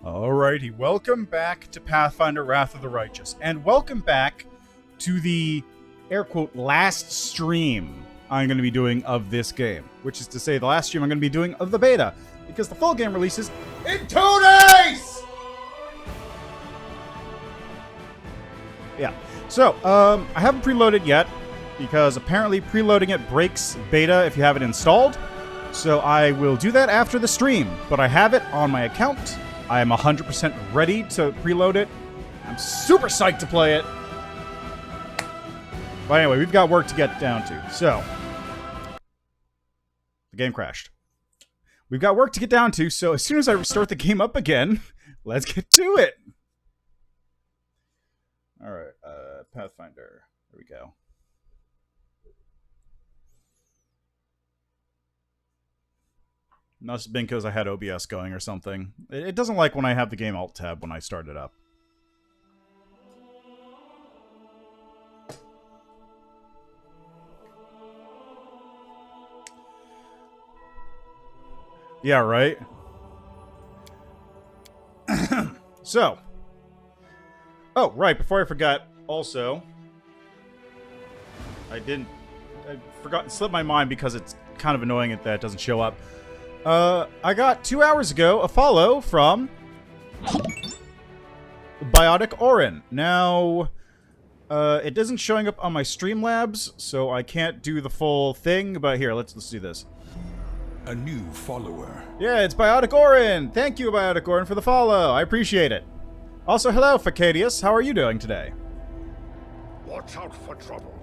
Alrighty, welcome back to Pathfinder Wrath of the Righteous, and welcome back to the, air quote, last stream I'm going to be doing of this game, which is to say the last stream I'm going to be doing of the beta, because the full game releases in 2 days! Yeah, so, I haven't preloaded yet, because apparently preloading it breaks beta if you have it installed, so I will do that after the stream, but I have it on my account. I am 100% ready to preload it. I'm super psyched to play it. But anyway, we've got work to get down to. So, the game crashed. We've got work to get down to, so as soon as I start the game up again, let's get to it. Alright, Pathfinder. There we go. Must have been because I had OBS going or something. It doesn't like when I have the game alt tab when I start it up. Yeah, right? So. Oh, right, before I forgot, also. I forgot, it slipped my mind because it's kind of annoying that it doesn't show up. I got 2 hours ago a follow from Biotic Orin. Now, it isn't showing up on my Streamlabs, so I can't do the full thing, but here, let's do this. A new follower. Yeah, it's Biotic Orin! Thank you, Biotic Orin, for the follow. I appreciate it. Also, hello, Facadius. How are you doing today? Watch out for trouble.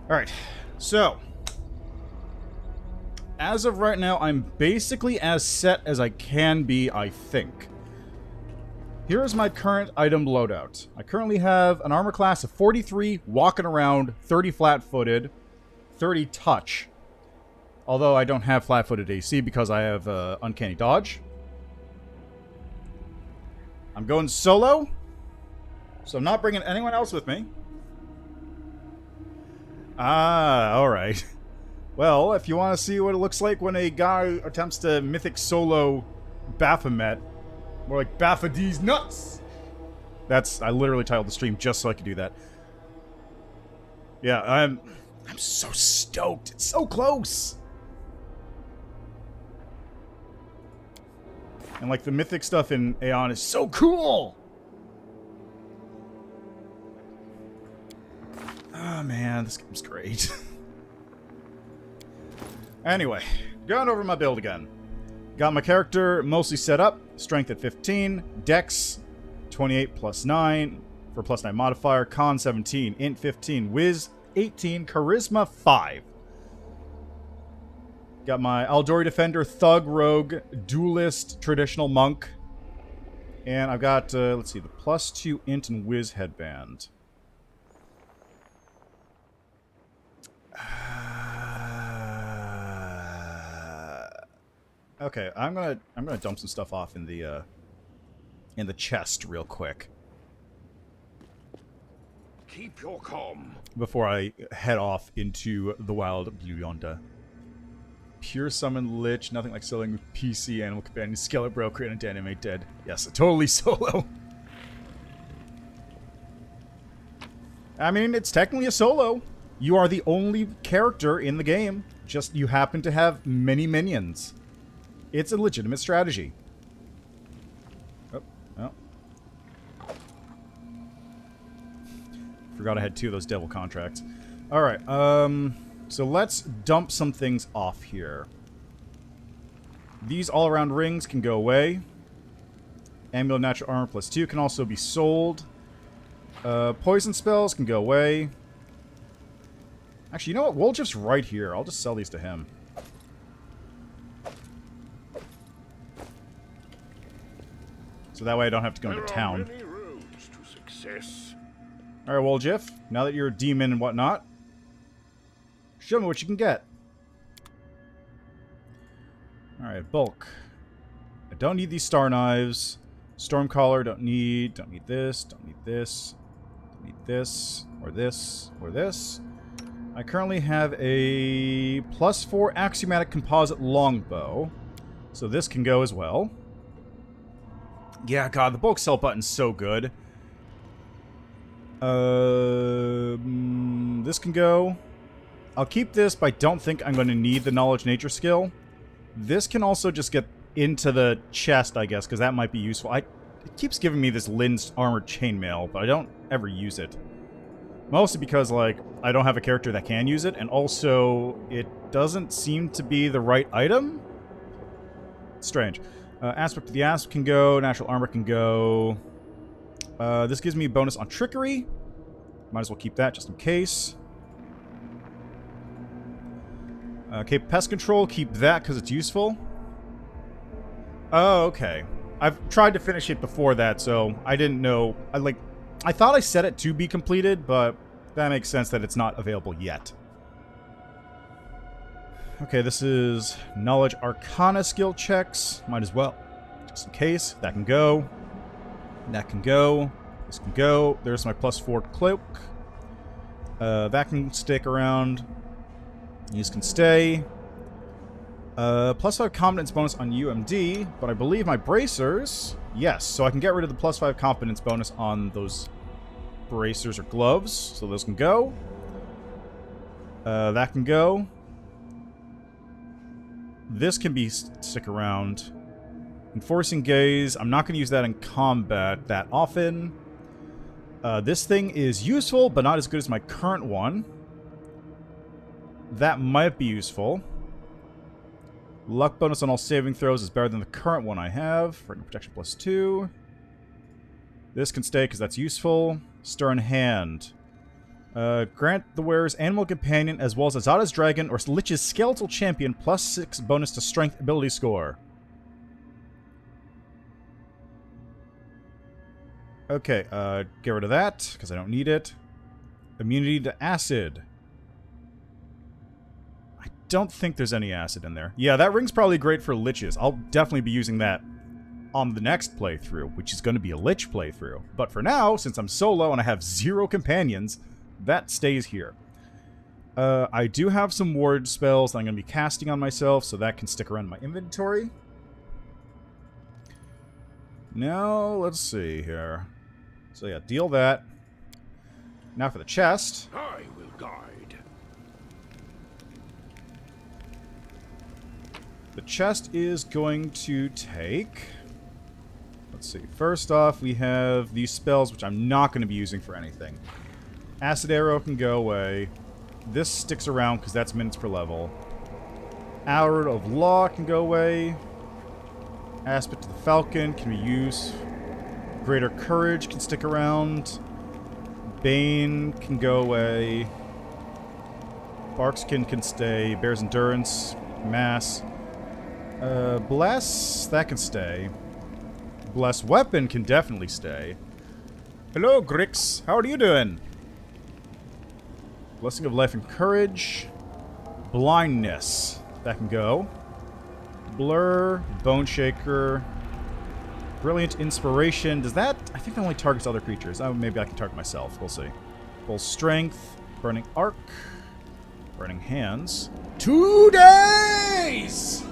Alright, so as of right now, I'm basically as set as I can be, I think. Here is my current item loadout. I currently have an armor class of 43, walking around, 30 flat-footed, 30 touch. Although I don't have flat-footed AC because I have uncanny dodge. I'm going solo, so I'm not bringing anyone else with me. Ah, alright. Well, if you want to see what it looks like when a guy attempts to mythic solo Baphomet, more like Bapho Deez nuts! I literally titled the stream just so I could do that. Yeah, I'm so stoked. It's so close! And like the mythic stuff in Aeon is so cool! Oh man, this game's great. Anyway, going over my build again. Got my character mostly set up. Strength at 15. Dex 28 plus 9 for plus 9 modifier. Con 17. Int 15. Wiz 18. Charisma 5. Got my Aldori Defender, Thug, Rogue, Duelist, Traditional Monk. And I've got, let's see, the plus 2 Int and Wiz headband. Okay, I'm gonna dump some stuff off in the chest real quick. Keep your calm. Before I head off into the wild blue yonder. Pure summon lich, nothing like selling with PC, animal companion, skeleton broker, and a animate dead. Yes, totally solo. I mean, it's technically a solo. You are the only character in the game. Just you happen to have many minions. It's a legitimate strategy. Oh, oh. Forgot I had 2 of those devil contracts. Alright, so let's dump some things off here. These all-around rings can go away. Amulet natural armor plus 2 can also be sold. Poison spells can go away. Actually, you know what? Woljif's right here. I'll just sell these to him. So that way I don't have to go into town. There are many roads to success. Alright, Woljif. Now that you're a demon and whatnot, show me what you can get. Alright, bulk. I don't need these star knives. Stormcaller, don't need this, don't need this, don't need this, or this, or this. I currently have a +4 axiomatic composite longbow, so this can go as well. Yeah, God, the bulk sell button's so good. This can go. I'll keep this, but I don't think I'm going to need the Knowledge Nature skill. This can also just get into the chest, I guess, because that might be useful. It keeps giving me this Lynn's Armored Chainmail, but I don't ever use it. Mostly because, like, I don't have a character that can use it, and also it doesn't seem to be the right item. Strange. Aspect of the Asp can go. Natural Armor can go. This gives me a bonus on Trickery. Might as well keep that just in case. Okay, Pest Control, keep that because it's useful. Oh, okay. I've tried to finish it before that, so I didn't know. I thought I set it to be completed, but that makes sense that it's not available yet. Okay, this is Knowledge Arcana skill checks. Might as well. Just in case. That can go. That can go. This can go. There's my +4 cloak. That can stick around. These can stay. +5 competence bonus on UMD, but I believe my bracers... Yes, so I can get rid of the +5 competence bonus on those bracers or gloves. So those can go. That can go. This can be stick around. Enforcing Gaze. I'm not going to use that in combat that often. This thing is useful, but not as good as my current one. That might be useful. Luck bonus on all saving throws is better than the current one I have. Frightened Protection +2. This can stay because that's useful. Stern Hand. Grant the wearer's animal companion as well as Azada's dragon or Lich's skeletal champion +6 bonus to strength ability score. Okay, get rid of that because I don't need it. Immunity to acid. Don't think there's any acid in there. Yeah, that ring's probably great for liches. I'll definitely be using that on the next playthrough, which is going to be a lich playthrough. But for now, since I'm solo and I have 0 companions, that stays here. I do have some ward spells that I'm going to be casting on myself, so that can stick around in my inventory. Now, let's see here. So yeah, deal that. Now for the chest. I will guide. The chest is going to take... Let's see. First off, we have these spells, which I'm not going to be using for anything. Acid Arrow can go away. This sticks around because that's minutes per level. Arrow of Law can go away. Aspect of the Falcon can be used. Greater Courage can stick around. Bane can go away. Barkskin can stay. Bear's Endurance. Mass. Bless, that can stay. Bless Weapon can definitely stay. Hello, Grix. How are you doing? Blessing of Life and Courage. Blindness. That can go. Blur. Bone Shaker. Brilliant Inspiration. Does that... I think that only targets other creatures. Oh, maybe I can target myself. We'll see. Full Strength. Burning Arc. Burning Hands. 2 days!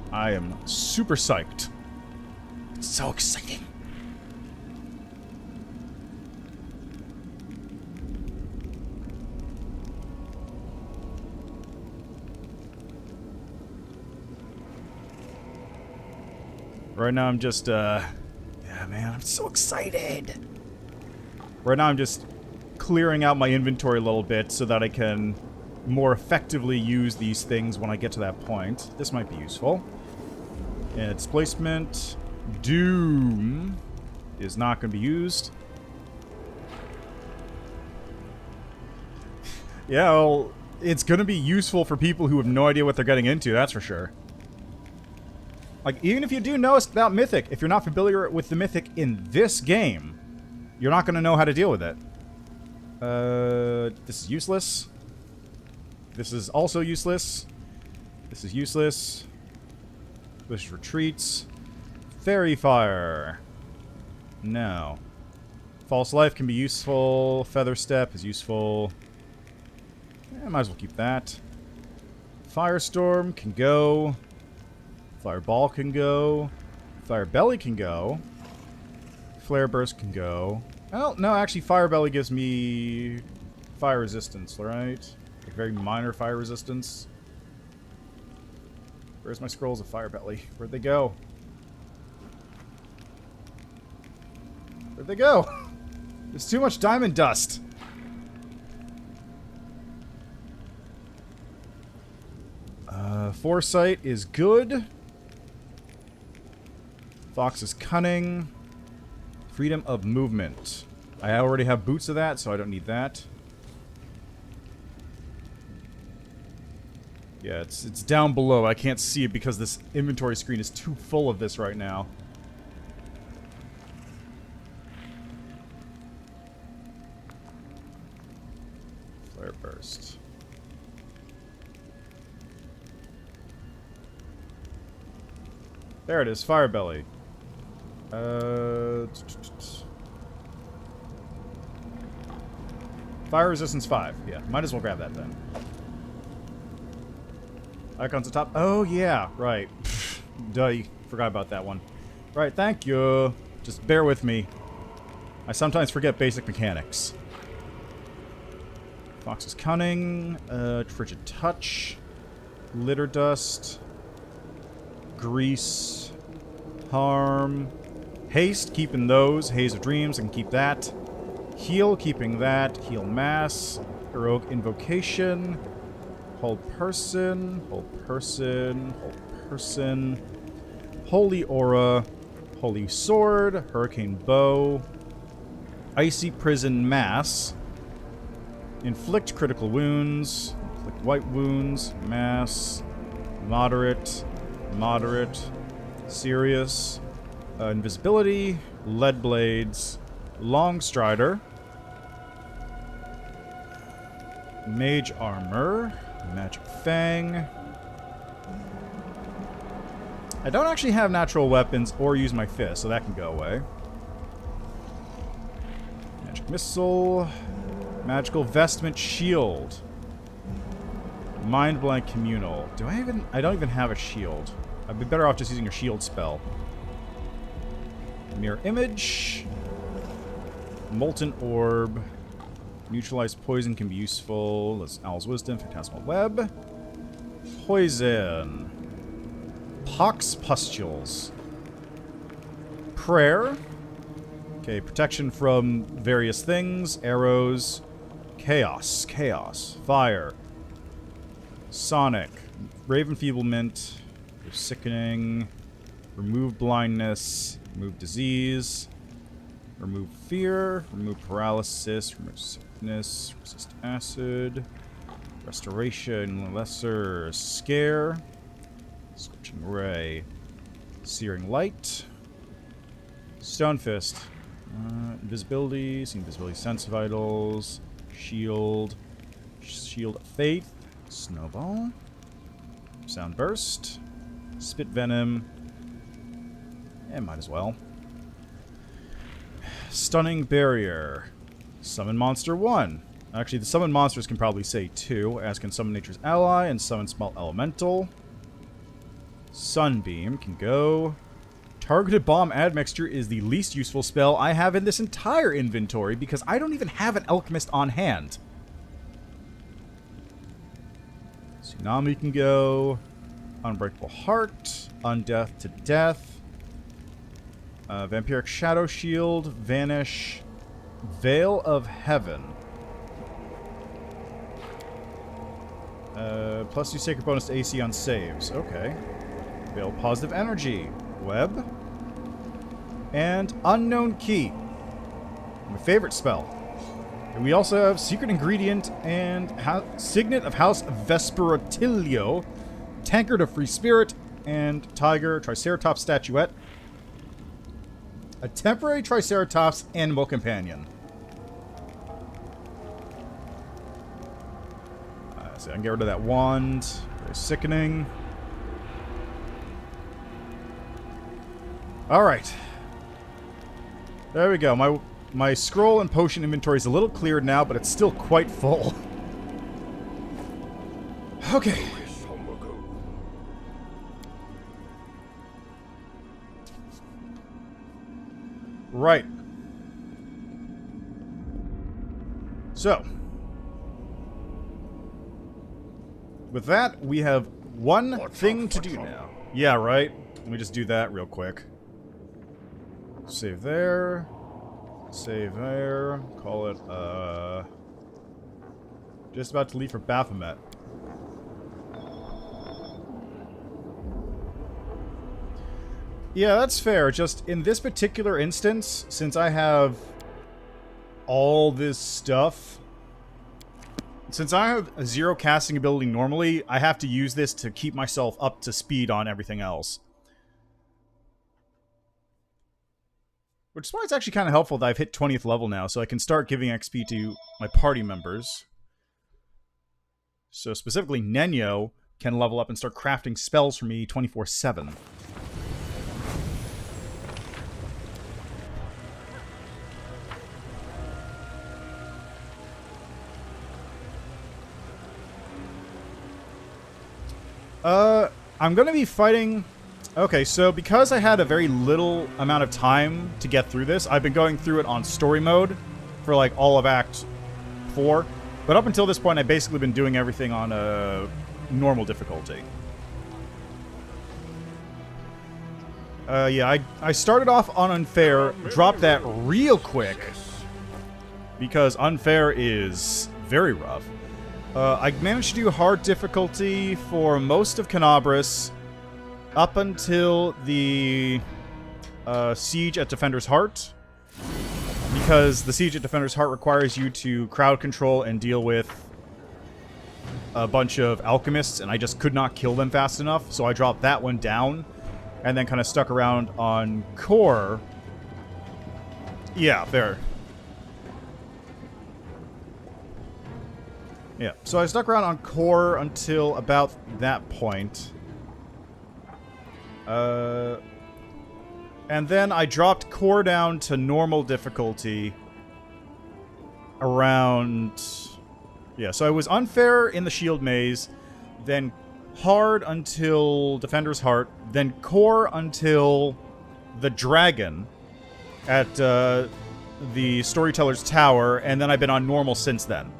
I am super psyched. It's so exciting. Right now I'm just, yeah, man, I'm so excited. Right now I'm just clearing out my inventory a little bit so that I can more effectively use these things when I get to that point. This might be useful. Displacement. Doom is not going to be used. Yeah, well, it's going to be useful for people who have no idea what they're getting into, that's for sure. Like, even if you do know about Mythic, if you're not familiar with the Mythic in this game, you're not going to know how to deal with it. This is useless. This is also useless. This is useless. Bush retreats. Fairy Fire. No. False Life can be useful. Feather Step is useful. Might as well keep that. Firestorm can go. Fireball can go. Fire Belly can go. Flare Burst can go. Well, no, actually, Fire Belly gives me fire resistance, right? Like very minor fire resistance. Where's my scrolls of Fire Belly? Where'd they go? Where'd they go? There's too much diamond dust. Foresight is good. Fox is cunning. Freedom of movement. I already have boots of that, so I don't need that. Yeah, it's down below. I can't see it because this inventory screen is too full of this right now. Flare burst. There it is, Fire Belly. Fire resistance 5. Yeah, might as well grab that then. Icons at top. Oh, yeah, right. Duh, forgot about that one. Right, thank you. Just bear with me. I sometimes forget basic mechanics. Fox is cunning. Frigid touch. Litter dust. Grease. Harm. Haste, keeping those. Haze of Dreams, I can keep that. Heal, keeping that. Heal Mass. Heroic Invocation. Hold Person. Hold Person. Hold Person. Holy Aura. Holy Sword. Hurricane Bow. Icy Prison Mass. Inflict critical wounds. Inflict white wounds. Mass. Moderate. Moderate. Serious. Invisibility. Lead Blades. Long Strider. Mage Armor. Magic Fang. I don't actually have natural weapons or use my fist, so that can go away. Magic Missile. Magical Vestment Shield. Mind Blank Communal. I don't even have a shield. I'd be better off just using a shield spell. Mirror Image. Molten Orb. Neutralized Poison can be useful. That's Owl's Wisdom. Phantasmal Web. Poison. Pox Pustules. Prayer. Okay, protection from various things. Arrows. Chaos. Chaos. Fire. Sonic. Brave Enfeeblement. Sickening. Remove blindness. Remove disease. Remove fear. Remove paralysis. Remove sickness. Resist acid. Restoration. Lesser scare. Scorching ray. Searing light. Stone fist. Invisibility. See invisibility. Sense vitals. Shield. Shield of faith. Snowball. Sound burst. Spit venom. And might as well. Stunning barrier. Summon monster 1. Actually, the summon monsters can probably say 2, as can summon nature's ally and summon small elemental. Sunbeam can go. Targeted bomb admixture is the least useful spell I have in this entire inventory because I don't even have an alchemist on hand. Tsunami can go. Unbreakable Heart. Undeath to Death. Vampiric Shadow Shield. Vanish. Veil of Heaven. Plus 2 sacred bonus to AC on saves. Okay. Veil Positive Energy. Web. And Unknown Key. My favorite spell. And we also have Secret Ingredient and Signet of House Vesperatilio. Tankard of Free Spirit. And Tiger Triceratops Statuette. A temporary Triceratops Animal Companion. So I can get rid of that wand. Very sickening. Alright. There we go. My scroll and potion inventory is a little cleared now, but it's still quite full. Okay. Right. So, with that, we have one thing to do now. Yeah, right? Let me just do that real quick. Save there. Save there. Call it, just about to leave for Baphomet. Yeah, that's fair. Just in this particular instance, since I have all this stuff, since I have a 0 casting ability normally, I have to use this to keep myself up to speed on everything else. Which is why it's actually kind of helpful that I've hit 20th level now, so I can start giving XP to my party members. So specifically, Nenyo can level up and start crafting spells for me 24/7. I'm gonna be fighting... Okay, so because I had a very little amount of time to get through this, I've been going through it on story mode for, like, all of Act 4. But up until this point, I've basically been doing everything on a normal difficulty. Yeah, I started off on Unfair, dropped that real quick, because Unfair is very rough. I managed to do hard difficulty for most of Canabras up until the Siege at Defender's Heart, because the Siege at Defender's Heart requires you to crowd control and deal with a bunch of alchemists, and I just could not kill them fast enough, so I dropped that one down, and then kind of stuck around on Core. Yeah, fair. Yeah, so I stuck around on Core until about that point. And then I dropped Core down to normal difficulty around... Yeah, so I was Unfair in the Shield Maze, then Hard until Defender's Heart, then Core until the Dragon at the Storyteller's Tower, and then I've been on normal since then.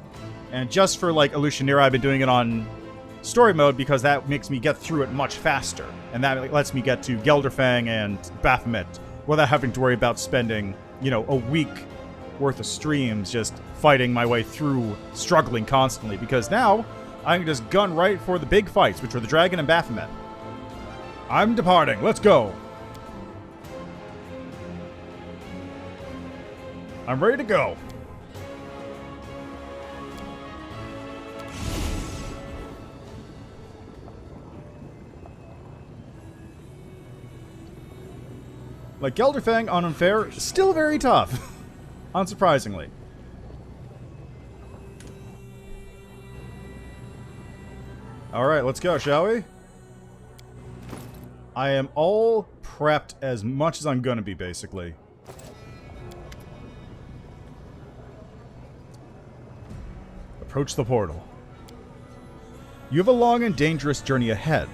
And just for, like, Illusionera, I've been doing it on story mode because that makes me get through it much faster. And that lets me get to Gelderfang and Baphomet without having to worry about spending, you know, a week worth of streams just fighting my way through, struggling constantly. Because now, I can just gun right for the big fights, which are the Dragon and Baphomet. I'm departing. Let's go. I'm ready to go. Like, Gelderfang on Unfair, still very tough. Unsurprisingly. Alright, let's go, shall we? I am all prepped as much as I'm gonna be, basically. Approach the portal. You have a long and dangerous journey ahead.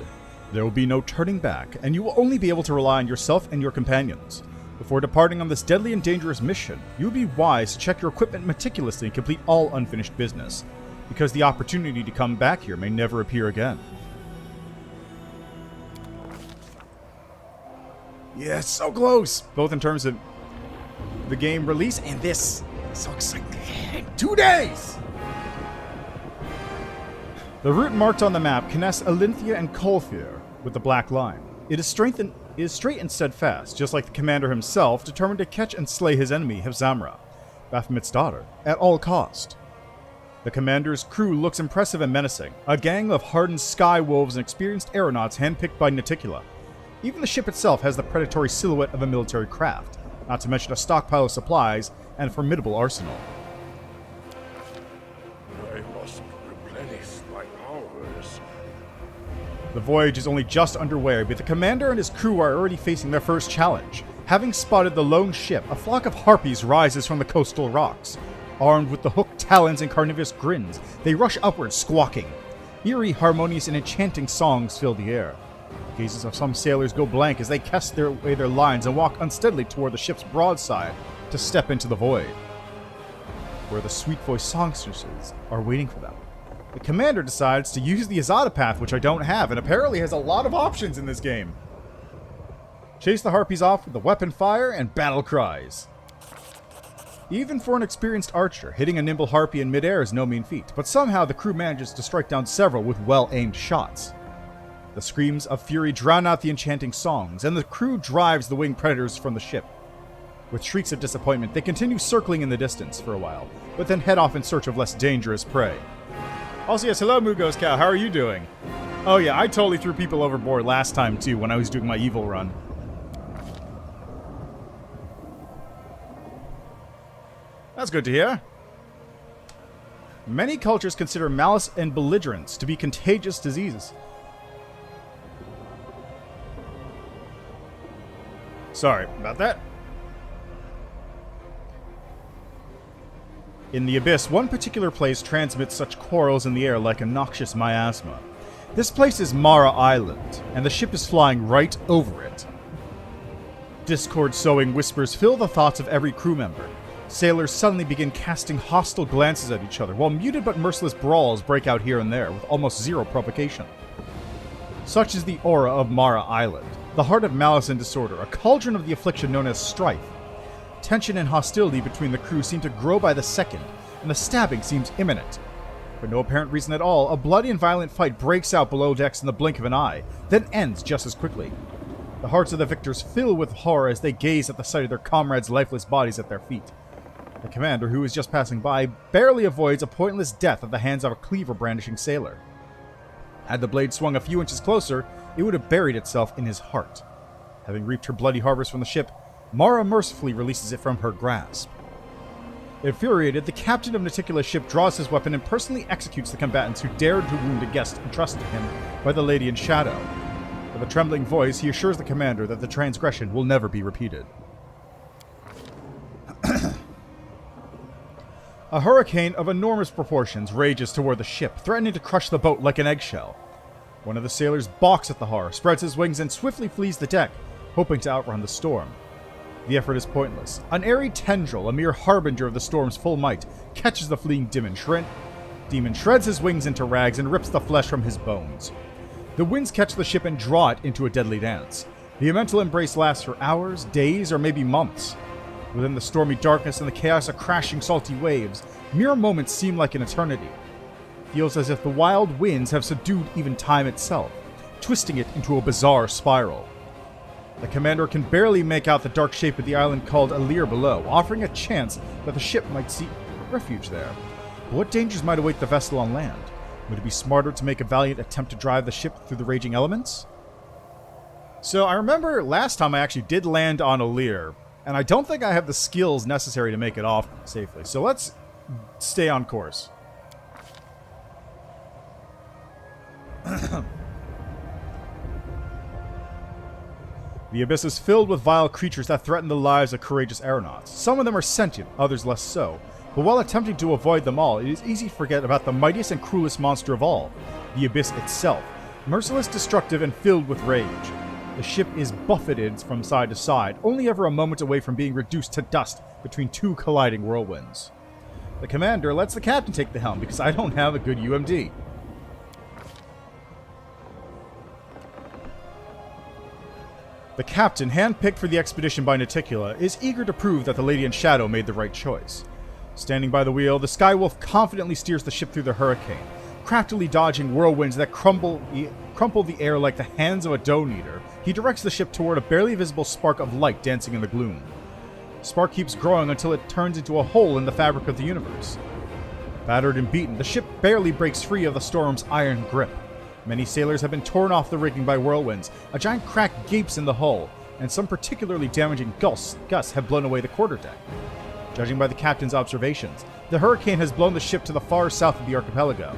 There will be no turning back, and you will only be able to rely on yourself and your companions. Before departing on this deadly and dangerous mission, you would be wise to check your equipment meticulously and complete all unfinished business, because the opportunity to come back here may never appear again. Yeah, so close! Both in terms of the game release and this. So exciting. 2 days! The route marked on the map connects Alinthia and Kolfir with the black line. It is straight and steadfast, just like the commander himself, determined to catch and slay his enemy, Hepzamirah, Baphomet's daughter, at all cost. The commander's crew looks impressive and menacing, a gang of hardened sky wolves and experienced aeronauts handpicked by Naticula. Even the ship itself has the predatory silhouette of a military craft, not to mention a stockpile of supplies and a formidable arsenal. I must replenish my powers. The voyage is only just underway, but the commander and his crew are already facing their first challenge. Having spotted the lone ship, a flock of harpies rises from the coastal rocks. Armed with the hooked talons and carnivorous grins, they rush upwards, squawking. Eerie, harmonious, and enchanting songs fill the air. Gazes of some sailors go blank as they cast away their lines and walk unsteadily toward the ship's broadside to step into the void, where the sweet-voiced songstresses are waiting for them. The commander decides to use the Azada path, which I don't have, and apparently has a lot of options in this game. Chase the harpies off with the weapon fire and battle cries. Even for an experienced archer, hitting a nimble harpy in midair is no mean feat, but somehow the crew manages to strike down several with well-aimed shots. The screams of fury drown out the enchanting songs, and the crew drives the winged predators from the ship. With shrieks of disappointment, they continue circling in the distance for a while, but then head off in search of less dangerous prey. Also, yes, hello, Mugos Cow. How are you doing? Oh, yeah, I totally threw people overboard last time, too, when I was doing my evil run. That's good to hear. Many cultures consider malice and belligerence to be contagious diseases. Sorry about that. In the Abyss, one particular place transmits such quarrels in the air like a noxious miasma. This place is Mara Island, and the ship is flying right over it. Discord-sowing whispers fill the thoughts of every crew member. Sailors suddenly begin casting hostile glances at each other, while muted but merciless brawls break out here and there, with almost zero provocation. Such is the aura of Mara Island, the heart of malice and disorder, a cauldron of the affliction known as strife. Tension and hostility between the crew seem to grow by the second, and the stabbing seems imminent. For no apparent reason at all, a bloody and violent fight breaks out below decks in the blink of an eye, then ends just as quickly. The hearts of the victors fill with horror as they gaze at the sight of their comrades' lifeless bodies at their feet. The commander, who is just passing by, barely avoids a pointless death at the hands of a cleaver-brandishing sailor. Had the blade swung a few inches closer, it would have buried itself in his heart. Having reaped her bloody harvest from the ship, Mara mercifully releases it from her grasp. Infuriated, the captain of Naticula's ship draws his weapon and personally executes the combatants who dared to wound a guest entrusted to him by the Lady in Shadow. With a trembling voice, he assures the commander that the transgression will never be repeated. A hurricane of enormous proportions rages toward the ship, threatening to crush the boat like an eggshell. One of the sailors balks at the horror, spreads his wings, and swiftly flees the deck, hoping to outrun the storm. The effort is pointless. An airy tendril, a mere harbinger of the storm's full might, catches the fleeing demon, shreds his wings into rags and rips the flesh from his bones. The winds catch the ship and draw it into a deadly dance. The elemental embrace lasts for hours, days, or maybe months. Within the stormy darkness and the chaos of crashing salty waves, mere moments seem like an eternity. It feels as if the wild winds have subdued even time itself, twisting it into a bizarre spiral. The commander can barely make out the dark shape of the island called Alir below, offering a chance that the ship might seek refuge there. But what dangers might await the vessel on land? Would it be smarter to make a valiant attempt to drive the ship through the raging elements? So I remember last time I actually did land on Alir, and I don't think I have the skills necessary to make it off safely. So let's stay on course. The abyss is filled with vile creatures that threaten the lives of courageous aeronauts. Some of them are sentient, others less so. But while attempting to avoid them all, it is easy to forget about the mightiest and cruelest monster of all, the abyss itself. Merciless, destructive, and filled with rage. The ship is buffeted from side to side, only ever a moment away from being reduced to dust between two colliding whirlwinds. The commander lets the captain take the helm because I don't have a good UMD. The captain, handpicked for the expedition by Naticula, is eager to prove that the Lady in Shadow made the right choice. Standing by the wheel, the Skywolf confidently steers the ship through the hurricane, craftily dodging whirlwinds that crumple the air like the hands of a dough kneader. He directs the ship toward a barely visible spark of light dancing in the gloom. The spark keeps growing until it turns into a hole in the fabric of the universe. Battered and beaten, the ship barely breaks free of the storm's iron grip. Many sailors have been torn off the rigging by whirlwinds, a giant crack gapes in the hull, and some particularly damaging gusts have blown away the quarterdeck. Judging by the captain's observations, the hurricane has blown the ship to the far south of the archipelago.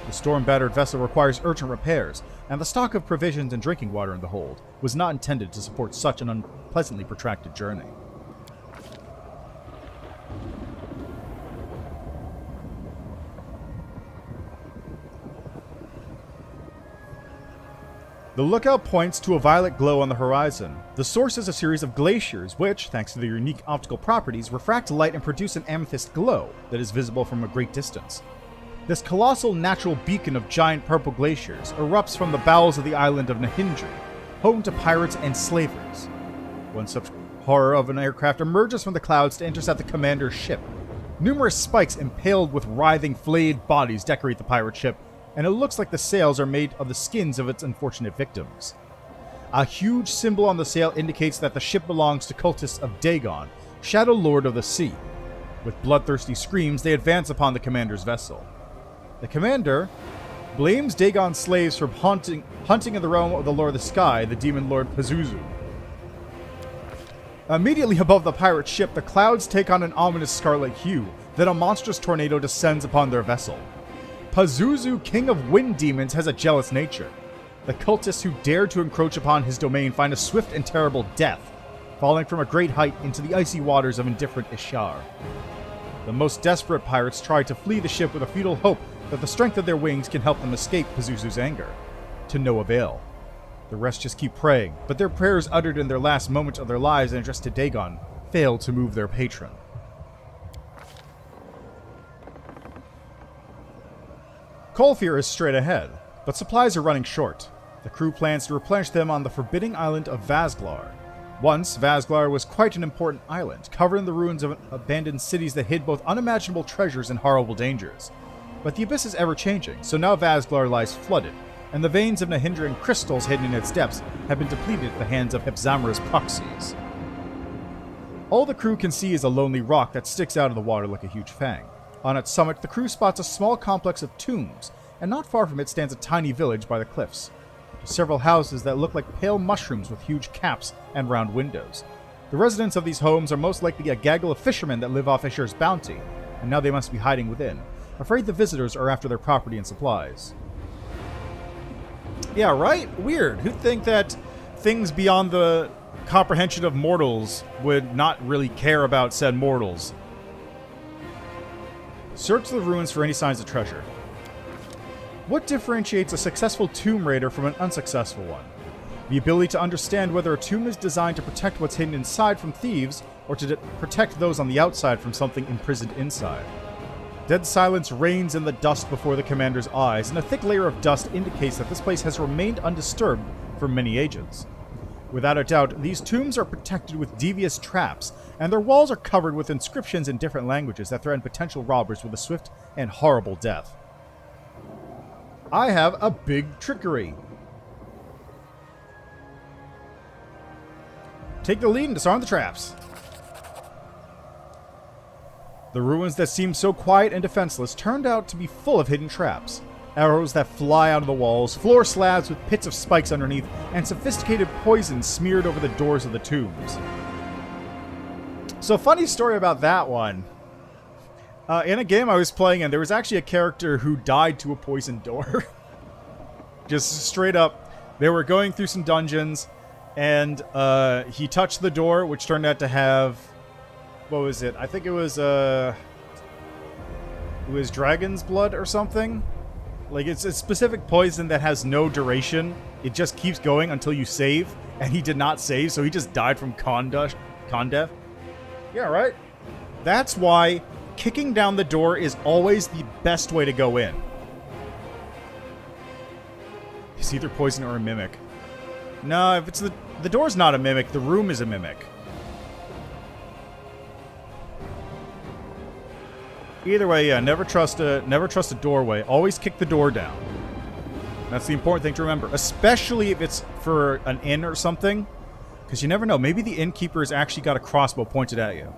The storm-battered vessel requires urgent repairs, and the stock of provisions and drinking water in the hold was not intended to support such an unpleasantly protracted journey. The lookout points to a violet glow on the horizon. The source is a series of glaciers which, thanks to their unique optical properties, refract light and produce an amethyst glow that is visible from a great distance. This colossal natural beacon of giant purple glaciers erupts from the bowels of the island of Nahindri, home to pirates and slavers. One such horror of an aircraft emerges from the clouds to intercept the commander's ship. Numerous spikes impaled with writhing, flayed bodies decorate the pirate ship, and it looks like the sails are made of the skins of its unfortunate victims. A huge symbol on the sail indicates that the ship belongs to cultists of Dagon, Shadow Lord of the Sea. With bloodthirsty screams, they advance upon the commander's vessel. The commander blames Dagon's slaves for hunting in the realm of the Lord of the Sky, the demon lord Pazuzu. Immediately above the pirate ship, the clouds take on an ominous scarlet hue, then a monstrous tornado descends upon their vessel. Pazuzu, king of wind demons, has a jealous nature. The cultists who dare to encroach upon his domain find a swift and terrible death, falling from a great height into the icy waters of indifferent Ishar. The most desperate pirates try to flee the ship with a futile hope that the strength of their wings can help them escape Pazuzu's anger. To no avail. The rest just keep praying, but their prayers uttered in their last moments of their lives and addressed to Dagon fail to move their patron. Kolfir is straight ahead, but supplies are running short. The crew plans to replenish them on the forbidding island of Vazglar. Once, Vazglar was quite an important island, covered in the ruins of abandoned cities that hid both unimaginable treasures and horrible dangers. But the abyss is ever-changing, so now Vazglar lies flooded, and the veins of Nahindran crystals hidden in its depths have been depleted at the hands of Hepzamirah's proxies. All the crew can see is a lonely rock that sticks out of the water like a huge fang. On its summit, the crew spots a small complex of tombs, and not far from it stands a tiny village by the cliffs. Several houses that look like pale mushrooms with huge caps and round windows. The residents of these homes are most likely a gaggle of fishermen that live off Ishar's bounty, and now they must be hiding within, afraid the visitors are after their property and supplies. Yeah, right? Weird. Who'd think that things beyond the comprehension of mortals would not really care about said mortals? Search the ruins for any signs of treasure. What differentiates a successful tomb raider from an unsuccessful one? The ability to understand whether a tomb is designed to protect what's hidden inside from thieves, or to protect those on the outside from something imprisoned inside. Dead silence reigns in the dust before the commander's eyes, and a thick layer of dust indicates that this place has remained undisturbed for many ages. Without a doubt, these tombs are protected with devious traps, and their walls are covered with inscriptions in different languages that threaten potential robbers with a swift and horrible death. I have a big trickery. Take the lead and disarm the traps. The ruins that seemed so quiet and defenseless turned out to be full of hidden traps. Arrows that fly out of the walls, floor slabs with pits of spikes underneath, and sophisticated poison smeared over the doors of the tombs. So, funny story about that one. In a game I was playing in, there was actually a character who died to a poisoned door. Just straight up, they were going through some dungeons, and he touched the door, which turned out to have... What was it? I think it was dragon's blood or something. Like, it's a specific poison that has no duration. It just keeps going until you save, and he did not save, so he just died from con death. Yeah, right? That's why kicking down the door is always the best way to go in. It's either poison or a mimic. No, if it's the door's not a mimic, the room is a mimic. Either way, yeah, never trust a doorway. Always kick the door down. That's the important thing to remember, especially if it's for an inn or something, because you never know. Maybe the innkeeper has actually got a crossbow pointed at you.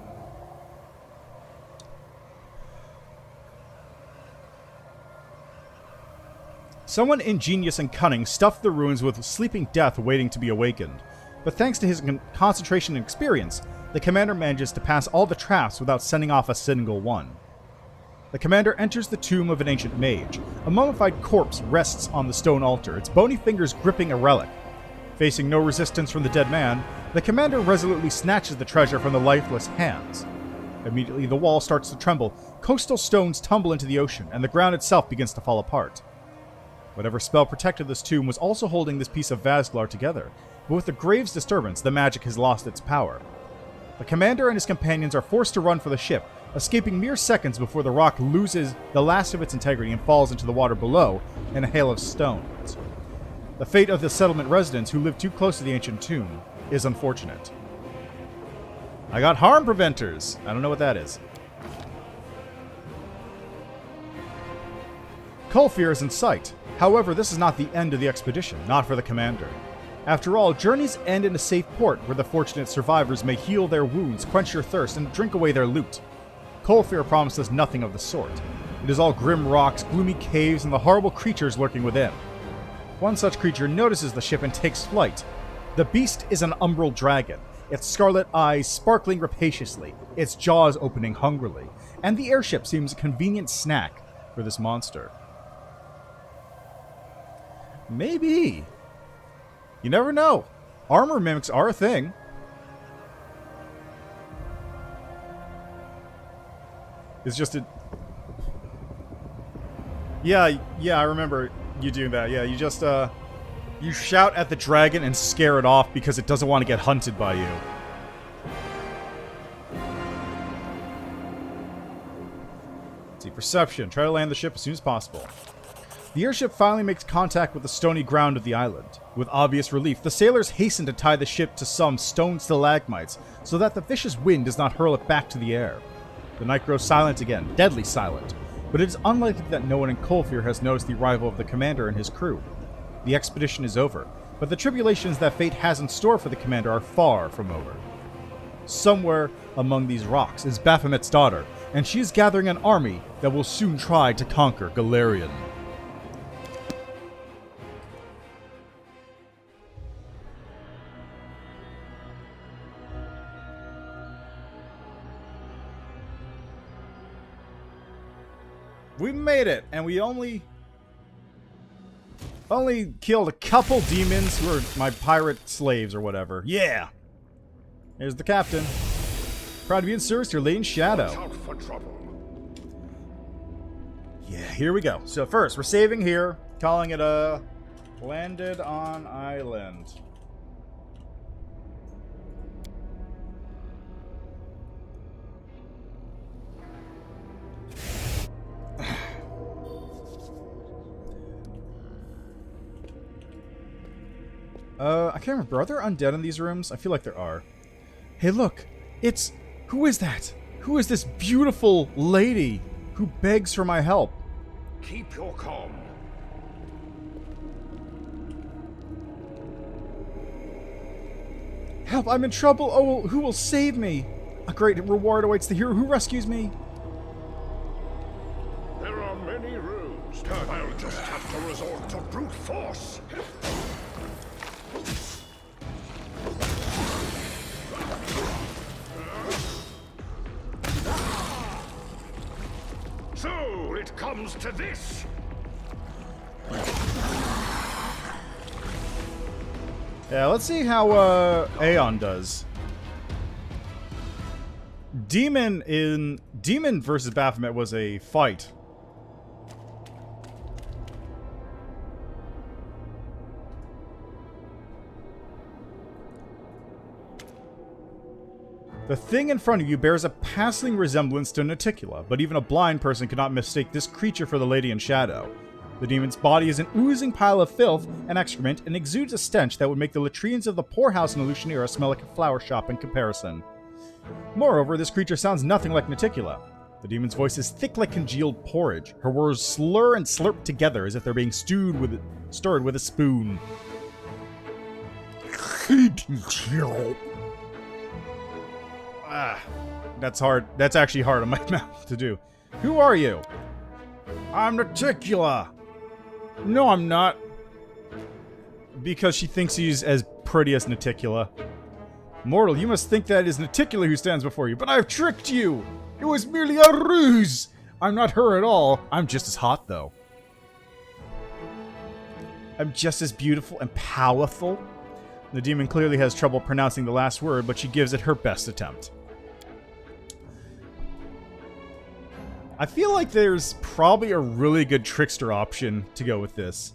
Someone ingenious and cunning stuffed the ruins with sleeping death waiting to be awakened. But thanks to his concentration and experience, the commander manages to pass all the traps without sending off a single one. The commander enters the tomb of an ancient mage. A mummified corpse rests on the stone altar, its bony fingers gripping a relic. Facing no resistance from the dead man, the commander resolutely snatches the treasure from the lifeless hands. Immediately, the wall starts to tremble, coastal stones tumble into the ocean, and the ground itself begins to fall apart. Whatever spell protected this tomb was also holding this piece of Vazglar together, but with the Grave's disturbance, the magic has lost its power. The commander and his companions are forced to run for the ship, escaping mere seconds before the rock loses the last of its integrity and falls into the water below in a hail of stones. The fate of the settlement residents who live too close to the ancient tomb is unfortunate. I got harm preventers. I don't know what that is. Kulfir is in sight. However, this is not the end of the expedition, not for the commander. After all, journeys end in a safe port where the fortunate survivors may heal their wounds, quench their thirst, and drink away their loot. Kulfir promises nothing of the sort. It is all grim rocks, gloomy caves, and the horrible creatures lurking within. One such creature notices the ship and takes flight. The beast is an umbral dragon, its scarlet eyes sparkling rapaciously, its jaws opening hungrily, and the airship seems a convenient snack for this monster. Maybe. You never know. Armor mimics are a thing. It's just a... Yeah, I remember you doing that. Yeah, you just, you shout at the dragon and scare it off because it doesn't want to get hunted by you. Let's see, perception. Try to land the ship as soon as possible. The airship finally makes contact with the stony ground of the island. With obvious relief, the sailors hasten to tie the ship to some stone stalagmites so that the vicious wind does not hurl it back to the air. The night grows silent again, deadly silent, but it is unlikely that no one in Kulfir has noticed the arrival of the commander and his crew. The expedition is over, but the tribulations that fate has in store for the commander are far from over. Somewhere among these rocks is Baphomet's daughter, and she is gathering an army that will soon try to conquer Galarian. We made it, and we only killed a couple demons who are my pirate slaves or whatever. Yeah! Here's the captain. Proud to be in service to your lady in shadow. Out for trouble. Yeah, here we go. So first, we're saving here, calling it a landed on island. I can't remember. Are there undead in these rooms? I feel like there are. Hey, look. It's... Who is that? Who is this beautiful lady who begs for my help? Keep your calm. Help, I'm in trouble. Oh, who will save me? A great reward awaits the hero who rescues me. There are many rooms. I'll just have to resort to brute force. So it comes to this. Yeah, let's see how Aeon does. Demon versus Baphomet was a fight. The thing in front of you bears a passing resemblance to Naticula, but even a blind person could not mistake this creature for the Lady in Shadow. The demon's body is an oozing pile of filth and excrement and exudes a stench that would make the latrines of the poorhouse in Illusionera smell like a flower shop in comparison. Moreover, this creature sounds nothing like Naticula. The demon's voice is thick like congealed porridge. Her words slur and slurp together as if they're being stirred with a spoon. That's hard. That's actually hard on my mouth to do. Who are you? I'm Naticula. No, I'm not. Because she thinks he's as pretty as Naticula. Mortal, you must think that it is Naticula who stands before you, but I've tricked you! It was merely a ruse! I'm not her at all. I'm just as hot, though. I'm just as beautiful and powerful. The demon clearly has trouble pronouncing the last word, but she gives it her best attempt. I feel like there's probably a really good trickster option to go with this.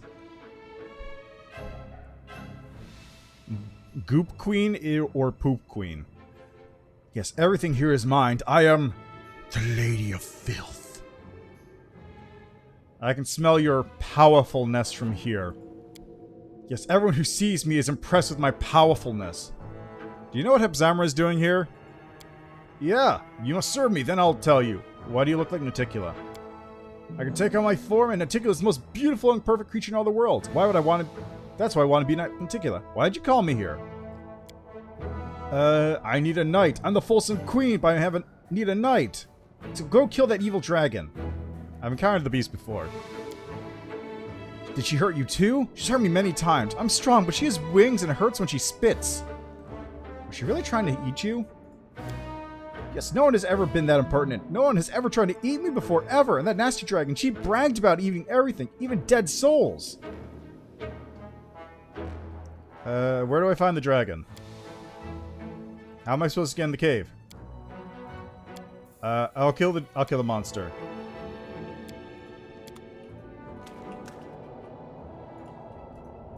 Goop Queen or Poop Queen? Yes, everything here is mine. I am the Lady of Filth. I can smell your powerfulness from here. Yes, everyone who sees me is impressed with my powerfulness. Do you know what Hepzamirah is doing here? Yeah, you must serve me, then I'll tell you. Why do you look like Naticula? I can take on my form, and Naticula is the most beautiful and perfect creature in all the world. Why would I want to... That's why I want to be Naticula. Why did you call me here? I need a knight. I'm the Folsom Queen, but I need a knight. So go kill that evil dragon. I've encountered the beast before. Did she hurt you too? She's hurt me many times. I'm strong, but she has wings and it hurts when she spits. Was she really trying to eat you? Yes, no one has ever been that impertinent. No one has ever tried to eat me before, ever. And that nasty dragon, she bragged about eating everything, even dead souls. Where do I find the dragon? How am I supposed to get in the cave? I'll kill the monster.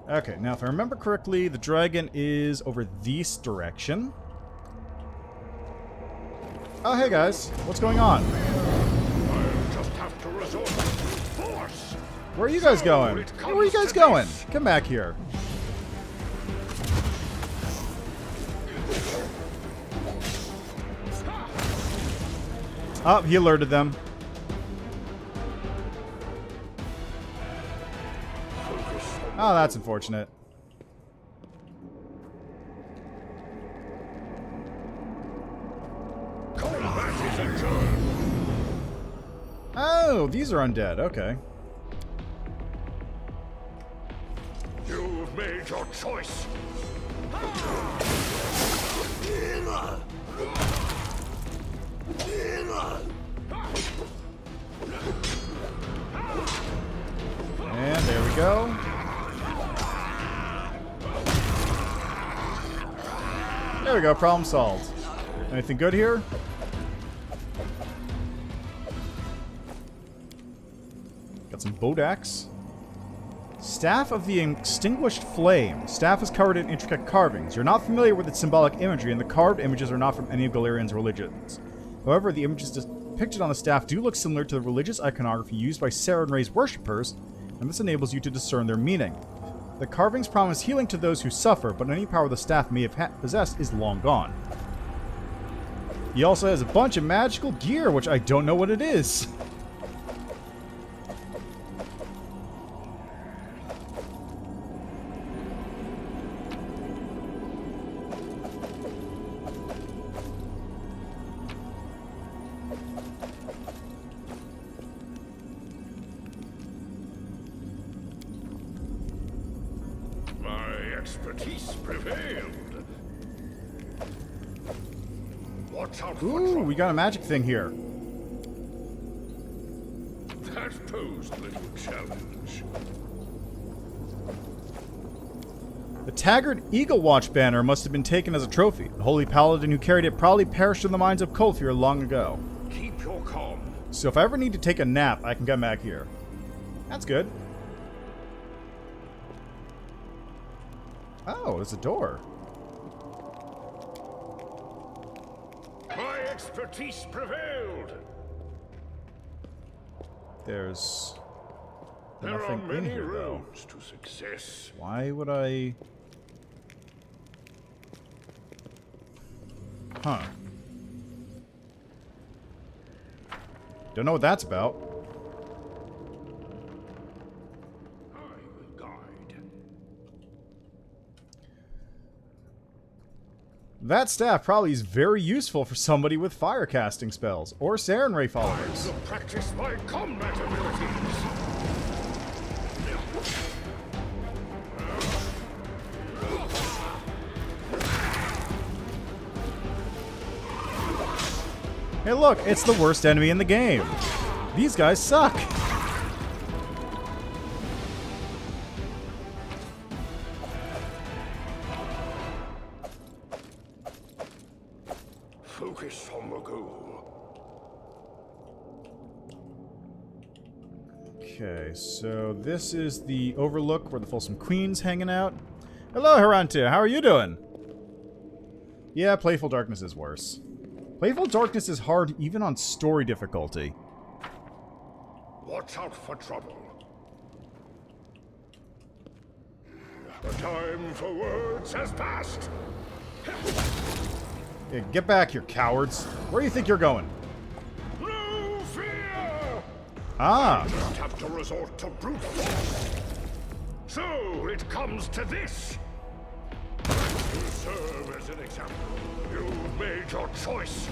Okay, now if I remember correctly, the dragon is over this direction. Oh, hey guys. What's going on? I'll just have to resort to force. Where are you guys going? Hey, where are you guys going? Come back here. Oh, he alerted them. Oh, that's unfortunate. Oh, these are undead. Okay. You've made your choice. And there we go. There we go, problem solved. Anything good here? Got some Bodax. Staff of the Extinguished Flame. Staff is covered in intricate carvings. You're not familiar with its symbolic imagery, and the carved images are not from any of Galarian's religions. However, the images depicted on the staff do look similar to the religious iconography used by Sarenrae's worshippers, and this enables you to discern their meaning. The carvings promise healing to those who suffer, but any power the staff may have possessed is long gone. He also has a bunch of magical gear, which I don't know what it is. Expertise prevailed. Watch out for Ooh, we got a magic thing here. that posed little challenge. The Taggart Eagle Watch banner must have been taken as a trophy. The holy paladin who carried it probably perished in the mines of Kolthir long ago. Keep your calm. So if I ever need to take a nap, I can come back here. That's good. Oh, there's a door. My expertise prevailed. There's There are nothing in many here, though. roads to success. Why would I... Huh. Don't know what that's about. I will guide. That staff probably is very useful for somebody with fire casting spells, or Sarenrae followers. I will practice my combat abilities. Hey look, it's the worst enemy in the game. These guys suck. Focus on the goal. Okay, so this is the overlook where the Folsom Queen's hanging out. Hello, Harantia. How are you doing? Yeah, Playful Darkness is worse. Playful Darkness is hard even on story difficulty. Watch out for trouble. The time for words has passed. Yeah, get back here, cowards. Where do you think you're going? No fear! Ah. Just have to resort to brute force. So it comes to this. To serve as an example, you've made your choice.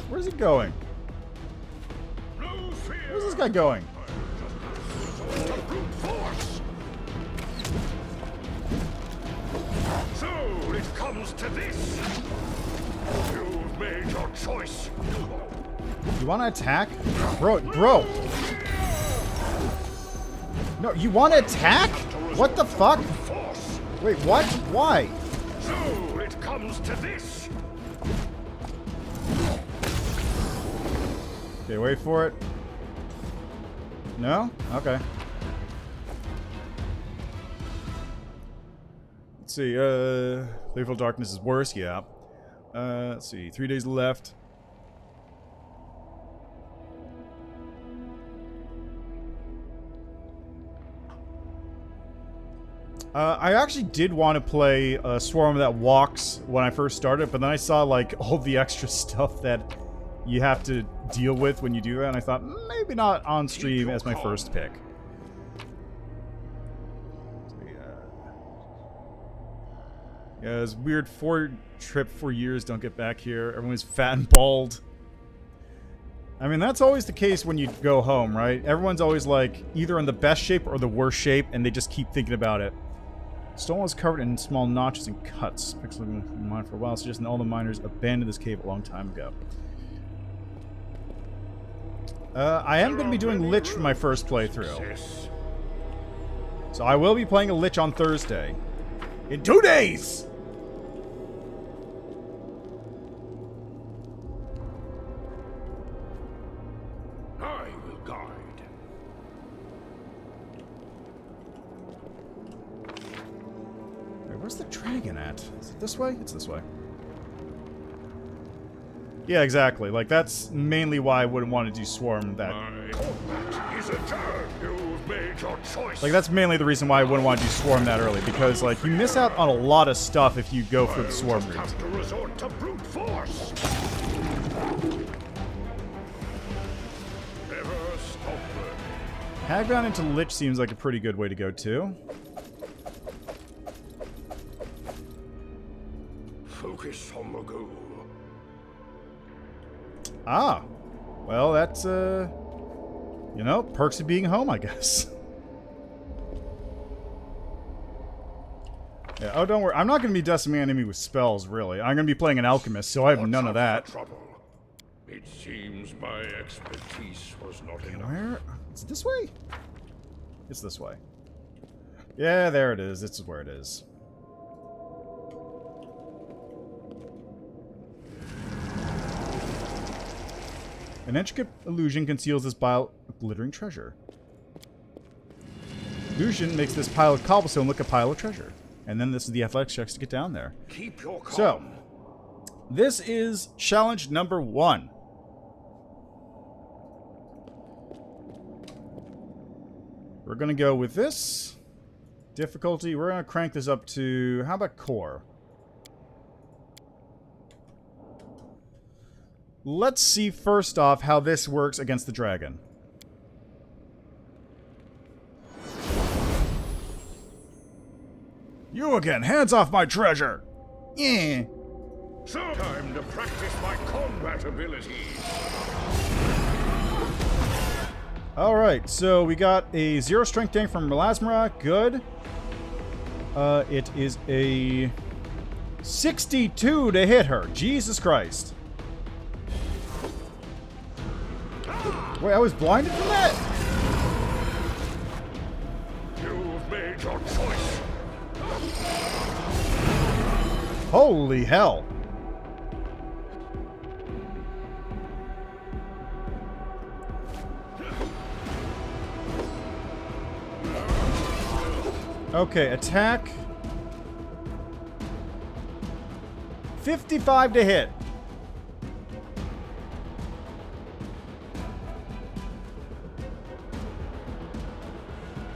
Where's he going? No fear! Where's this guy going? Resort to brute force. So it comes to this. You've made your choice. You want to attack? Bro. No, you want to attack? What the fuck? Force. Wait, what? Why? So it comes to this. Okay, wait for it. No? Okay. Let's see, Playful Darkness is worse, yeah. Let's see, 3 days left. I actually did want to play a Swarm that walks when I first started, but then I saw, like, all the extra stuff that you have to deal with when you do that, and I thought, maybe not on stream as my first pick. Yeah, it's weird 4 years, don't get back here. Everyone's fat and bald. I mean, that's always the case when you go home, right? Everyone's always, like, either in the best shape or the worst shape, and they just keep thinking about it. Stone was covered in small notches and cuts. Pixel in mine for a while, suggesting all the miners abandoned this cave a long time ago. I am going to be doing Lich for my first playthrough. So I will be playing a Lich on Thursday. In 2 days! I will guide. Wait, where's the dragon at? Is it this way? It's this way. Yeah, exactly. Like, that's mainly why I wouldn't want to do Swarm that. Combat is adjourned. You've made your choice. Like, that's mainly the reason why I wouldn't want to do Swarm that early, because, like, you miss out on a lot of stuff if you go for the Swarm route. Have to resort to brute force. Never stop learning. Hagdown into Lich seems like a pretty good way to go, too. Focus on the goal. Ah. Well, that's, you know, perks of being home, I guess. Yeah, oh, don't worry. I'm not going to be decimating enemy with spells, really. I'm going to be playing an alchemist, so I have none of that. It seems my expertise was not enough. Where? Is it this way? It's this way. Yeah, there it is. This is where it is. An intricate illusion conceals this pile of glittering treasure. Illusion makes this pile of cobblestone look a pile of treasure. And then this is the athletics checks to get down there. Keep your calm. So, this is challenge number 1. We're going to go with this. Difficulty, we're going to crank this up to, how about core? Let's see first off how this works against the dragon. You again! Hands off my treasure! Yeah. So time to practice my combat abilities. Alright, so we got a 0 strength tank from Melazmera. Good. It is a 62 to hit her. Jesus Christ. Wait, I was blinded from that? You've made your choice. Holy hell. Okay, attack. 55 to hit.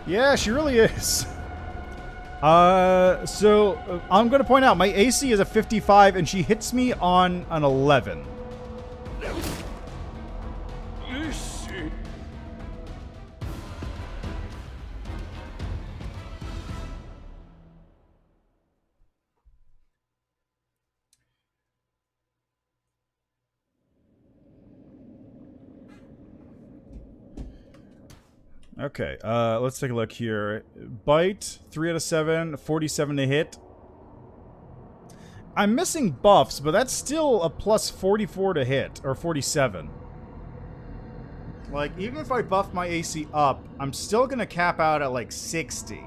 Yeah, she really is. So I'm going to point out my AC is a 55 and she hits me on an 11. Okay, let's take a look here. Bite, 3 out of 7, 47 to hit. I'm missing buffs, but that's still a plus 44 to hit, or 47. Like, even if I buff my AC up, I'm still gonna cap out at like 60.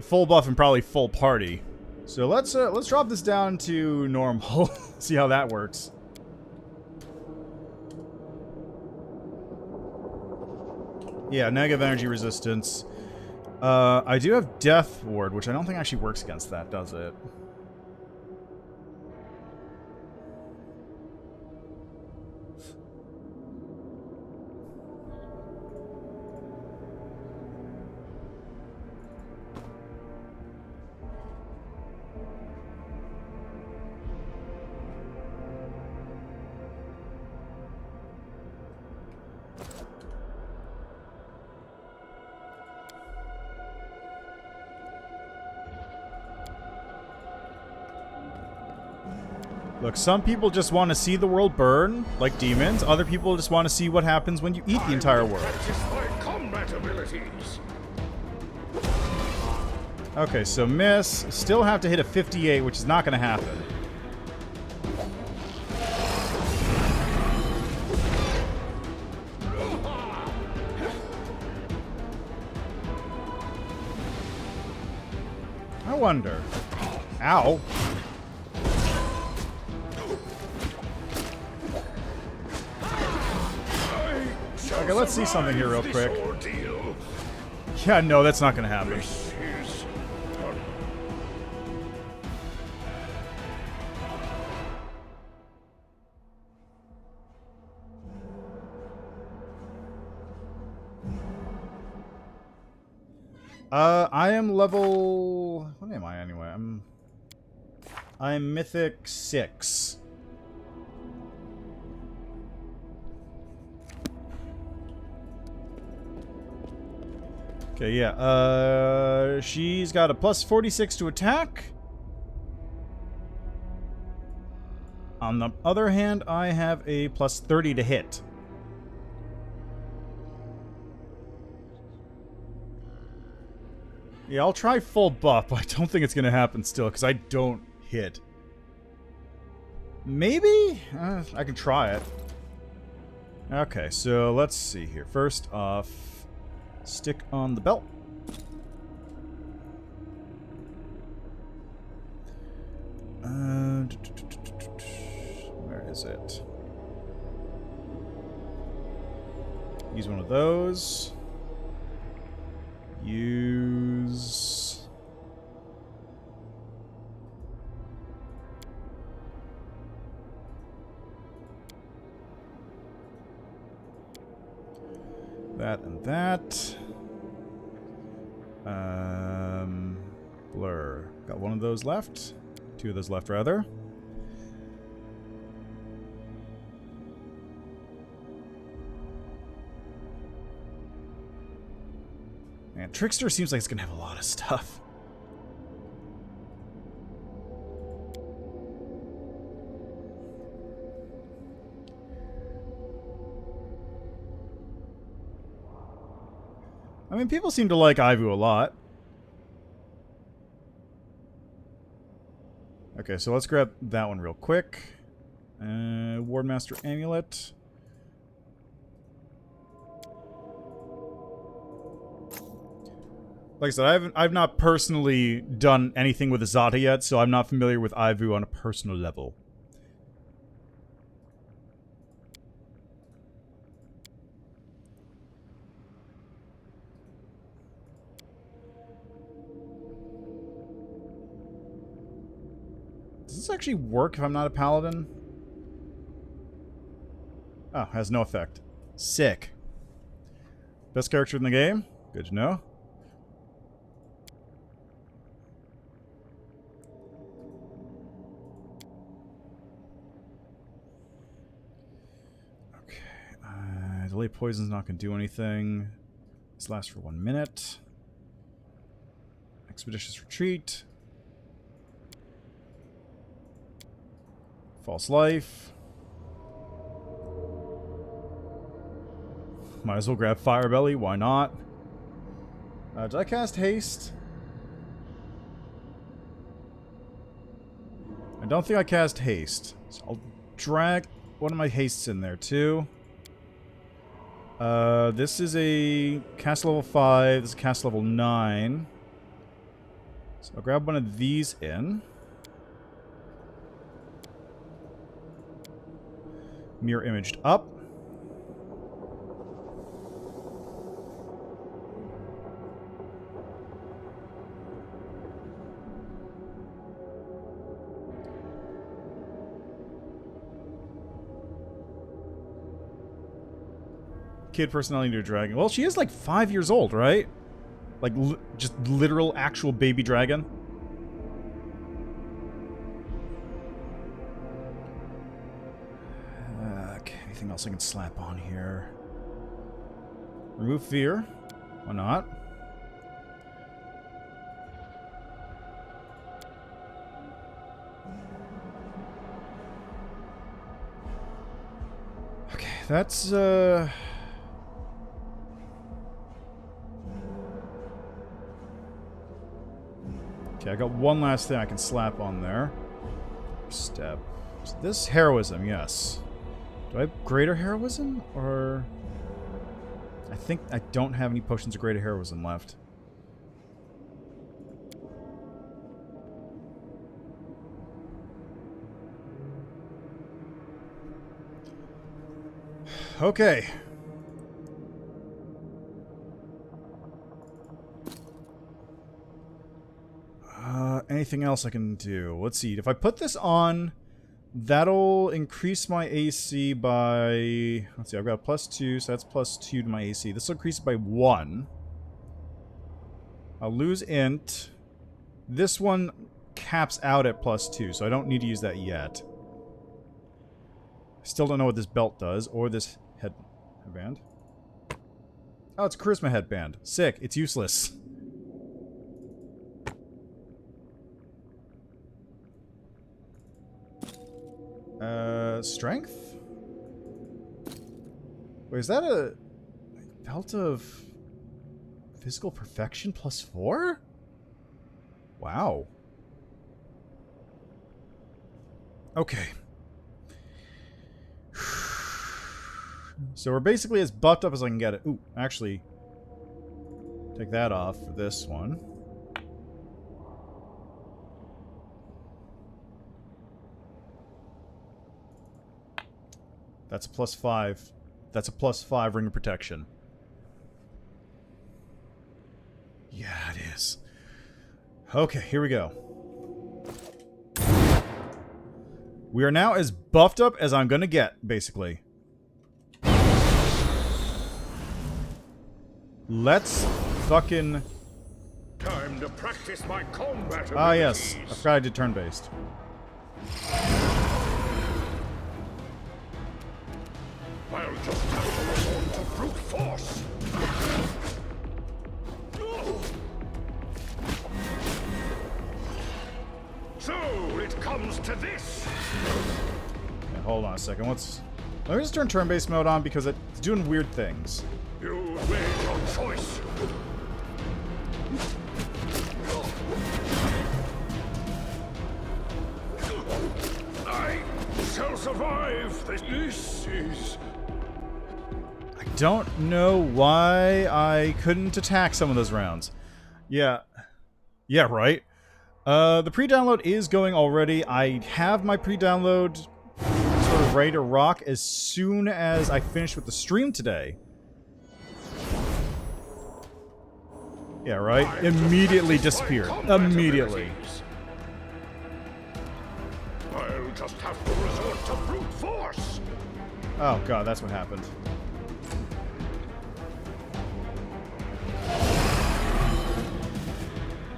Full buff and probably full party. So let's drop this down to normal. See how that works. Yeah, negative energy resistance. I do have Death Ward, which I don't think actually works against that, does it? Look, some people just want to see the world burn, like demons. Other people just want to see what happens when you eat the entire world. Combat abilities. Okay, so miss. Still have to hit a 58, which is not going to happen. I wonder. Ow. Okay, let's see something here real quick. Yeah, no, that's not gonna happen. I am level... What am I anyway? I'm Mythic 6. Okay, yeah, she's got a plus 46 to attack. On the other hand, I have a plus 30 to hit. Yeah, I'll try full buff, but I don't think it's going to happen still, because I don't hit. Maybe? I can try it. Okay, so let's see here. First off... Stick on the belt. Where is it? Use one of those. Use... that and that. Blur. Got one of those left. Two of those left, rather. Man, Trickster seems like it's gonna have a lot of stuff. I mean, people seem to like Ivu a lot. Okay, so let's grab that one real quick. Wardmaster Amulet. Like I said, I've not personally done anything with Azata yet, so I'm not familiar with Ivu on a personal level. this actually work if I'm not a paladin? Oh, has no effect. Sick. Best character in the game? Good to know. Okay. Delay poison's not going to do anything. This lasts for 1 minute. Expeditious retreat. False life. Might as well grab Fire Belly, why not? Did I cast haste? I don't think I cast haste. So I'll drag one of my hastes in there too. This is a cast level 5, this is cast level 9. So I'll grab one of these in. Mirror imaged up. Kid personality to a dragon. Well, she is like 5 years old, right? Like, just literal, actual baby dragon. Okay, anything else I can slap on here? Remove fear. Why not? Okay, that's, okay, I got one last thing I can slap on there. Step. So this heroism, yes. Do I have greater heroism? Or... I think I don't have any potions of greater heroism left. Okay. Anything else I can do? Let's see. If I put this on, that'll increase my AC by... Let's see, I've got +2, so that's +2 to my AC. This will increase it by 1. I'll lose int. This one caps out at +2, so I don't need to use that yet. I still don't know what this belt does, or this headband. Oh, it's a charisma headband. Sick. It's useless. Strength? Wait, is that a belt of physical perfection +4? Wow. Okay. So we're basically as buffed up as I can get it. Ooh, actually, take that off for this one. That's a +5. That's a +5 ring of protection. Yeah, it is. Okay, here we go. We are now as buffed up as I'm gonna get, basically. Let's fucking... Time to practice my combat. Ah, yes. I forgot I did turn-based. I'll just have to resort to brute force. So it comes to this. Okay, hold on a second. Let me just turn turn-based mode on because it's doing weird things. You've made your choice. I shall survive. This is... I don't know why I couldn't attack some of those rounds. Yeah. Yeah, right. The pre-download is going already. I have my pre-download sort of ready to rock as soon as I finish with the stream today. Yeah, right? Immediately disappeared. Immediately. just have to resort to brute force. Oh god, that's what happened.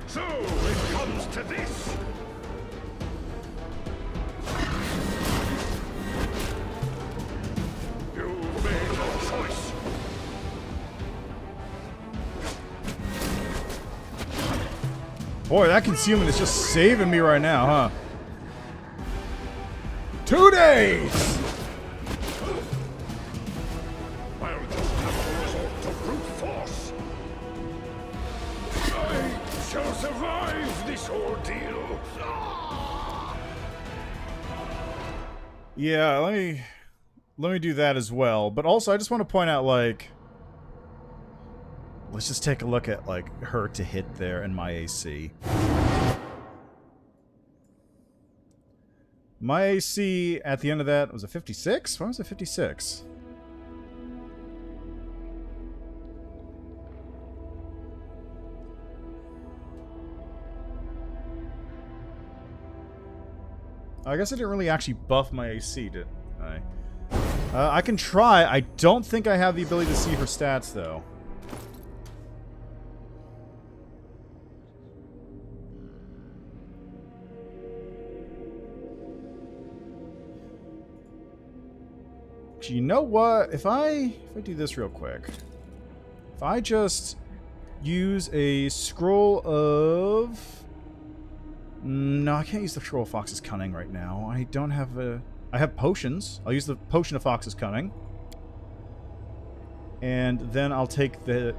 So it comes to this. You've made your choice. Boy, that concealment is just saving me right now, huh? 2 days! I'll just have to resort to brute force. I shall survive this ordeal. Yeah, let me do that as well. But also, I just want to point out, like, let's just take a look at, like, her to hit there and my AC. My AC at the end of that was a 56? Why was it 56? I guess I didn't really actually buff my AC, did I? I can try. I don't think I have the ability to see her stats, though. You know what? If I do this real quick. If I just use a scroll of... No, I can't use the scroll of Fox's Cunning right now. I don't have a... I have potions. I'll use the potion of Fox's Cunning. And then I'll take the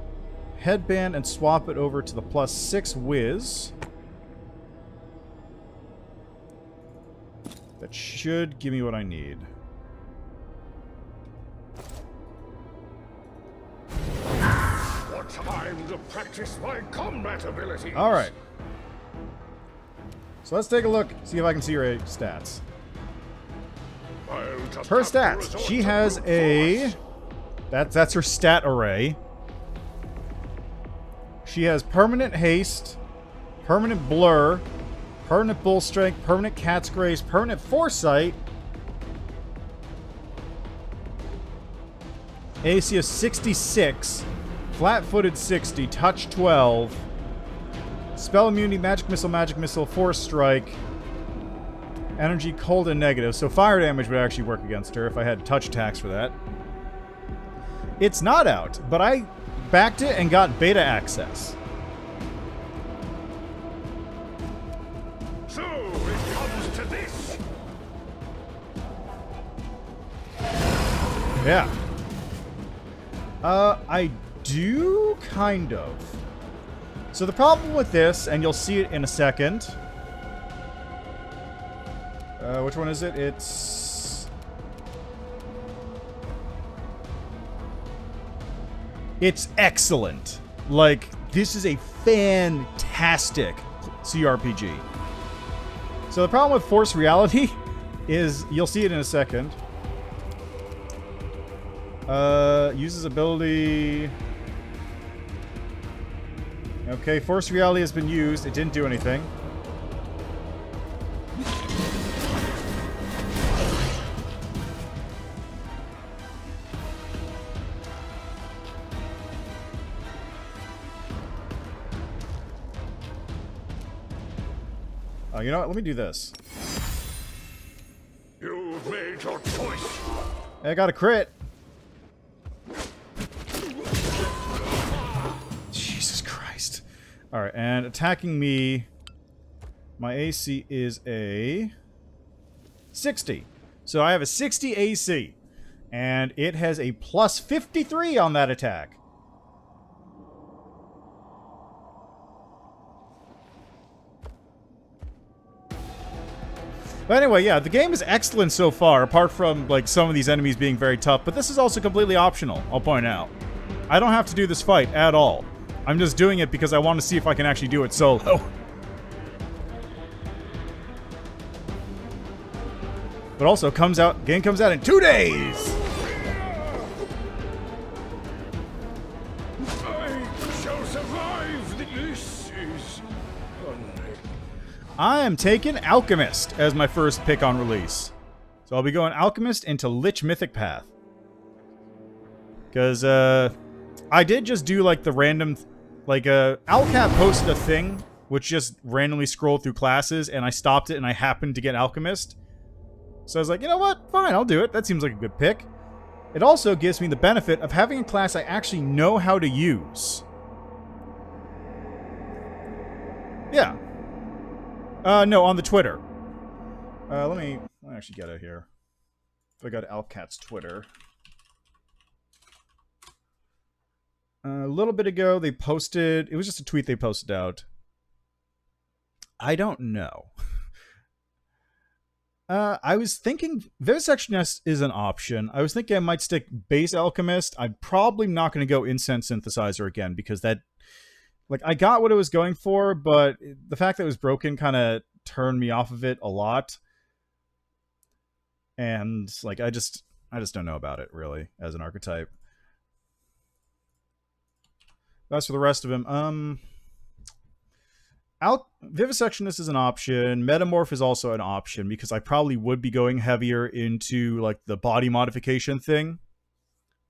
headband and swap it over to the +6 whiz. That should give me what I need. What time to practice my combat abilities? Alright. So let's take a look, see if I can see her stats. Her stats. She has a... That's her stat array. She has permanent haste, permanent blur, permanent bull strength, permanent cat's grace, permanent foresight. AC of 66, flat-footed 60, touch 12, spell immunity, magic missile, force strike, energy cold and negative. So fire damage would actually work against her if I had touch attacks for that. It's not out, but I backed it and got beta access. So it comes to this. Yeah. I do kind of. So the problem with this, and you'll see it in a second. Which one is it? It's excellent. Like, this is a fantastic CRPG. So the problem with Force Reality is, you'll see it in a second. Uses ability... Okay, Force Reality has been used. It didn't do anything. Oh, you know what? Let me do this. You've made your choice. I got a crit. Jesus Christ. Alright, and attacking me, my AC is a 60. So I have a 60 AC. And it has a plus 53 on that attack. But anyway, yeah, the game is excellent so far, apart from, like, some of these enemies being very tough. But this is also completely optional, I'll point out. I don't have to do this fight at all. I'm just doing it because I want to see if I can actually do it solo. But also, game comes out in 2 days! I shall survive. This is... I am taking Alchemist as my first pick on release. So I'll be going Alchemist into Lich Mythic Path. Because, I did just do, like, the random... Like, Owlcat posted a thing, which just randomly scrolled through classes, and I stopped it, and I happened to get Alchemist. So I was like, you know what? Fine, I'll do it. That seems like a good pick. It also gives me the benefit of having a class I actually know how to use. Yeah. No, on the Twitter. Let me actually get it here. If I got Owlcat's Twitter. A little bit ago, they posted... It was just a tweet they posted out. I don't know. I was thinking Vivisectionist is an option. I was thinking I might stick base Alchemist. I'm probably not going to go Incense Synthesizer again because that... Like, I got what it was going for, but the fact that it was broken kind of turned me off of it a lot. And, like, I just don't know about it, really, as an archetype. That's for the rest of him. Vivisectionist is an option. Metamorph is also an option because I probably would be going heavier into like the body modification thing.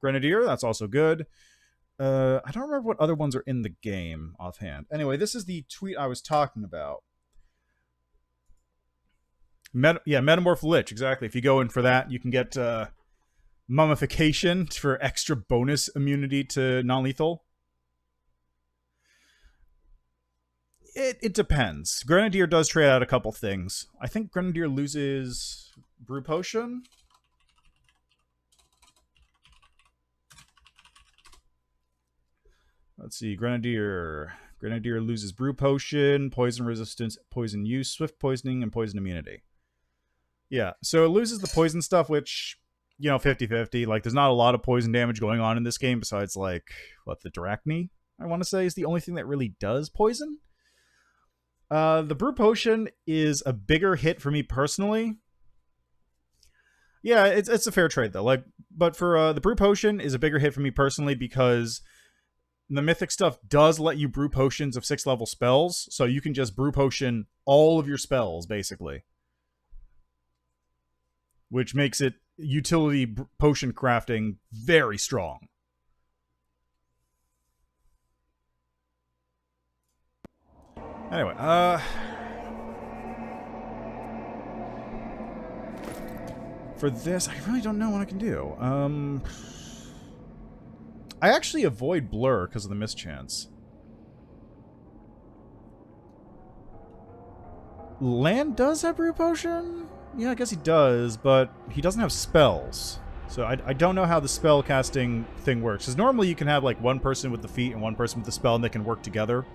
Grenadier, that's also good. I don't remember what other ones are in the game offhand. Anyway, this is the tweet I was talking about. Metamorph Lich, exactly. If you go in for that, you can get Mummification for extra bonus immunity to non-lethal. It depends. Grenadier does trade out a couple things. I think Grenadier loses Brew Potion. Let's see. Grenadier loses Brew Potion, Poison Resistance, Poison Use, Swift Poisoning, and Poison Immunity. Yeah, so it loses the poison stuff, which, you know, 50-50. Like, there's not a lot of poison damage going on in this game besides, like, what, the Drachni, I want to say, is the only thing that really does poison. The Brew Potion is a bigger hit for me personally. Yeah, it's a fair trade, though. Like, but for the Brew Potion is a bigger hit for me personally because the Mythic stuff does let you brew potions of 6-level spells, so you can just Brew Potion all of your spells, basically. Which makes it utility potion crafting very strong. Anyway, for this, I really don't know what I can do. I actually avoid Blur because of the mischance. Land does have Brew Potion? Yeah, I guess he does, but he doesn't have spells. So I don't know how the spell casting thing works. Because normally you can have like one person with the feat and one person with the spell and they can work together.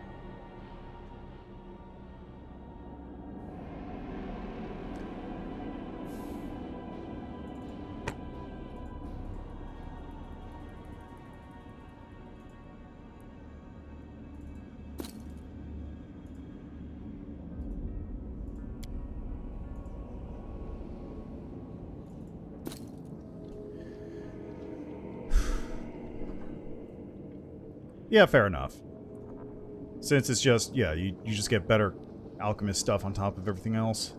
Yeah, fair enough. Since it's just, yeah, you just get better alchemist stuff on top of everything else.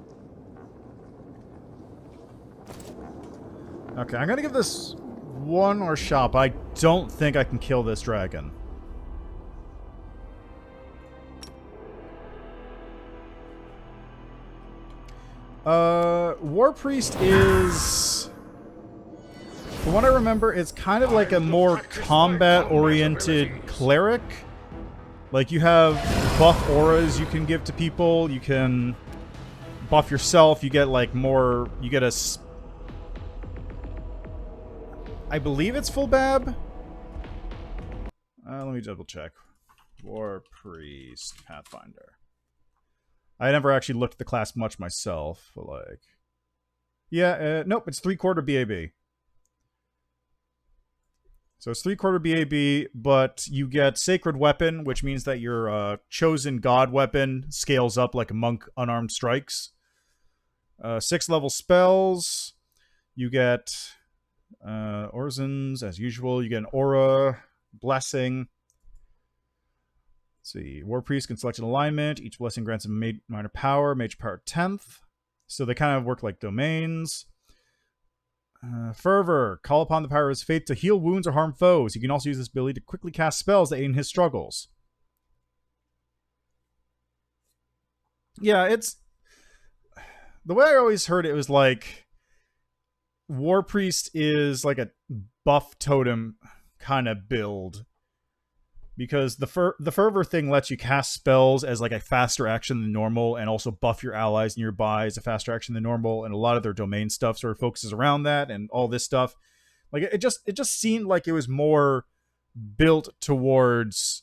Okay, I'm gonna give this one more shot, but I don't think I can kill this dragon. War Priest is... From what I remember, it's kind of like a more combat-oriented cleric. Like, you have buff auras you can give to people. You can buff yourself. You get, like, more... You get a... I believe it's full bab? Let me double-check. War Priest Pathfinder. I never actually looked at the class much myself, but, like... Yeah, nope, it's 3/4 BAB. So it's 3/4 BAB, but you get Sacred Weapon, which means that your chosen god weapon scales up like a monk unarmed strikes. 6-level spells. You get Orzens, as usual. You get an Aura, Blessing. Let's see. War Priest can select an alignment. Each blessing grants a minor power. Major power 10th. So they kind of work like domains. Fervor. Call upon the power of his faith to heal wounds or harm foes. He can also use this ability to quickly cast spells that aid in his struggles. Yeah, it's... The way I always heard it was like... War Priest is like a buff totem kind of build. Because the Fervor thing lets you cast spells as like a faster action than normal, and also buff your allies nearby as a faster action than normal, and a lot of their domain stuff sort of focuses around that and all this stuff. Like it just seemed like it was more built towards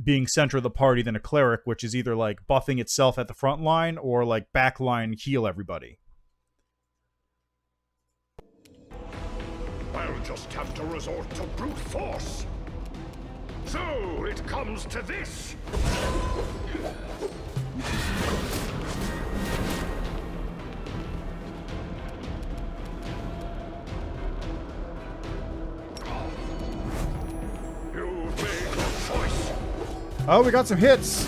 being center of the party than a cleric, which is either like buffing itself at the front line or like backline heal everybody. I'll just have to resort to brute force. So, it comes to this! You've made your choice! Oh, we got some hits!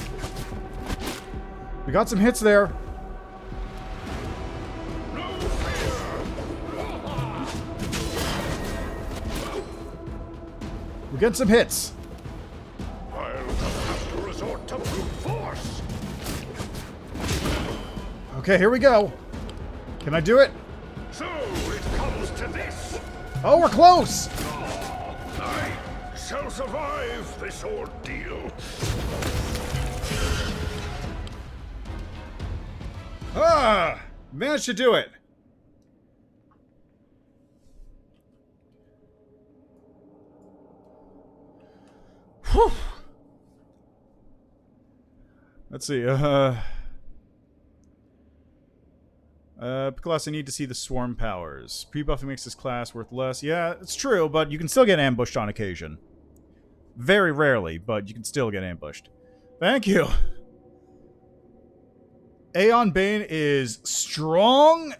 We got some hits there. No fear! We're getting some hits. To brute force. Okay, here we go. Can I do it? So it comes to this. Oh, we're close. I shall survive this ordeal. Managed to do it. Whew. Let's see, class, I need to see the swarm powers. Pre-buffing makes this class worth less. Yeah, it's true, but you can still get ambushed on occasion. Very rarely, but you can still get ambushed. Thank you! Aeon Bane is strong!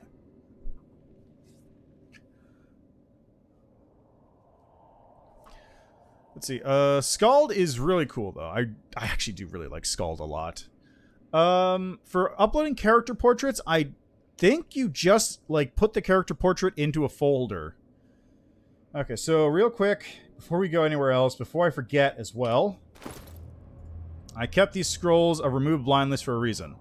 Let's see. Scald is really cool, though. I actually do really like Scald a lot. For uploading character portraits, I think you just, like, put the character portrait into a folder. Okay, so real quick, before we go anywhere else, before I forget as well, I kept these scrolls of Remove Blind List for a reason.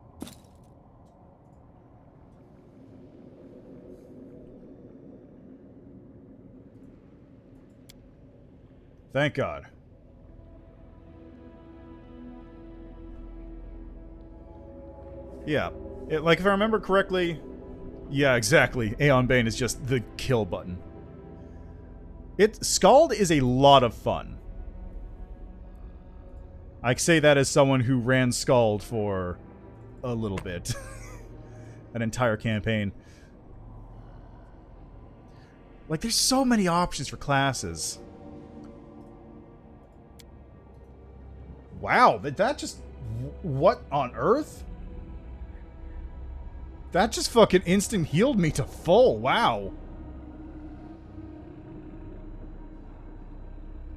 Thank God. Yeah. Like, if I remember correctly... Yeah, exactly. Aeon Bane is just the kill button. Scald is a lot of fun. I say that as someone who ran Scald for a little bit. An entire campaign. Like, there's so many options for classes. Wow, that just... What on earth? That just fucking instant healed me to full. Wow.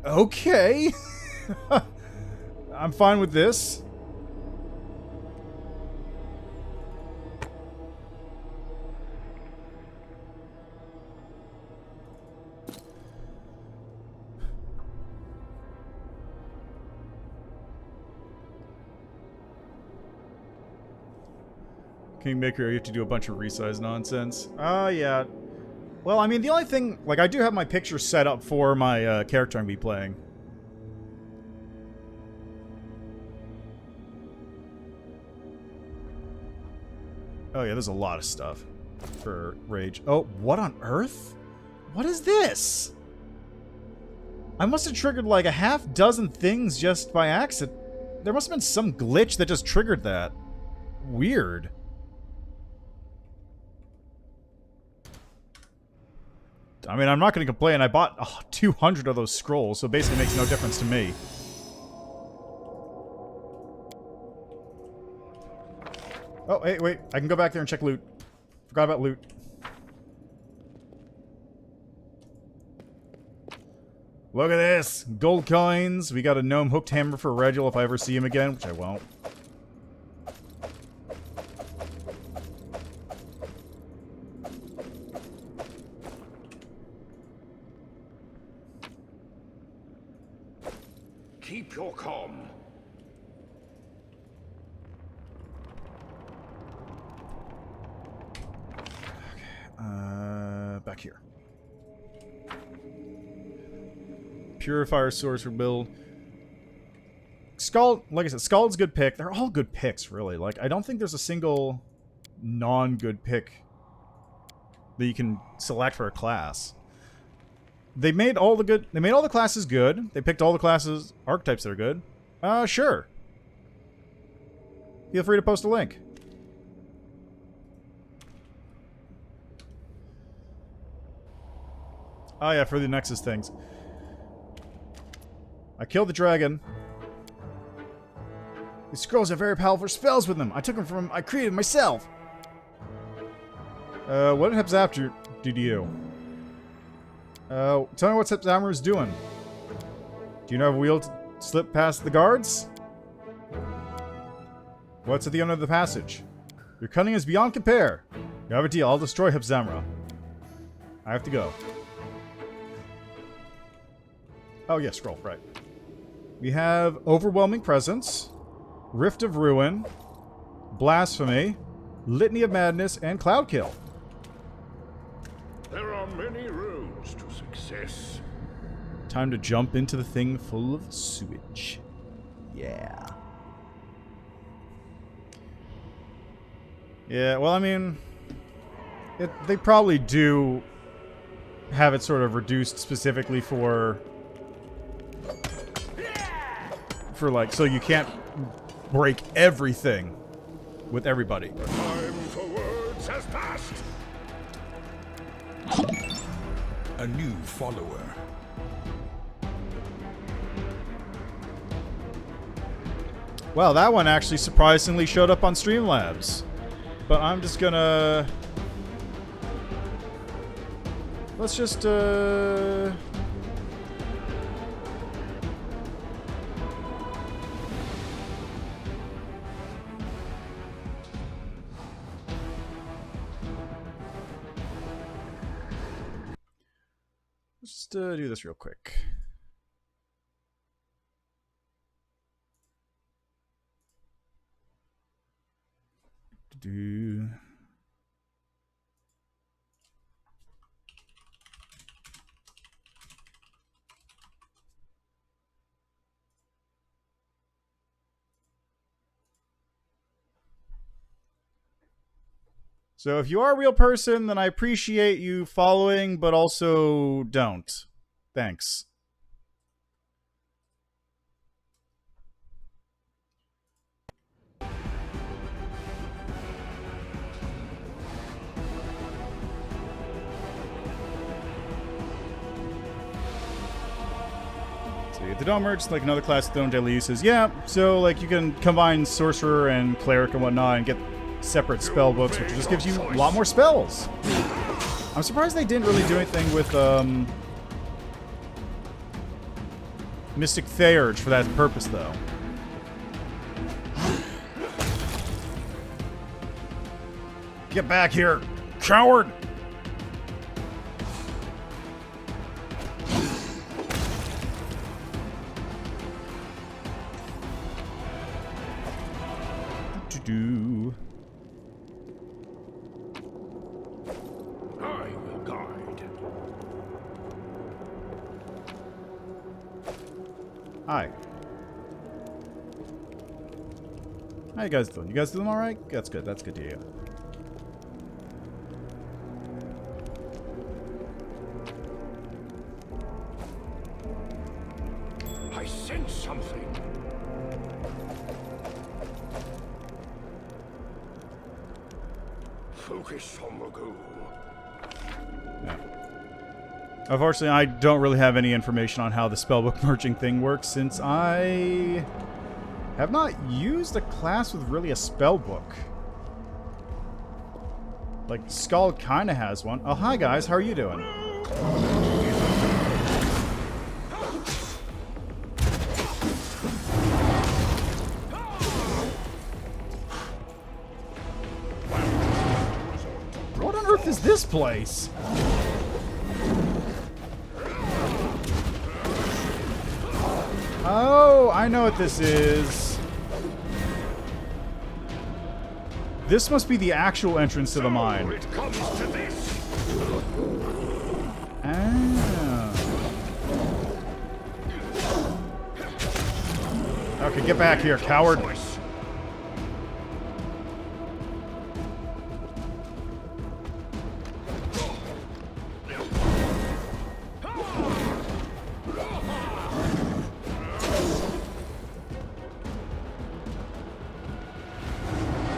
Okay. I'm fine with this. Kingmaker, you have to do a bunch of resize nonsense. Yeah. Well, I mean, the only thing... Like, I do have my picture set up for my character I'm going to be playing. Oh, yeah, there's a lot of stuff for Rage. Oh, what on earth? What is this? I must have triggered, like, a half dozen things just by accident. There must have been some glitch that just triggered that. Weird. I mean, I'm not going to complain. I bought 200 of those scrolls, so basically it makes no difference to me. Oh, hey, wait. I can go back there and check loot. Forgot about loot. Look at this! Gold coins. We got a gnome hooked hammer for Regil if I ever see him again, which I won't. Keep your calm. Back here. Purifier source for build. Scald, like I said, Scald's a good pick. They're all good picks, really. Like, I don't think there's a single non-good pick that you can select for a class. They made all the classes good. They picked all the classes, archetypes that are good. Sure. Feel free to post a link. Oh yeah, for the Nexus things. I killed the dragon. These scrolls have very powerful spells with them. I took them from... I created myself. What did Hepzamirah do to you? Tell me what Hepzamirah is doing. Do you know of a wheel to slip past the guards? What's at the end of the passage? Your cunning is beyond compare. You have a deal. I'll destroy Hepzamirah. I have to go. Oh, yeah, scroll, right. We have Overwhelming Presence, Rift of Ruin, Blasphemy, Litany of Madness, and Cloud Kill. There are many roads to success. Time to jump into the thing full of sewage. Yeah. Yeah, well, I mean... they probably do have it sort of reduced specifically for like, so you can't break everything with everybody. The time for words has passed. A new follower. Well, that one actually surprisingly showed up on Streamlabs. But I'm just gonna... Let's just, do this real quick. So if you are a real person, then I appreciate you following, but also don't. Thanks. The Dome merge, like another class of Dome daily uses. Yeah, so like you can combine Sorcerer and Cleric and whatnot and get separate spell books, which just gives you a lot more spells. I'm surprised they didn't really do anything with Mystic Theurge for that purpose, though. Get back here, coward! Do. I will guide. Hi. How you guys doing? You guys doing all right? That's good. That's good to hear. I sense something. Focus on the goal. Yeah. Unfortunately, I don't really have any information on how the spellbook merging thing works since I have not used a class with really a spellbook. Like, Skull kind of has one. Oh, hi guys, how are you doing? place. Oh, I know what this is. This must be the actual entrance to the mine. It comes to this. Ah. Okay, get back here, coward.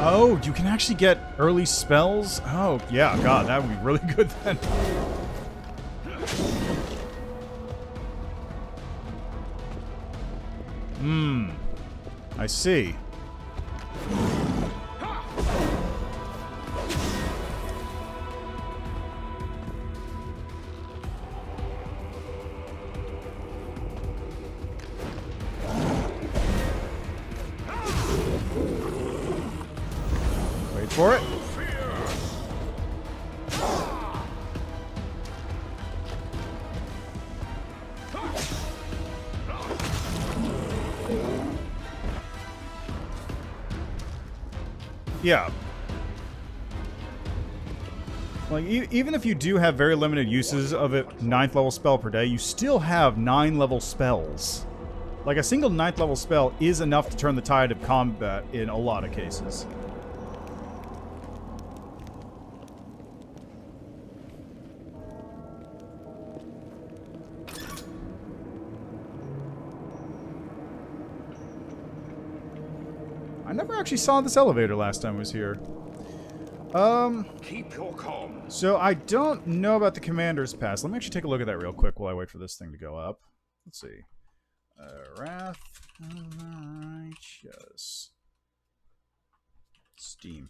Oh, you can actually get early spells? Oh, yeah, God, that would be really good then. I see. Wait for it. Yeah. Like, even if you do have very limited uses of a 9th level spell per day, you still have 9 level spells. Like, a single 9th level spell is enough to turn the tide of combat in a lot of cases. I never actually saw this elevator last time I was here. Keep your calm. So I don't know about the Commander's Pass. Let me actually take a look at that real quick while I wait for this thing to go up. Let's see. Wrath of the Righteous. Steam.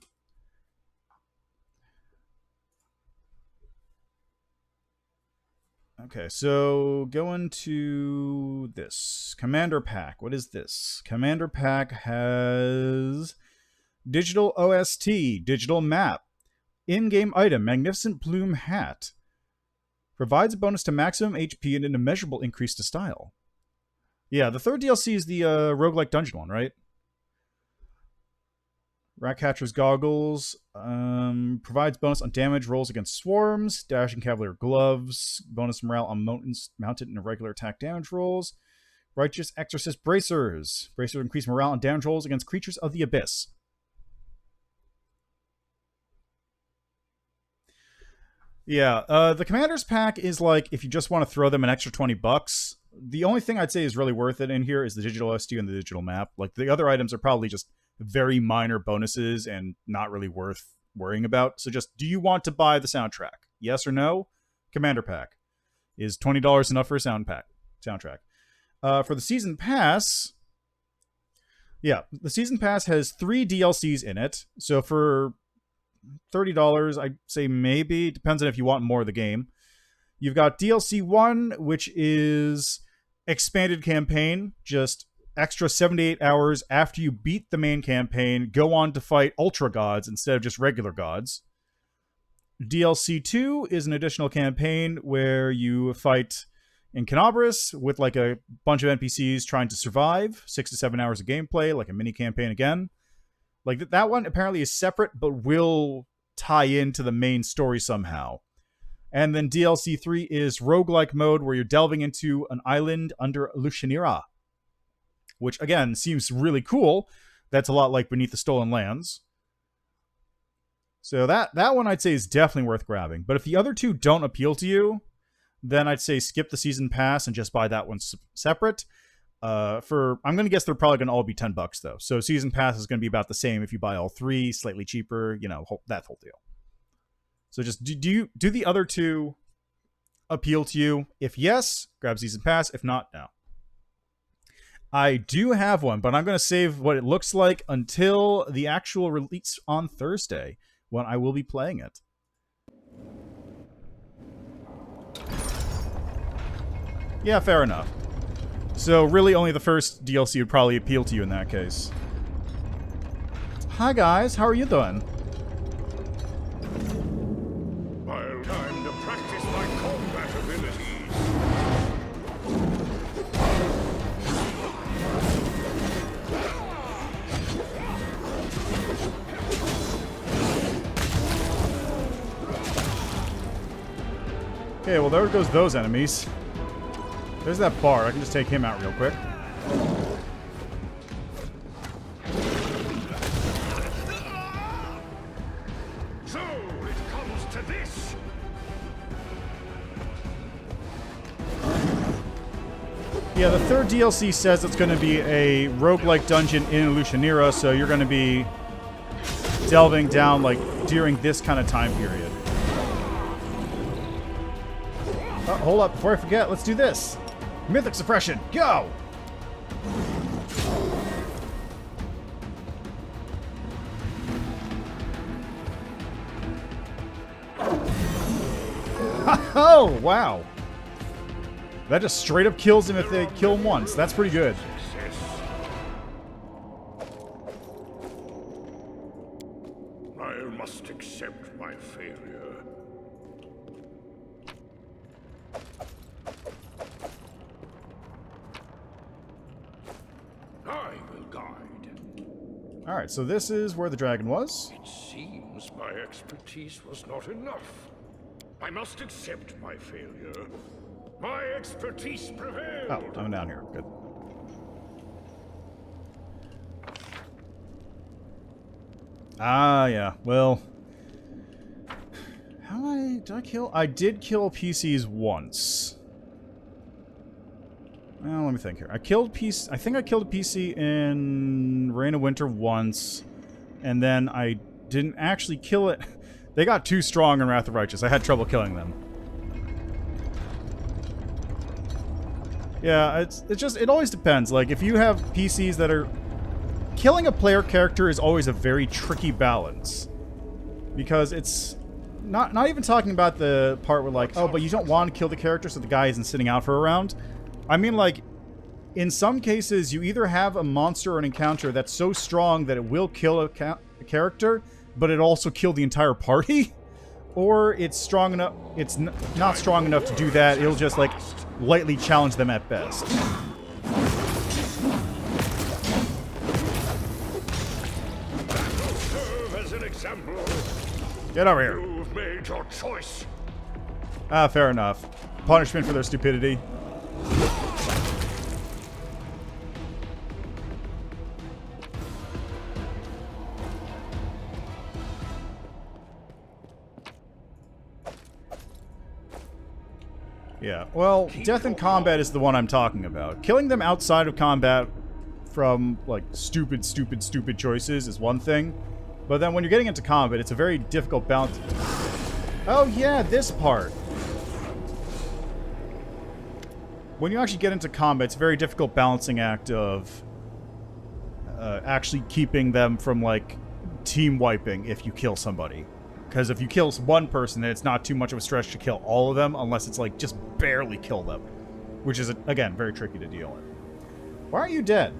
Okay, so going to this. Commander Pack. What is this? Commander Pack has digital OST, digital map, in-game item, magnificent plume hat. Provides a bonus to maximum HP and an immeasurable increase to style. Yeah, the third DLC is the roguelike dungeon one, right? Ratcatcher's Goggles provides bonus on damage rolls against swarms. Dashing Cavalier Gloves, bonus morale on mounted and irregular attack damage rolls. Righteous Exorcist Bracers. Bracers increase morale and damage rolls against creatures of the abyss. Yeah, the Commander's Pack is like, if you just want to throw them an extra $20, the only thing I'd say is really worth it in here is the digital OST and the digital map. Like, the other items are probably just very minor bonuses and not really worth worrying about. So just, do you want to buy the soundtrack? Yes or no? Commander Pack. Is $20 enough for a soundtrack? For the Season Pass, yeah, the Season Pass has 3 DLCs in it. So for $30, I'd say maybe. Depends on if you want more of the game. You've got DLC 1, which is expanded campaign, just extra 78 hours after you beat the main campaign, go on to fight Ultra Gods instead of just regular gods. DLC 2 is an additional campaign where you fight in Canabris with like a bunch of NPCs trying to survive, 6 to 7 hours of gameplay, like a mini campaign again. Like, that one apparently is separate, but will tie into the main story somehow. And then DLC 3 is roguelike mode, where you're delving into an island under Lushanira, which, again, seems really cool. That's a lot like Beneath the Stolen Lands. So that one I'd say is definitely worth grabbing. But if the other two don't appeal to you, then I'd say skip the Season Pass and just buy that one separate. I'm going to guess they're probably going to all be $10 though. So Season Pass is going to be about the same if you buy all 3, slightly cheaper, you know, that whole deal. So just do the other two appeal to you? If yes, grab Season Pass. If not, no. I do have one, but I'm going to save what it looks like until the actual release on Thursday, when I will be playing it. Yeah, fair enough. So really only the first DLC would probably appeal to you in that case. Hi guys, how are you doing? I'll Okay, well there goes those enemies. There's that bard. I can just take him out real quick. So it comes to this. Yeah, the third DLC says it's going to be a roguelike dungeon in Owlcat, so you're going to be delving down like during this kind of time period. Oh, hold up, before I forget, let's do this. Mythic suppression, go! Oh, wow. That just straight up kills him if they kill him once. That's pretty good. I must accept my failure. I will guide. Alright, so this is where the dragon was. It seems my expertise was not enough. I must accept my failure. My expertise prevailed. Oh, I'm down here. Good. Ah, yeah. Well, did I kill? I did kill PCs once. Well, let me think here. I think I killed a PC in Reign of Winter once, and then I didn't actually kill it. They got too strong in Wrath of Righteous. I had trouble killing them. Yeah, it always depends. Like, if you have PCs that are... Killing a player character is always a very tricky balance. Because it's... Not even talking about the part where, like, oh, but you don't want to kill the character so the guy isn't sitting out for a round. I mean, like, in some cases, you either have a monster or an encounter that's so strong that it will kill a character, but it also kill the entire party. Or it's strong enough... It's not strong enough to do that. It'll just, like... lightly challenge them at best. Serve as an example. Get over here. You've made your choice. Ah, fair enough. Punishment for their stupidity. Yeah, well, death in combat is the one I'm talking about. Killing them outside of combat from, like, stupid choices is one thing. But then when you're getting into combat, it's a very difficult balance. Oh, yeah, this part. When you actually get into combat, it's a very difficult balancing act of actually keeping them from, like, team wiping if you kill somebody. Because if you kill one person, then it's not too much of a stretch to kill all of them, unless it's like, just barely kill them. Which is, again, very tricky to deal with. Why aren't you dead?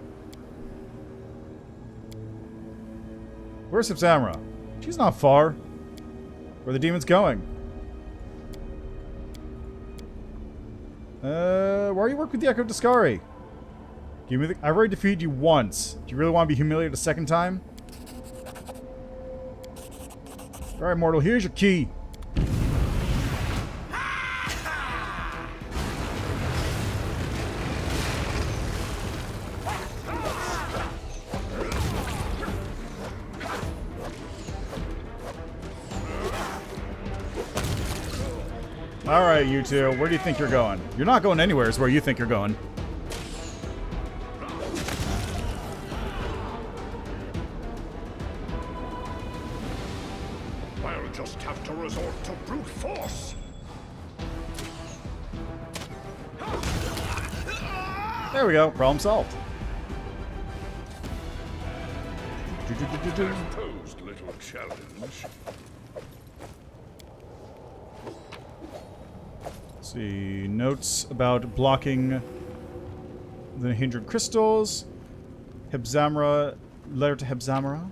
Where's Hepzamirah? She's not far. Where are the demons going? Why are you working with the Echo Discari? Give me the... I've already defeated you once. Do you really want to be humiliated a second time? Alright, mortal, here's your key. Alright, you two. Where do you think you're going? You're not going anywhere is where you think you're going. I'll just have to resort to brute force. There we go. Problem solved. I've posed little challenge. Let's see. Notes about blocking the hindered crystals. Hepzamirah. Letter to Hepzamirah.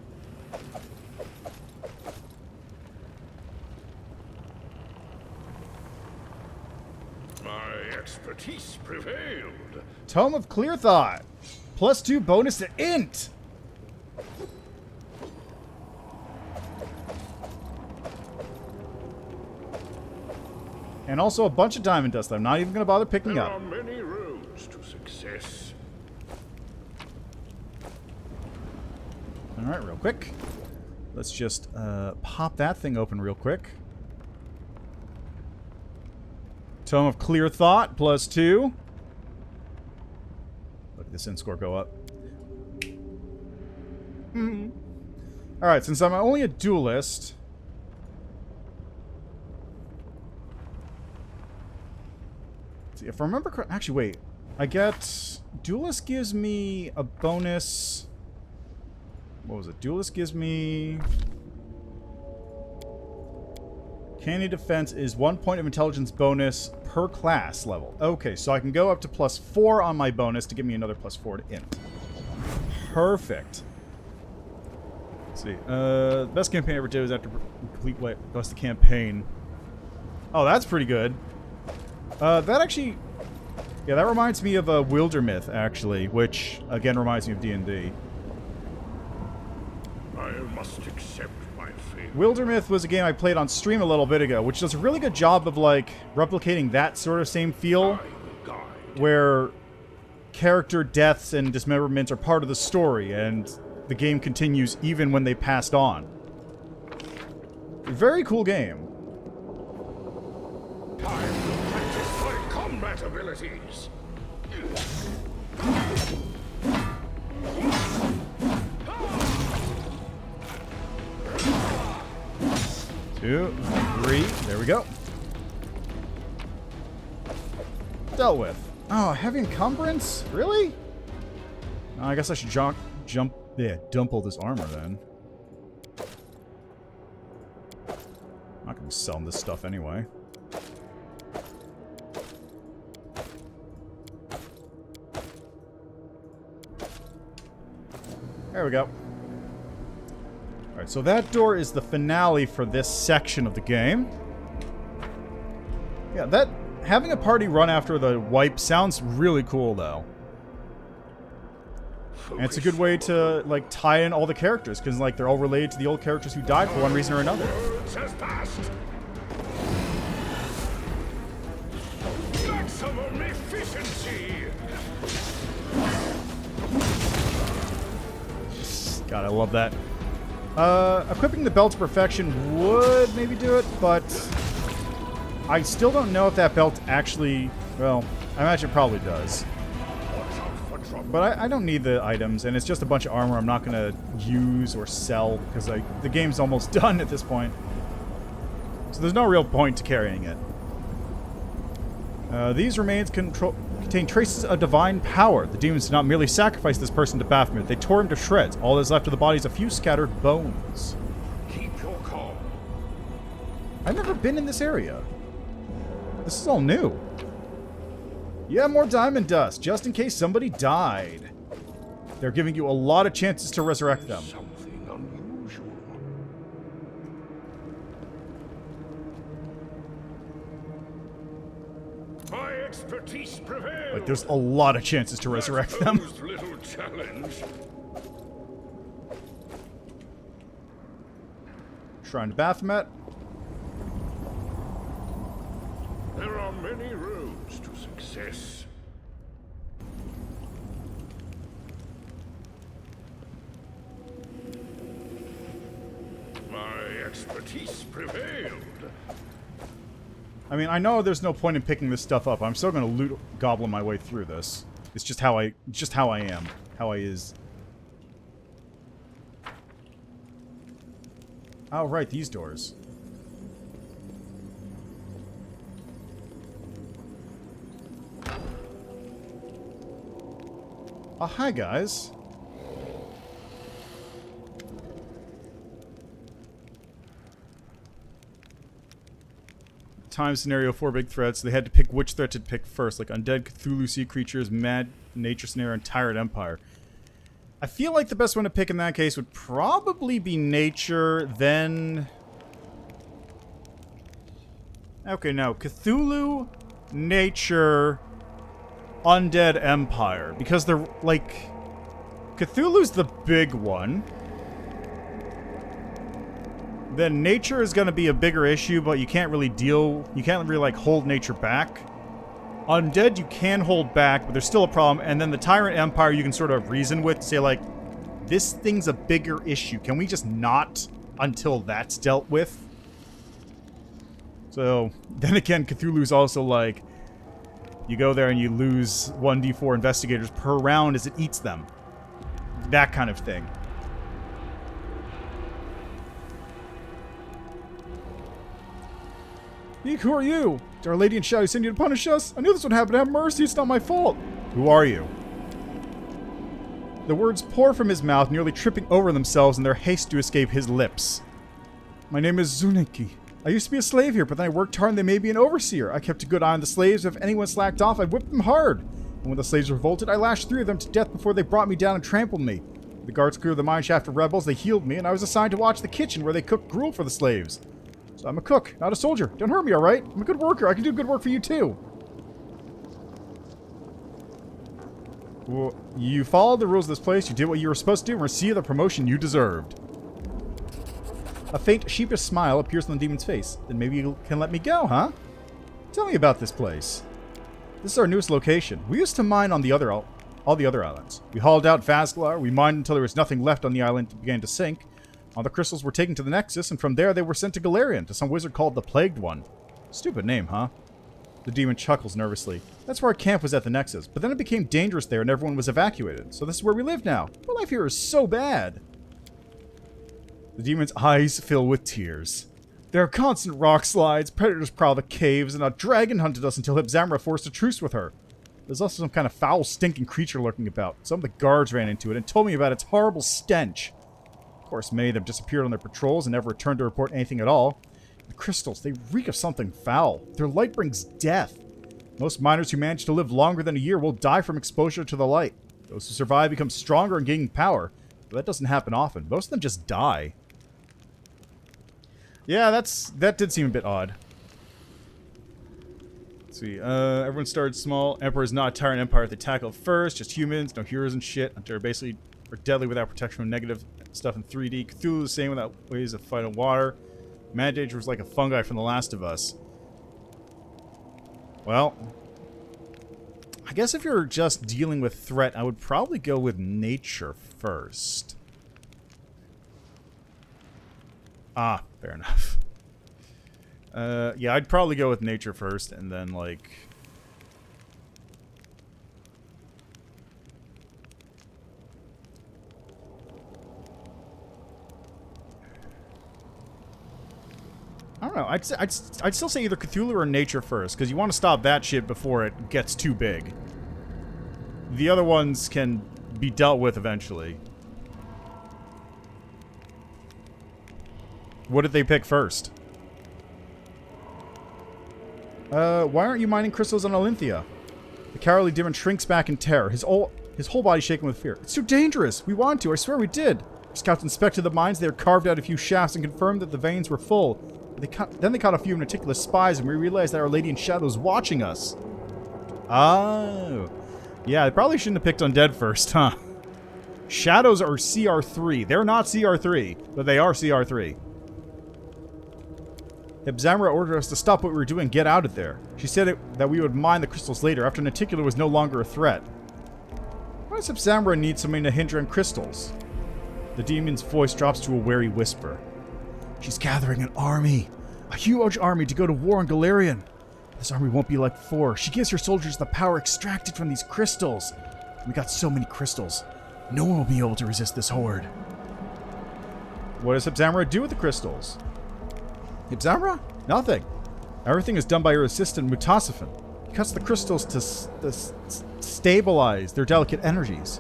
My expertise prevailed. Tome of Clear Thought. +2 bonus to int. And also a bunch of diamond dust that I'm not even going to bother picking There up. are many roads to success. Alright, real quick. Let's just pop that thing open real quick. Tome of Clear Thought, +2. Look at this end score go up. Alright, since I'm only a duelist... See, if I remember correctly... Actually, wait. I get... Duelist gives me a bonus... What was it? Duelist gives me... Candy defense is 1 point of intelligence bonus per class level. Okay, so I can go up to +4 on my bonus to give me another +4 to int. Perfect. Let's see. The best campaign I ever did was after complete what's the campaign. Oh, that's pretty good. That actually... Yeah, that reminds me of a Wildermyth, actually, which, again, reminds me of D&D. I must accept my fate. Wildermyth was a game I played on stream a little bit ago, which does a really good job of, like, replicating that sort of same feel, where character deaths and dismemberments are part of the story, and the game continues even when they passed on. Very cool game. Time to practice my combat abilities. 2, 3, there we go. Dealt with. Oh, heavy encumbrance? Really? I guess I should dump all this armor then. I'm not gonna be selling this stuff anyway. There we go. Alright, so that door is the finale for this section of the game. Yeah, that... Having a party run after the wipe sounds really cool, though. And it's a good way to, like, tie in all the characters, because, like, they're all related to the old characters who died for one reason or another. Maximum efficiency. God, I love that. Equipping the belt to perfection would maybe do it, but I still don't know if that belt actually... Well, I imagine it probably does. But I don't need the items, and it's just a bunch of armor I'm not going to use or sell, because the game's almost done at this point. So there's no real point to carrying it. These remains contain traces of divine power. The demons did not merely sacrifice this person to Bapho, they tore him to shreds. All that is left of the body is a few scattered bones. Keep your calm. I've never been in this area. This is all new. Yeah, more diamond dust, just in case somebody died. They're giving you a lot of chances to resurrect them. Something unusual. My expertise prevails. Like, there's a lot of chances to resurrect them. Little challenge. Shrine to Baphomet. There are many roads to success. My expertise prevailed. I mean, I know there's no point in picking this stuff up. I'm still gonna loot goblin my way through this. It's just how I am. How I is. Oh, right, these doors. Oh, hi, guys. Time scenario, 4 big threats. They had to pick which threat to pick first, like Undead, Cthulhu, Sea Creatures, Mad Nature Snare, and Tyrant Empire. I feel like the best one to pick in that case would probably be Nature, then... Okay, no. Cthulhu, Nature, Undead Empire. Because they're, like... Cthulhu's the big one. then nature is going to be a bigger issue, but you can't really like hold nature back. Undead you can hold back, but there's still a problem. And then the Tyrant Empire you can sort of reason with, say like, this thing's a bigger issue. Can we just not until that's dealt with? So, then again, Cthulhu's also like, you go there and you lose 1d4 investigators per round as it eats them. That kind of thing. Eek, who are you? Did Our Lady in Shadow send you to punish us? I knew this would happen. Have mercy. It's not my fault. Who are you? The words pour from his mouth, nearly tripping over themselves in their haste to escape his lips. My name is Zuniki. I used to be a slave here, but then I worked hard and they made me an overseer. I kept a good eye on the slaves. If anyone slacked off, I whipped them hard. And when the slaves revolted, I lashed 3 of them to death before they brought me down and trampled me. The guards cleared the mine shaft of rebels, they healed me, and I was assigned to watch the kitchen where they cooked gruel for the slaves. So I'm a cook, not a soldier. Don't hurt me, alright? I'm a good worker. I can do good work for you, too. Well, you followed the rules of this place, you did what you were supposed to do, and received the promotion you deserved. A faint, sheepish smile appears on the demon's face. Then maybe you can let me go, huh? Tell me about this place. This is our newest location. We used to mine on all the other islands. We hauled out Vazglar, we mined until there was nothing left on the island and began to sink. All the crystals were taken to the Nexus, and from there they were sent to Galarian, to some wizard called the Plagued One. Stupid name, huh? The demon chuckles nervously. That's where our camp was at the Nexus, but then it became dangerous there and everyone was evacuated. So this is where we live now. My life here is so bad. The demon's eyes fill with tears. There are constant rock slides, predators prowl the caves, and a dragon hunted us until Hepzamirah forced a truce with her. There's also some kind of foul, stinking creature lurking about. Some of the guards ran into it and told me about its horrible stench. Of course, many of them disappeared on their patrols and never returned to report anything at all. The crystals, they reek of something foul. Their light brings death. Most miners who manage to live longer than a year will die from exposure to the light. Those who survive become stronger and gain power, but that doesn't happen often. Most of them just die. Yeah, that did seem a bit odd. Let's see. Everyone started small. Emperor is not a tyrant empire. They tackle first. Just humans, no heroes and shit. They're basically are deadly without protection from negative stuff in 3D. Cthulhu the same without ways of fighting water. Mandage was like a fungi from The Last of Us. Well, I guess if you're just dealing with threat, I would probably go with nature first. Ah, fair enough. Yeah, I'd probably go with nature first, and then, like... I don't know. I'd still say either Cthulhu or nature first, because you want to stop that shit before it gets too big. The other ones can be dealt with eventually. What did they pick first? Why aren't you mining crystals on Olympia? The cowardly demon shrinks back in terror, his whole body shaking with fear. It's too dangerous! We wanted to, I swear we did! Scouts inspected the mines, they had carved out a few shafts and confirmed that the veins were full. Then they caught a few meticulous spies and we realized that Our Lady in Shadow was watching us. Oh. Yeah, they probably shouldn't have picked Undead first, huh? Shadows are CR3. They're not CR3, but they are CR3. Hepzamirah ordered us to stop what we were doing and get out of there. She said that we would mine the crystals later, after Naticular was no longer a threat. Why does Hepzamirah need something to hinder on crystals? The demon's voice drops to a wary whisper. She's gathering an army. A huge army to go to war on Galarian. This army won't be like before. She gives her soldiers the power extracted from these crystals. We got so many crystals. No one will be able to resist this horde. What does Hepzamirah do with the crystals? Hepzamirah? Nothing. Everything is done by her assistant, Mutasafen. He cuts the crystals to stabilize their delicate energies.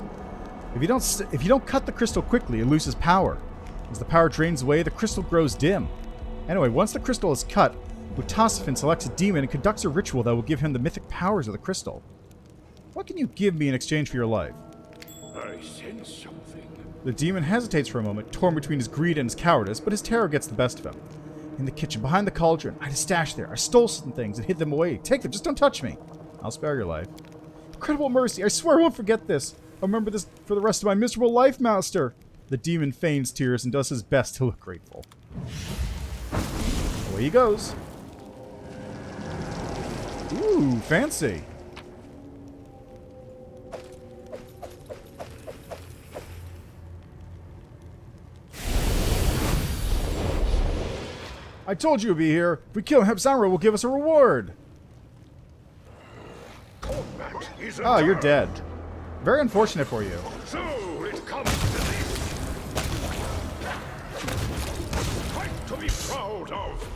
If you don't cut the crystal quickly, it loses power. As the power drains away, the crystal grows dim. Anyway, once the crystal is cut, Mutasafen selects a demon and conducts a ritual that will give him the mythic powers of the crystal. What can you give me in exchange for your life? I sense something. The demon hesitates for a moment, torn between his greed and his cowardice, but his terror gets the best of him. In the kitchen, behind the cauldron, I had a stash there. I stole some things and hid them away. Take them, just don't touch me. I'll spare your life. Incredible mercy, I swear I won't forget this. I'll remember this for the rest of my miserable life, Master. The demon feigns tears and does his best to look grateful. Away he goes. Ooh, fancy. I told you to be here. If we kill Hepzamirah, will give us a reward. Oh, you're dead. Very unfortunate for you. So it comes to this. Fight to be proud of.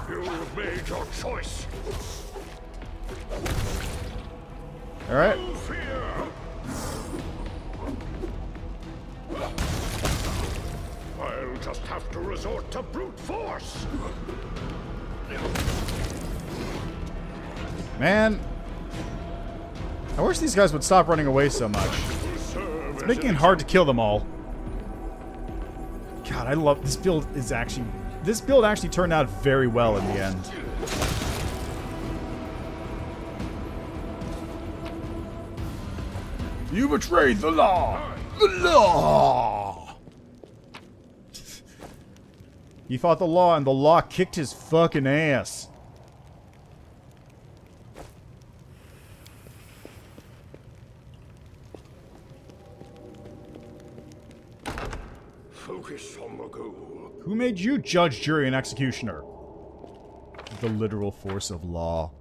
You've made your choice. All right. No fear. I'll just have to resort to brute force. Man, I wish these guys would stop running away so much. It's making it hard to kill them all. God, I love this build. This build actually turned out very well in the end. You betrayed the law! The law! He fought the law and the law kicked his fucking ass. Focus on the goal. Who made you judge, jury, and executioner? The literal force of law.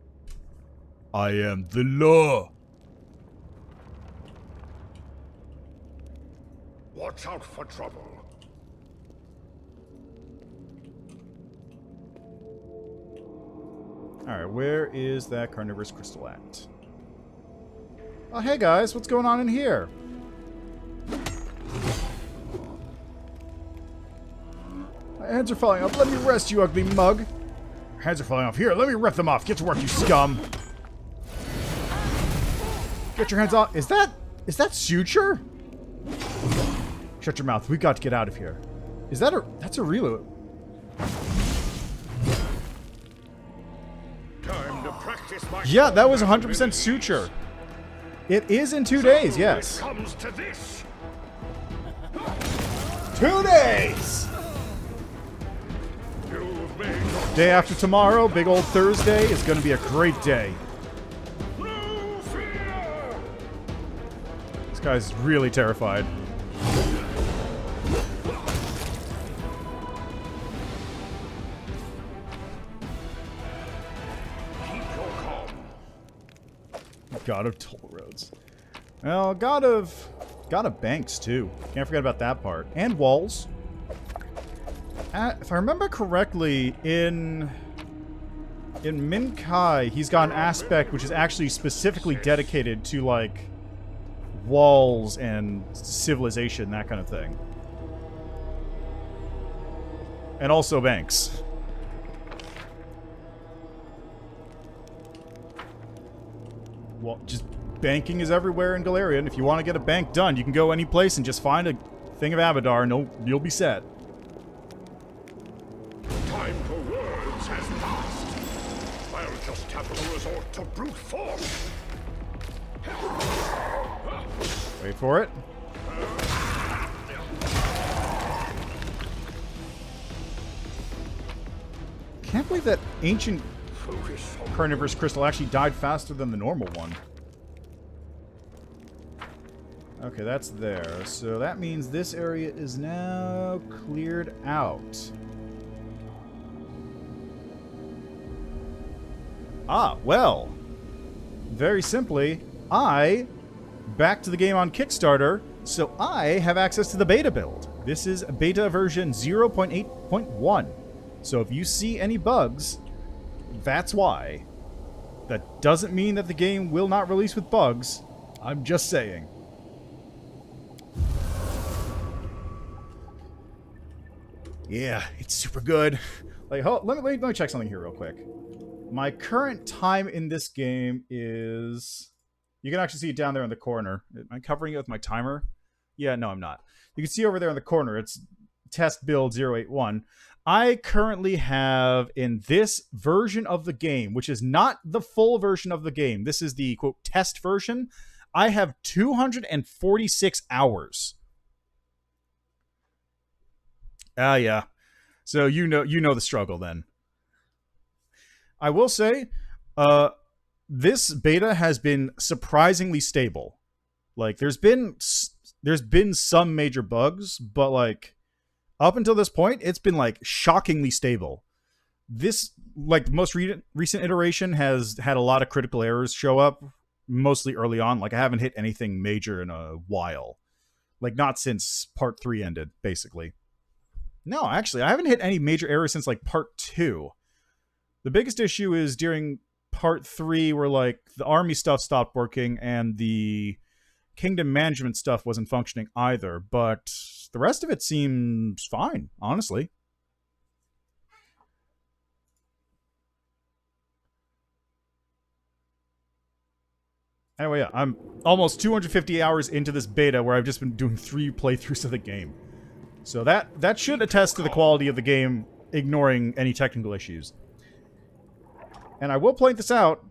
I am the law. Watch out for trouble. Alright, where is that carnivorous crystal at? Oh, hey guys, what's going on in here? My hands are falling off. Let me rest, you ugly mug. Your hands are falling off. Here, let me rip them off. Get to work, you scum. Get your hands off. Is that suture? Shut your mouth. We got to get out of here. Is that that's a reload? Time to practice my Yeah, that was 100% suture. It is in 2 days, yes. It comes to this. 2 days! You've made your Day after tomorrow, big old Thursday, is going to be a great day. no fear. This guy's really terrified. Keep your calm. God of toll roads. Well, God of banks too. Can't forget about that part. And walls. If I remember correctly, in Minkai, he's got an aspect which is actually specifically dedicated to like walls and civilization, that kind of thing. And also banks. Well, just banking is everywhere in Galarian. If you want to get a bank done, you can go any place and just find a thing of Abadar and you'll be set. Time for words has passed. I'll just have to resort to brute force. Wait for it. Can't believe that ancient Focus on carnivorous crystal actually died faster than the normal one. Okay, that's there. So that means this area is now cleared out. Ah, well. Very simply, I backed the game on Kickstarter, so I have access to the beta build. This is beta version 0.8.1. So if you see any bugs, that's why. That doesn't mean that the game will not release with bugs. I'm just saying. Yeah, it's super good. Like, let me check something here real quick. My current time in this game is... You can actually see it down there in the corner. Am I covering it with my timer? Yeah, no, I'm not. You can see over there in the corner, it's test build 081. I currently have, in this version of the game, which is not the full version of the game, this is the, quote, test version, I have 246 hours. Ah, yeah. So you know the struggle then. I will say, this beta has been surprisingly stable. Like there's been some major bugs, but like up until this point, it's been like shockingly stable. This like the most recent iteration has had a lot of critical errors show up, mostly early on. Like I haven't hit anything major in a while. Like not since part 3 ended, basically. No, actually, I haven't hit any major errors since like part 2. The biggest issue is during part 3 where like the army stuff stopped working and the kingdom management stuff wasn't functioning either, but the rest of it seems fine, honestly. Anyway, yeah, I'm almost 250 hours into this beta where I've just been doing 3 playthroughs of the game. So that should attest to the quality of the game, ignoring any technical issues. And I will point this out,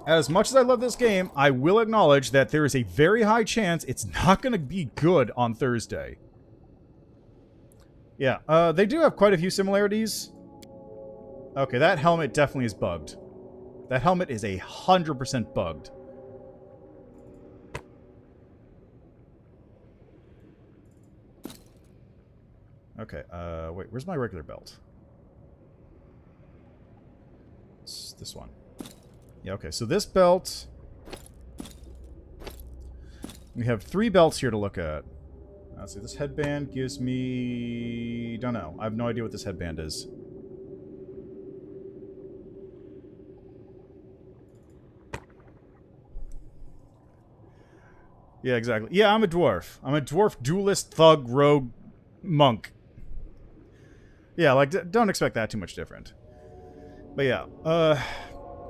as much as I love this game, I will acknowledge that there is a very high chance it's not going to be good on Thursday. Yeah, they do have quite a few similarities. Okay, that helmet definitely is bugged. That helmet is 100% bugged. Okay, wait, where's my regular belt? It's this one. Yeah, okay, so this belt... We have 3 belts here to look at. Let's see, this headband gives me... Don't know. I have no idea what this headband is. Yeah, exactly. Yeah, I'm a dwarf. I'm a dwarf duelist, thug, rogue, monk. Yeah, like, don't expect that too much different. But yeah,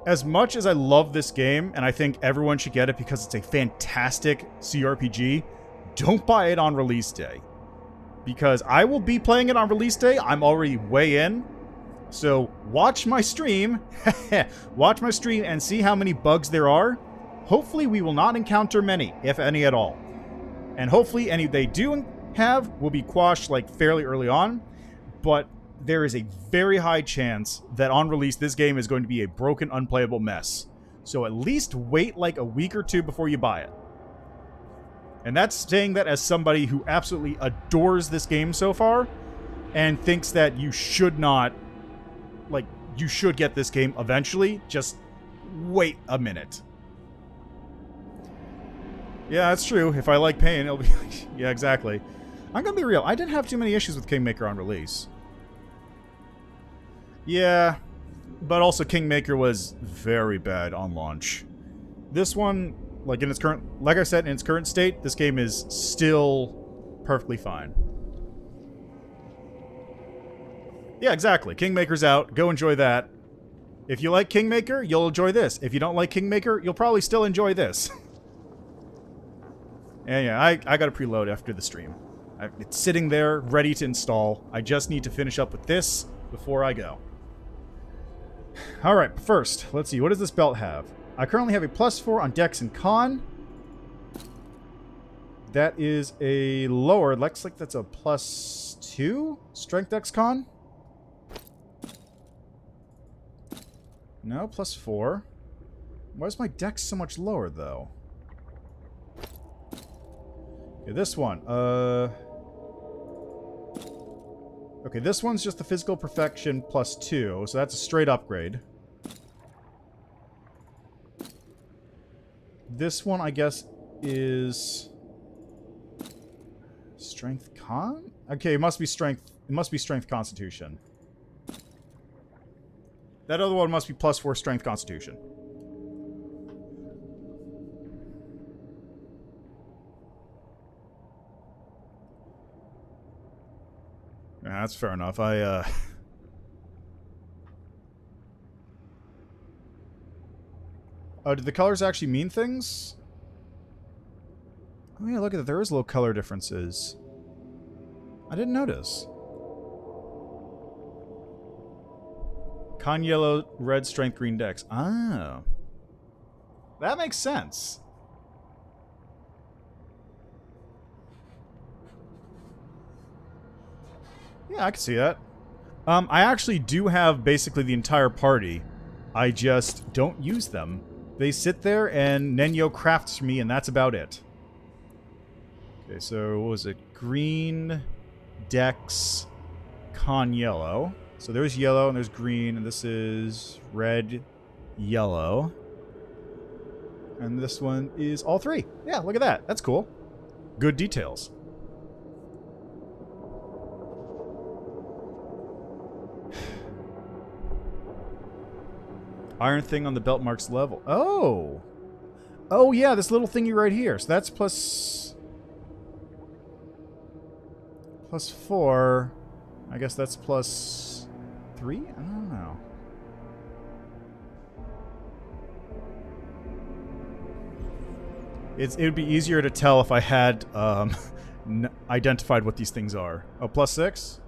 as much as I love this game, and I think everyone should get it because it's a fantastic CRPG, don't buy it on release day. Because I will be playing it on release day. I'm already way in. So watch my stream. Watch my stream and see how many bugs there are. Hopefully we will not encounter many, if any at all. And hopefully any they do have will be quashed like fairly early on. But there is a very high chance that on release this game is going to be a broken, unplayable mess. So at least wait like a week or 2 before you buy it. And that's saying that as somebody who absolutely adores this game so far and thinks that you should not, like, you should get this game eventually. Just wait a minute. Yeah, that's true. If I like pain, it'll be... yeah, exactly. I'm gonna be real. I didn't have too many issues with Kingmaker on release. Yeah, but also Kingmaker was very bad on launch. This one, like in its current, like I said, in its current state, this game is still perfectly fine. Yeah, exactly. Kingmaker's out. Go enjoy that. If you like Kingmaker, you'll enjoy this. If you don't like Kingmaker, you'll probably still enjoy this. And yeah, I got to preload after the stream. It's sitting there, ready to install. I just need to finish up with this before I go. Alright, first, let's see. What does this belt have? I currently have a +4 on Dex and Con. That is a lower. Looks like that's a +2 Strength Dex Con. No, +4. Why is my Dex so much lower, though? Okay, this one. Okay, this one's just the physical perfection +2, so that's a straight upgrade. This one, I guess, is strength con? Okay, it must be strength. It must be strength constitution. That other one must be +4 strength constitution. Yeah, that's fair enough. Oh, did the colors actually mean things? Oh yeah, look at that. There is little color differences. I didn't notice. Con yellow, red, strength, green dex. Ah. That makes sense. Yeah, I can see that. I actually do have basically the entire party. I just don't use them. They sit there and Nenyo crafts for me, and that's about it. Okay, so what was it? Green, Dex, Con yellow. So there's yellow and there's green, and this is red, yellow. And this one is all three. Yeah, look at that. That's cool. Good details. Iron thing on the belt marks level. Oh! Oh, yeah, this little thingy right here. So that's plus 4. I guess that's plus 3? I don't know. It would be easier to tell if I had identified what these things are. Oh, plus 6?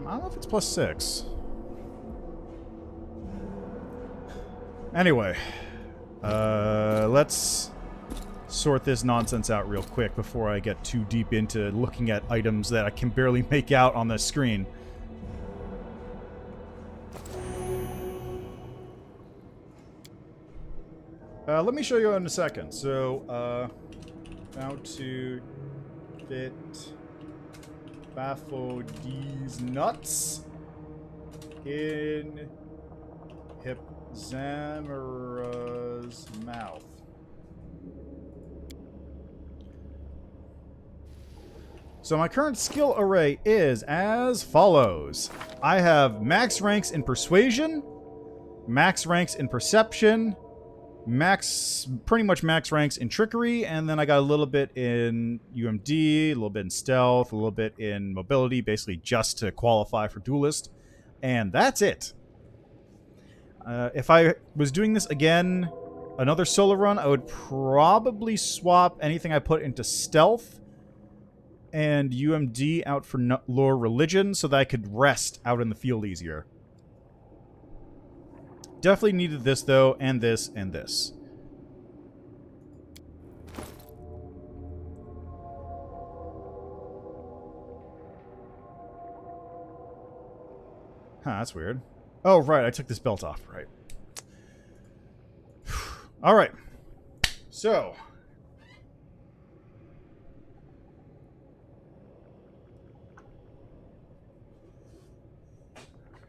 I don't know if it's plus 6. Anyway, let's sort this nonsense out real quick before I get too deep into looking at items that I can barely make out on the screen. Let me show you in a second. So, how to fit Bapho Deez nuts in Hepzamirah's mouth. So my current skill array is as follows. I have max ranks in Persuasion, max ranks in Perception, pretty much max ranks in Trickery, and then I got a little bit in UMD, a little bit in Stealth, a little bit in Mobility, basically just to qualify for Duelist, and that's it. If I was doing this again, another solo run, I would probably swap anything I put into Stealth and UMD out for Lore Religion so that I could rest out in the field easier. Definitely needed this, though, and this, and this. Huh, that's weird. Oh, right, I took this belt off, right. Alright. So.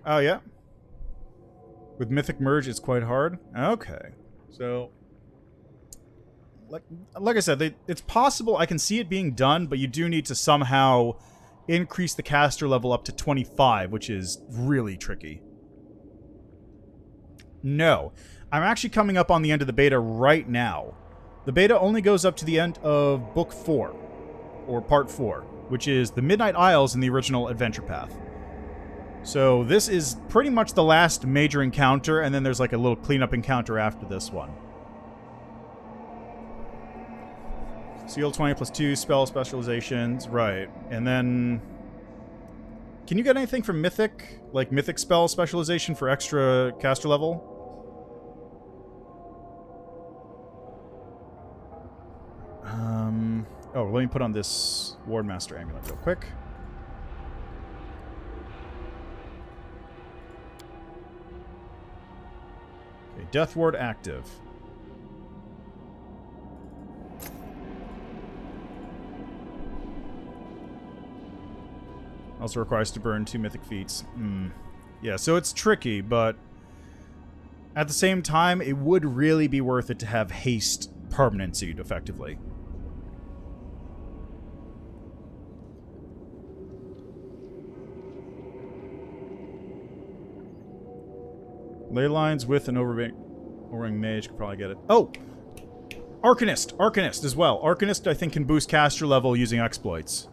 Oh, yeah? With Mythic Merge, it's quite hard? Okay. So, like I said, it's possible. I can see it being done, but you do need to somehow increase the caster level up to 25, which is really tricky. No. I'm actually coming up on the end of the beta right now. The beta only goes up to the end of Book 4, or Part 4, which is the Midnight Isles in the original Adventure Path. So this is pretty much the last major encounter, and then there's like a little cleanup encounter after this one. Seal 20 plus 2 spell specializations, right. And then... Can you get anything from Mythic? Like Mythic spell specialization for extra caster level? Oh, let me put on this Wardmaster Amulet real quick. Okay, Death Ward active. Also requires to burn 2 mythic feats. Yeah, so it's tricky, but at the same time, it would really be worth it to have haste permanency effectively. Ley lines with an overwhelming mage could probably get it. Oh! Arcanist! Arcanist as well. Arcanist, I think, can boost caster level using exploits.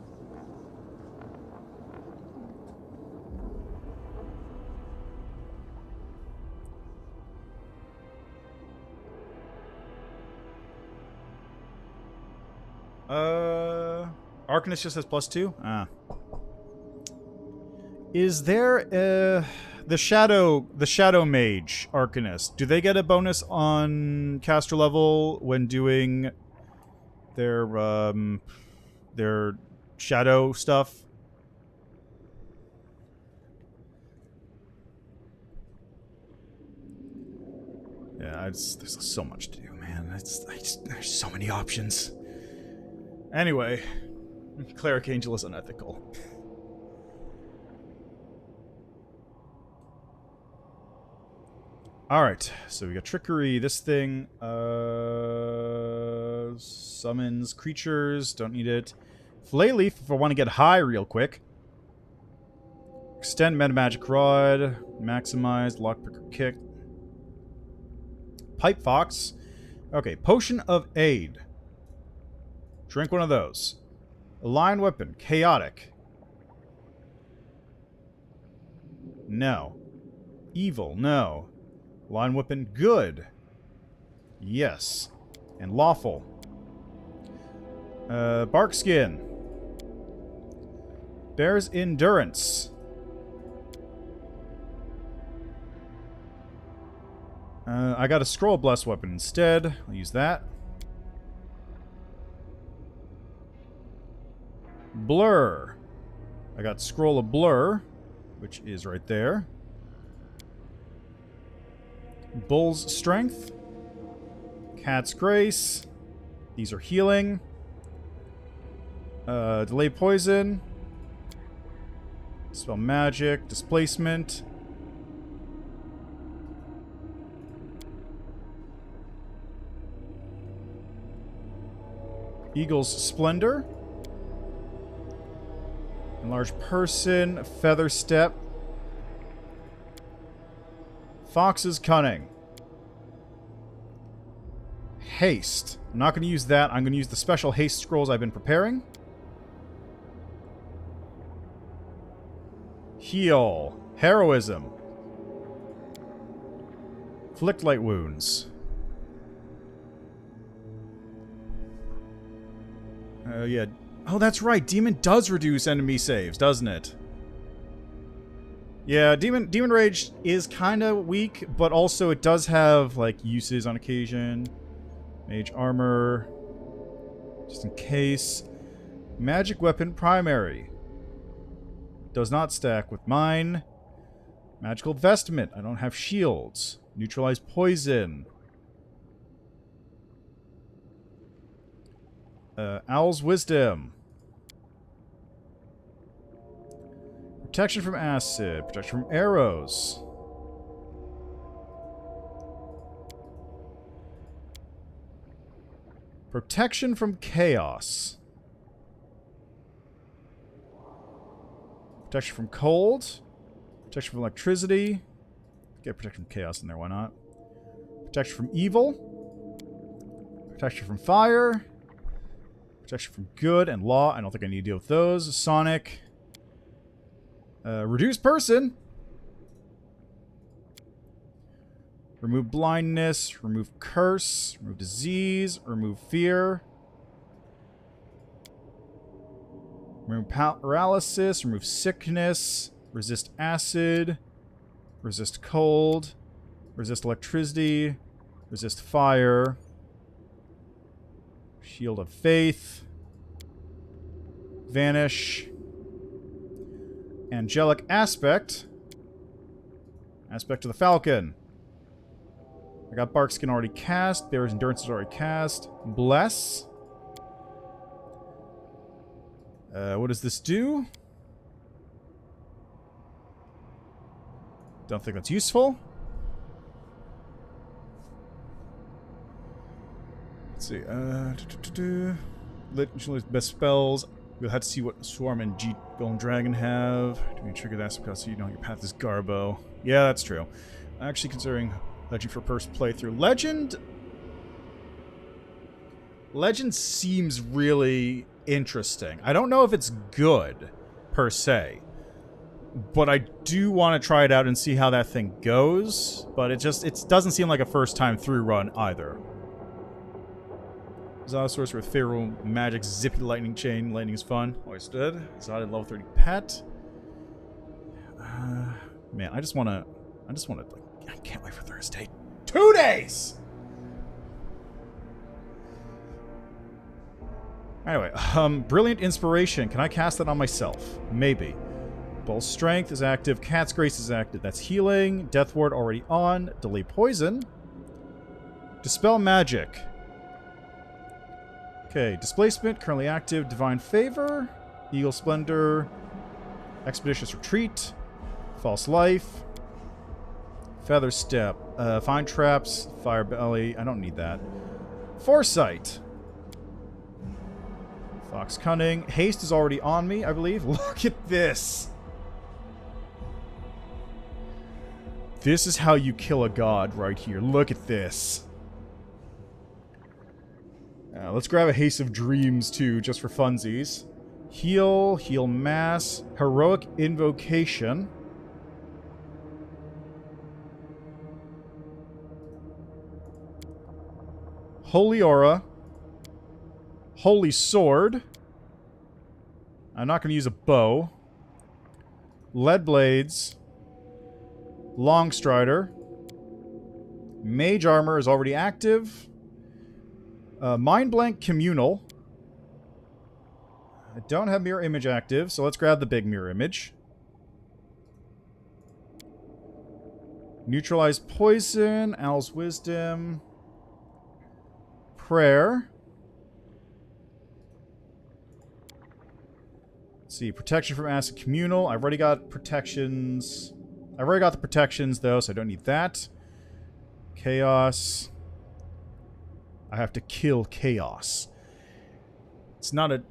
Arcanist just has +2? Ah. Is there the shadow mage arcanist? Do they get a bonus on caster level when doing their shadow stuff? Yeah, there's so much to do, man. There's so many options. Anyway, Cleric Angel is unethical. Alright, so we got Trickery. This thing summons creatures. Don't need it. Flayleaf if I want to get high real quick. Extend Meta Magic Rod. Maximize Lockpicker Kick. Pipe Fox. Okay, Potion of Aid. Drink one of those. Align Weapon. Chaotic. No. Evil. No. Line Weapon, good. Yes. And lawful. Barkskin. Bear's Endurance. I got a Scroll Bless Weapon instead. I'll use that. Blur. I got Scroll of Blur, which is right there. Bull's Strength. Cat's Grace. These are healing. Delay Poison. Spell Magic. Displacement. Eagle's Splendor. Enlarge Person. Feather Step. Fox's Cunning. Haste. I'm not going to use that. I'm going to use the special haste scrolls I've been preparing. Heal. Heroism. Inflict Light Wounds. Yeah. Oh, that's right. Demon does reduce enemy saves, doesn't it? Yeah, Demon Rage is kind of weak, but also it does have, like, uses on occasion. Mage Armor. Just in case. Magic Weapon Primary. Does not stack with mine. Magical Vestment. I don't have shields. Neutralize Poison. Owl's Wisdom. Protection from acid. Protection from arrows. Protection from chaos. Protection from cold. Protection from electricity. Get protection from chaos in there, why not? Protection from evil. Protection from fire. Protection from good and law. I don't think I need to deal with those. Sonic. Reduce person. Remove blindness. Remove curse. Remove disease. Remove fear. Remove paralysis. Remove sickness. Resist acid. Resist cold. Resist electricity. Resist fire. Shield of Faith. Vanish. Angelic Aspect. Aspect of the Falcon. I got Barkskin already cast. Bear's Endurance is already cast. Bless. What does this do? Don't think that's useful. Let's see. Literally best spells. We'll have to see what Swarm and G Golden Dragon have. Do we trigger that because so you know your path is Garbo? Yeah, that's true. Actually considering Legend for first playthrough. Legend seems really interesting. I don't know if it's good, per se. But I do want to try it out and see how that thing goes. But it doesn't seem like a first time through run either. Zada Sorcerer with Favorable Magic, Zippy Lightning Chain. Lightning is fun. Always did. Zada level 30 pet. Man, I just want to, like, I can't wait for Thursday. 2 days! Anyway, Brilliant Inspiration. Can I cast that on myself? Maybe. Bull Strength is active. Cat's Grace is active. That's healing. Death Ward already on. Delay Poison. Dispel Magic. Okay, Displacement, currently active. Divine Favor. Eagle Splendor. Expeditious Retreat. False Life. Feather Step. Find Traps. Fire Belly. I don't need that. Foresight. Fox Cunning. Haste is already on me, I believe. Look at this. This is how you kill a god right here. Look at this. Let's grab a Haste of Dreams, too, just for funsies. Heal. Heal Mass. Heroic Invocation. Holy Aura. Holy Sword. I'm not going to use a bow. Lead Blades. Long Strider. Mage Armor is already active. Mind Blank Communal. I don't have Mirror Image active, so let's grab the big Mirror Image. Neutralize Poison. Owl's Wisdom. Prayer. Let's see, protection from acid communal. I've already got protections. I've already got the protections, though, so I don't need that. Chaos. I have to kill Chaos. It's not a...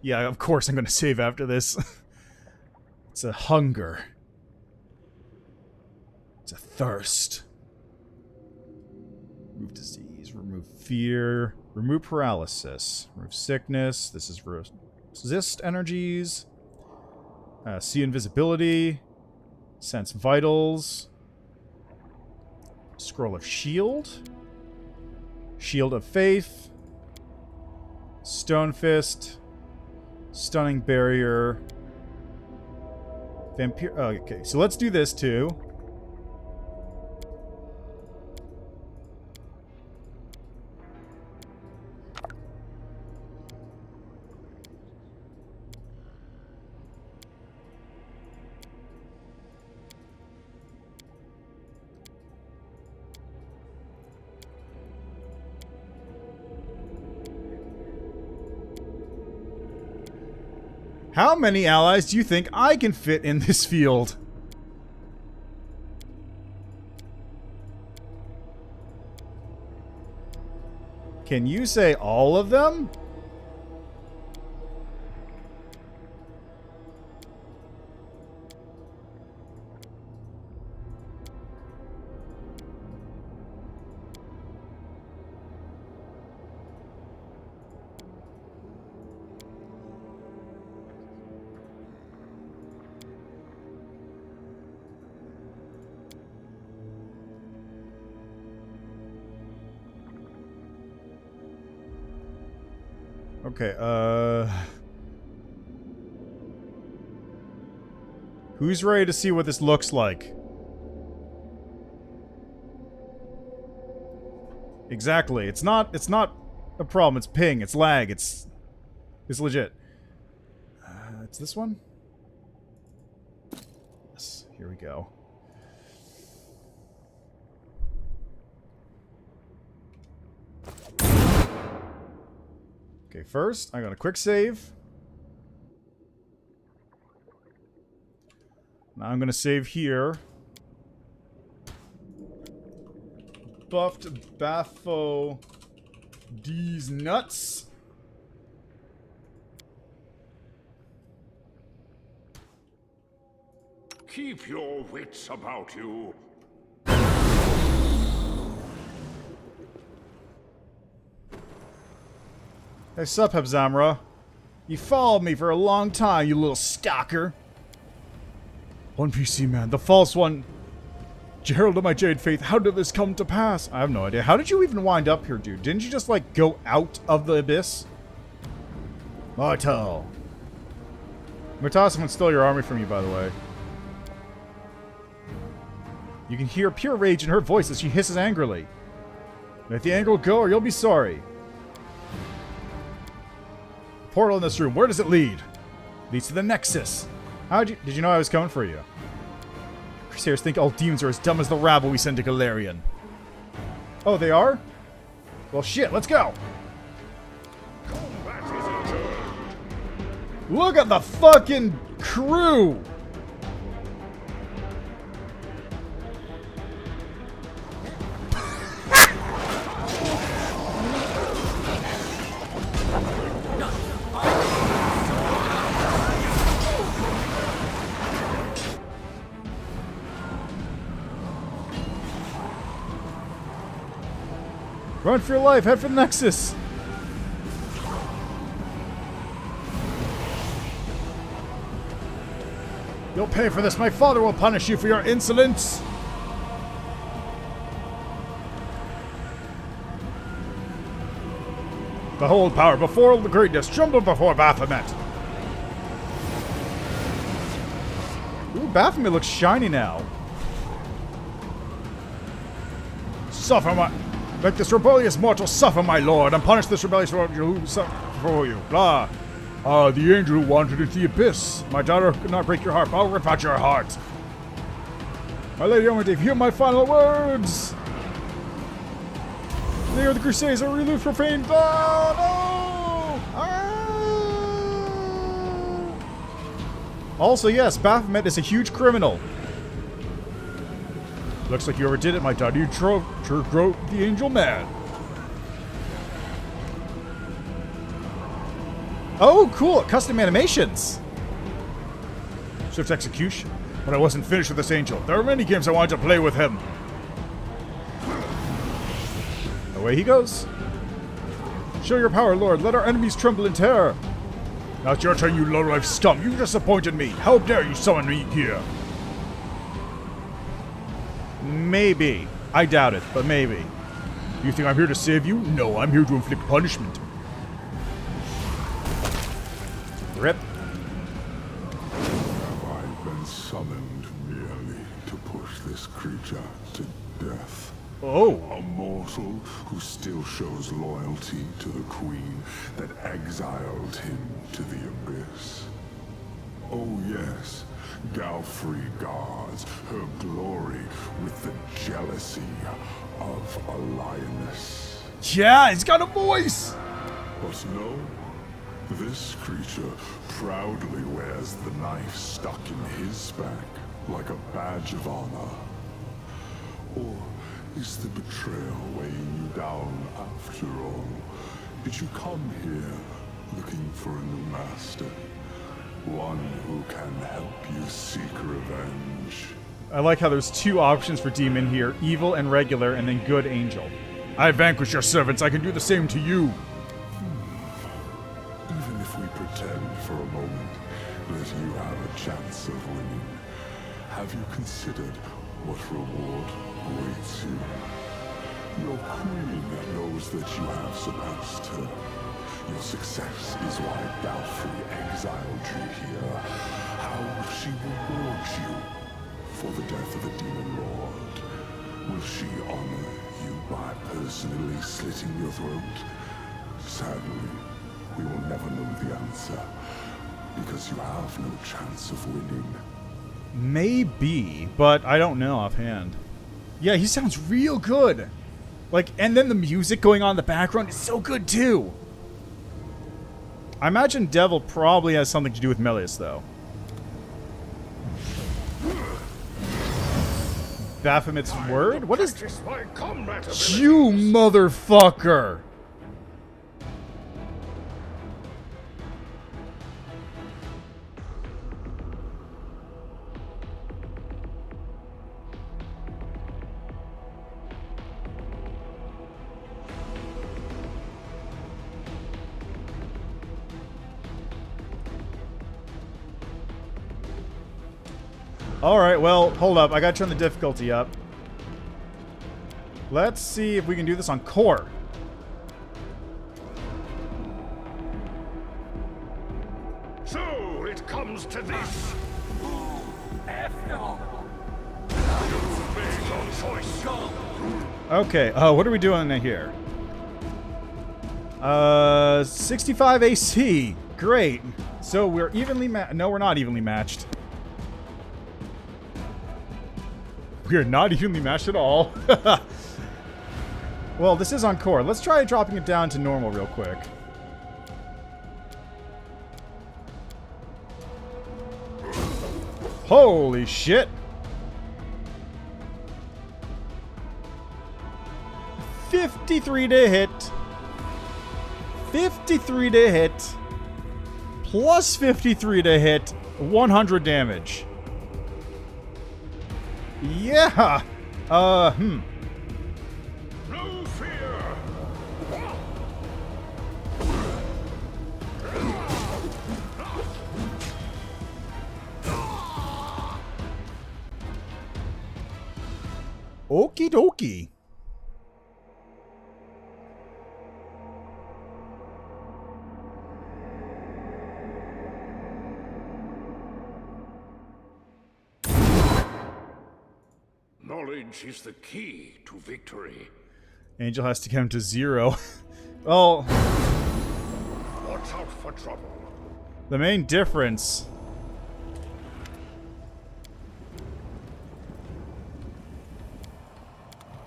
Yeah, of course I'm going to save after this. It's a hunger. It's a thirst. Remove disease. Remove fear. Remove paralysis. Remove sickness. This is resist energies. See invisibility. Sense vitals. Scroll of shield. Shield of faith. Stone fist. Stunning barrier. Vampire. Oh, okay, so let's do this too. How many allies do you think I can fit in this field? Can you say all of them? Okay, who's ready to see what this looks like? Exactly. It's not a problem. It's ping. It's lag. It's legit. It's this one? Yes. Here we go. Okay, first, I got a quick save. Now I'm going to save here. Buffed Bapho Deez nuts. Keep your wits about you. Hey, sup, Hepzamirah? You followed me for a long time, you little stalker. One PC man, the false one. Herald of my Jade Faith, how did this come to pass? I have no idea. How did you even wind up here, dude? Didn't you just, like, go out of the abyss? Mortal. Mutasafen stole your army from you, by the way. You can hear pure rage in her voice as she hisses angrily. Let the anger go or you'll be sorry. Portal in this room, where does it lead? Leads to the Nexus. Did you know I was coming for you? Crusaders think all demons are as dumb as the rabble we send to Galarian. Oh, they are? Well, shit, let's go! Combat is adjourned. Look at the fucking crew! Run for your life, head for the Nexus! You'll pay for this, my father will punish you for your insolence! Behold power before the greatness, tremble before Baphomet! Ooh, Baphomet looks shiny now. Suffer my... Make this rebellious mortal suffer, my lord, and punish this rebellious mortal who suffer for you. Blah. The angel who wandered into the abyss. My daughter could not break your heart, but I'll rip out your heart. My lady, I want to hear my final words. They are the Crusades, I really profane. Oh, no! Ah! Also, yes, Baphomet is a huge criminal. Looks like you overdid it, my daughter. You drove the angel mad. Oh, cool. Custom animations. Swift execution. But I wasn't finished with this angel. There are many games I wanted to play with him. Away he goes. Show your power, Lord. Let our enemies tremble in terror. Now it's your turn, you low-life scum. You disappointed me. How dare you summon me here? Maybe. I doubt it, but maybe. You think I'm here to save you? No, I'm here to inflict punishment. Rip. Have I been summoned merely to push this creature to death? Oh. A mortal who still shows loyalty to the queen that exiled him to the abyss. Oh yes, Galfrey guards her glory with the jealousy of a lioness. Yeah, he's got a voice! But no, this creature proudly wears the knife stuck in his back like a badge of honor. Or is the betrayal weighing you down after all? Did you come here looking for a new master? One who can help you seek revenge. I like how there's two options for demon here. Evil and regular, and then good angel. I vanquish your servants, I can do the same to you. Even if we pretend for a moment that you have a chance of winning, have you considered what reward awaits you? Your queen knows that you have surpassed her. Your success is why Galfrey exiled you here. How will she reward you for the death of a demon lord? Will she honor you by personally slitting your throat? Sadly, we will never know the answer, because you have no chance of winning. Maybe, but I don't know offhand. Yeah, he sounds real good. Like, and then the music going on in the background is so good too. I imagine Devil probably has something to do with Melius, though. Baphomet's word? What is... You motherfucker! Alright, well, hold up. I gotta turn the difficulty up. Let's see if we can do this on core. So it comes to this. made your choice. Okay, what are we doing in here? 65 AC. Great. So we're evenly no, we're not evenly matched. We are not evenly matched at all. Well, this is on core. Let's try dropping it down to normal real quick. Holy shit. 53 to hit. 53 to hit. Plus 53 to hit. 100 damage. Yeah. No fear. Okie dokie. Knowledge is the key to victory. Angel has to get him to 0. Well, Watch out for trouble. the main difference...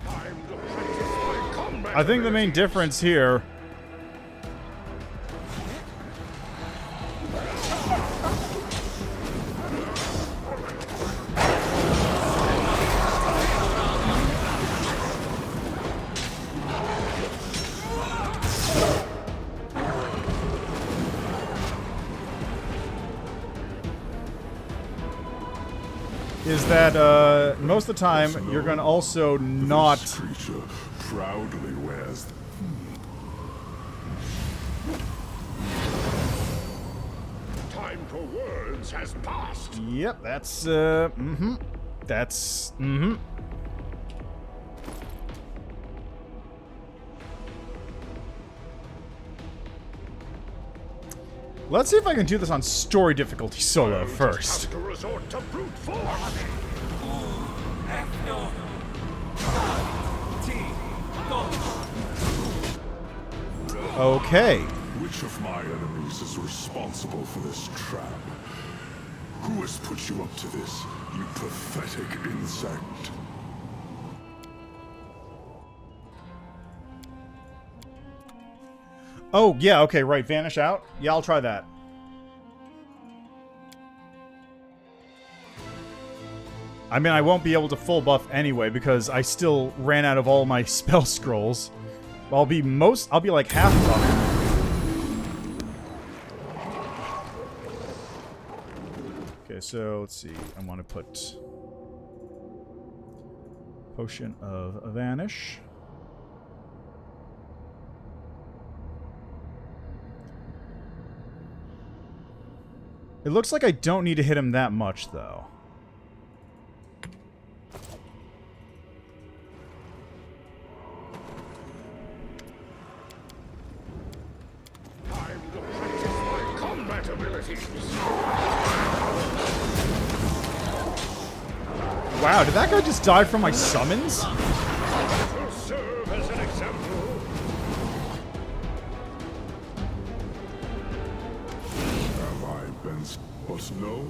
Time to practice my combat I think the main abilities. difference here... is that most of the time you're going to also not... This creature proudly wears... Time for words has passed. Yep, that's, That's, Let's see if I can do this on story difficulty solo first. Have to resort to brute force. Okay. Which of my enemies is responsible for this trap? Who has put you up to this, you pathetic insect? Oh, yeah, okay, right. Vanish out? Yeah, I'll try that. I mean, I won't be able to full buff anyway because I still ran out of all my spell scrolls. I'll be like half buff. Okay, so let's see. I want to put Potion of Vanish. It looks like I don't need to hit him that much, though. Time to practice my combat abilities. Wow, did that guy just die from my summons? To serve as an example. Have I been... But no?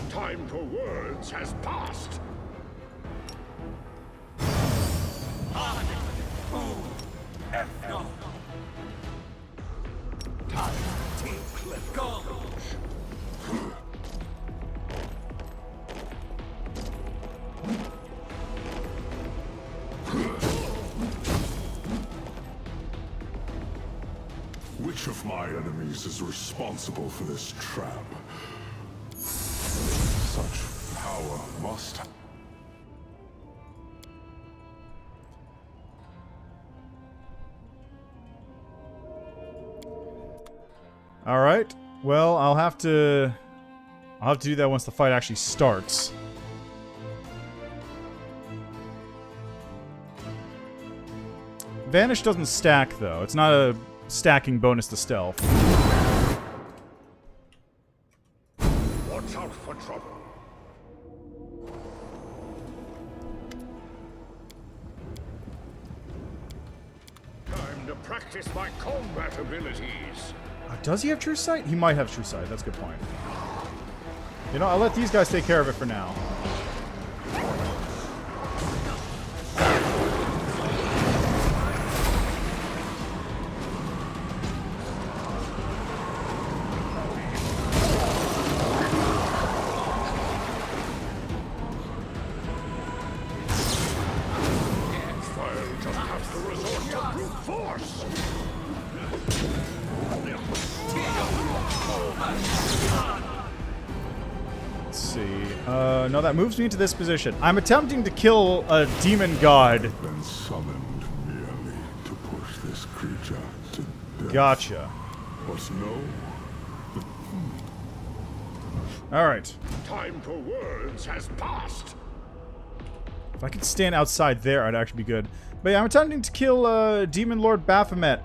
Time for words has passed. Which of my enemies is responsible for this trap? Such power must... Alright. Well, I'll have to do that once the fight actually starts. Vanish doesn't stack, though. It's not a stacking bonus to stealth. Watch out for trouble. practice my combat abilities. Does he have True Sight? He might have True Sight. That's a good point. You know, I'll let these guys take care of it for now. No, that moves me into this position. I'm attempting to kill a demon god. Been summoned merely to push this creature to death. Gotcha. But no. Alright. Time for words has passed. If I could stand outside there, I'd actually be good. But yeah, I'm attempting to kill Demon Lord Baphomet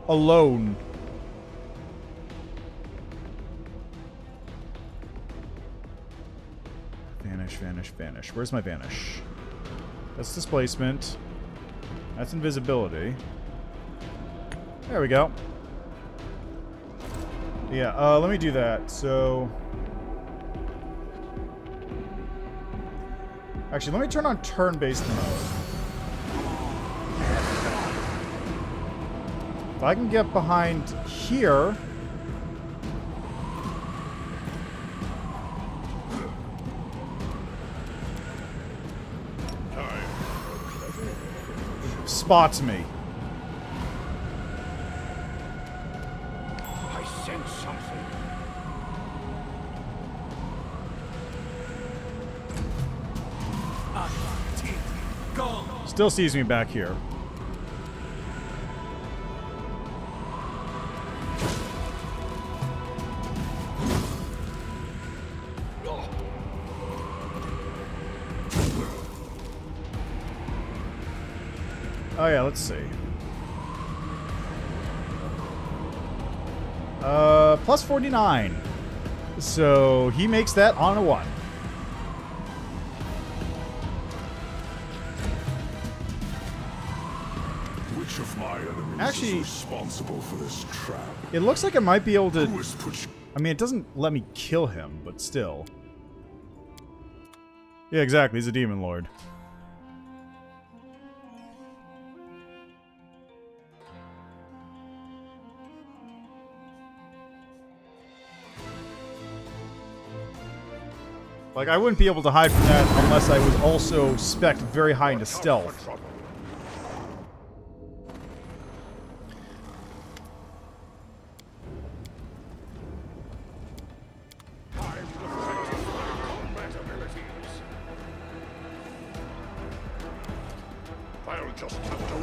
alone. Vanish, vanish, vanish. Where's my vanish? That's displacement. That's invisibility. There we go. Yeah, let me do that. So... Actually, let me turn on turn-based mode. If I can get behind here... spots me. I sense something. Still sees me back here. Oh yeah, let's see. Plus 49. So he makes that on a 1. Which of my enemies Actually, is responsible for this trap? it looks like I might be able to... Who has put you? I mean, it doesn't let me kill him, but still. Yeah, exactly. He's a demon lord. Like, I wouldn't be able to hide from that unless I was also spec'd very high into stealth.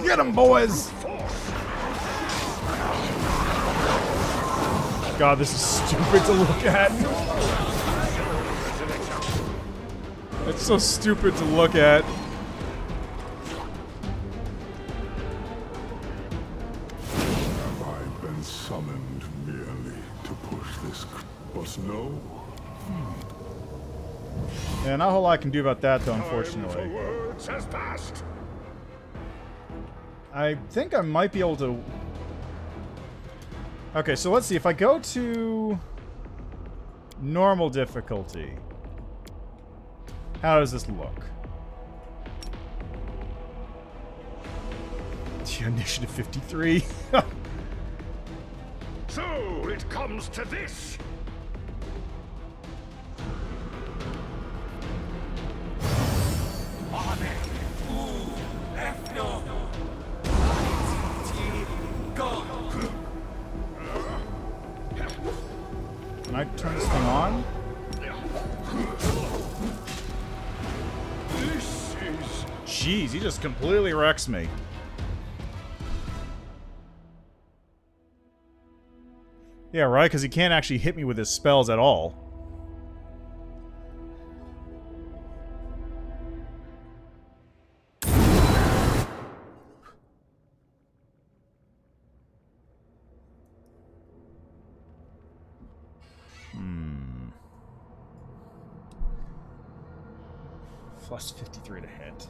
Get him, boys! God, this is stupid to look at. It's so stupid to look at. Have I been summoned merely to push this? But no. Yeah, not a whole lot I can do about that, though, Time for unfortunately. words has passed. I think I might be able to... Okay, so let's see. If I go to... normal difficulty... How does this look? Yeah, initiative 53. So it comes to this. Can I turn this thing on? This is... Jeez, he just completely wrecks me. Yeah, right, because he can't actually hit me with his spells at all. Plus 53 to hit.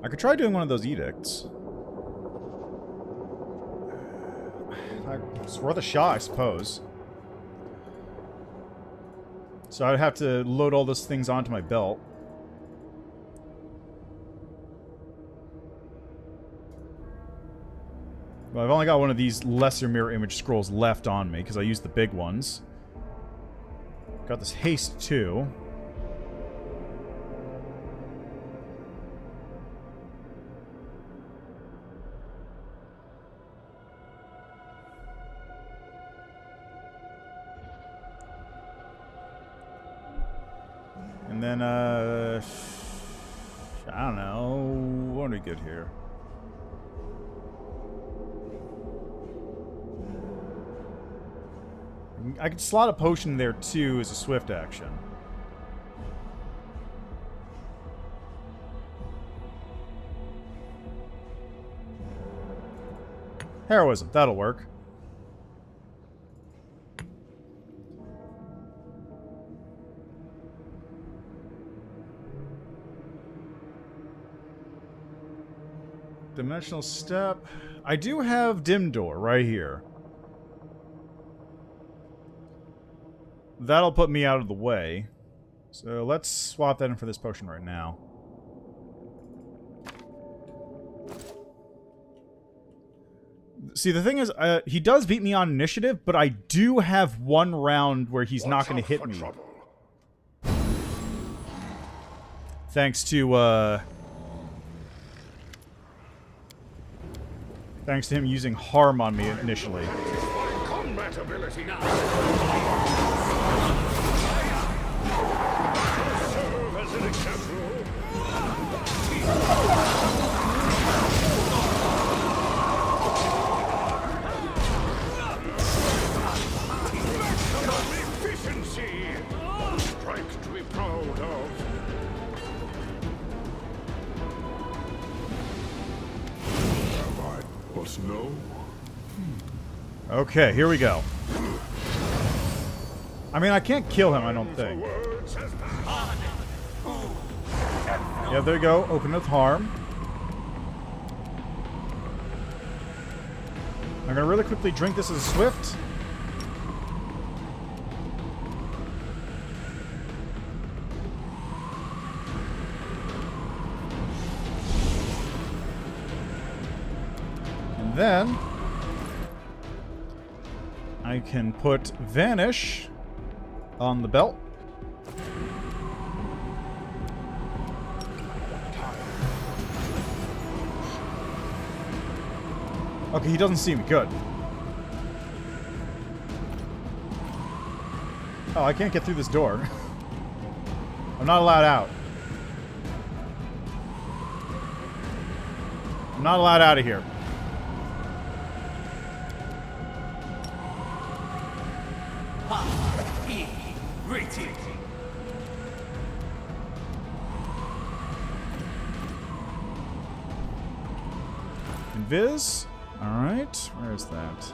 I could try doing one of those edicts. It's worth a shot, I suppose. So I'd have to load all those things onto my belt. Well, I've only got one of these lesser mirror image scrolls left on me, because I used the big ones. Got this haste, too. And then, I don't know. What do we get here? I could slot a potion there, too, as a swift action. Heroism. That'll work. Dimensional step. I do have Dim Door right here. That'll put me out of the way. So let's swap that in for this potion right now. See, the thing is, he does beat me on initiative, but I do have one round where he's not going to hit me. Thanks to him using harm on me initially. Combat ability now. Serve as an example. Efficiency. Strike to be proud of. But no. Okay, here we go. I mean, I can't kill him, I don't think. Yeah, there you go. Open with harm. I'm gonna really quickly drink this as a swift. And then I can put Vanish on the belt. Okay, he doesn't see me. Good. Oh, I can't get through this door. I'm not allowed out. I'm not allowed out of here. Invis? Alright, where is that?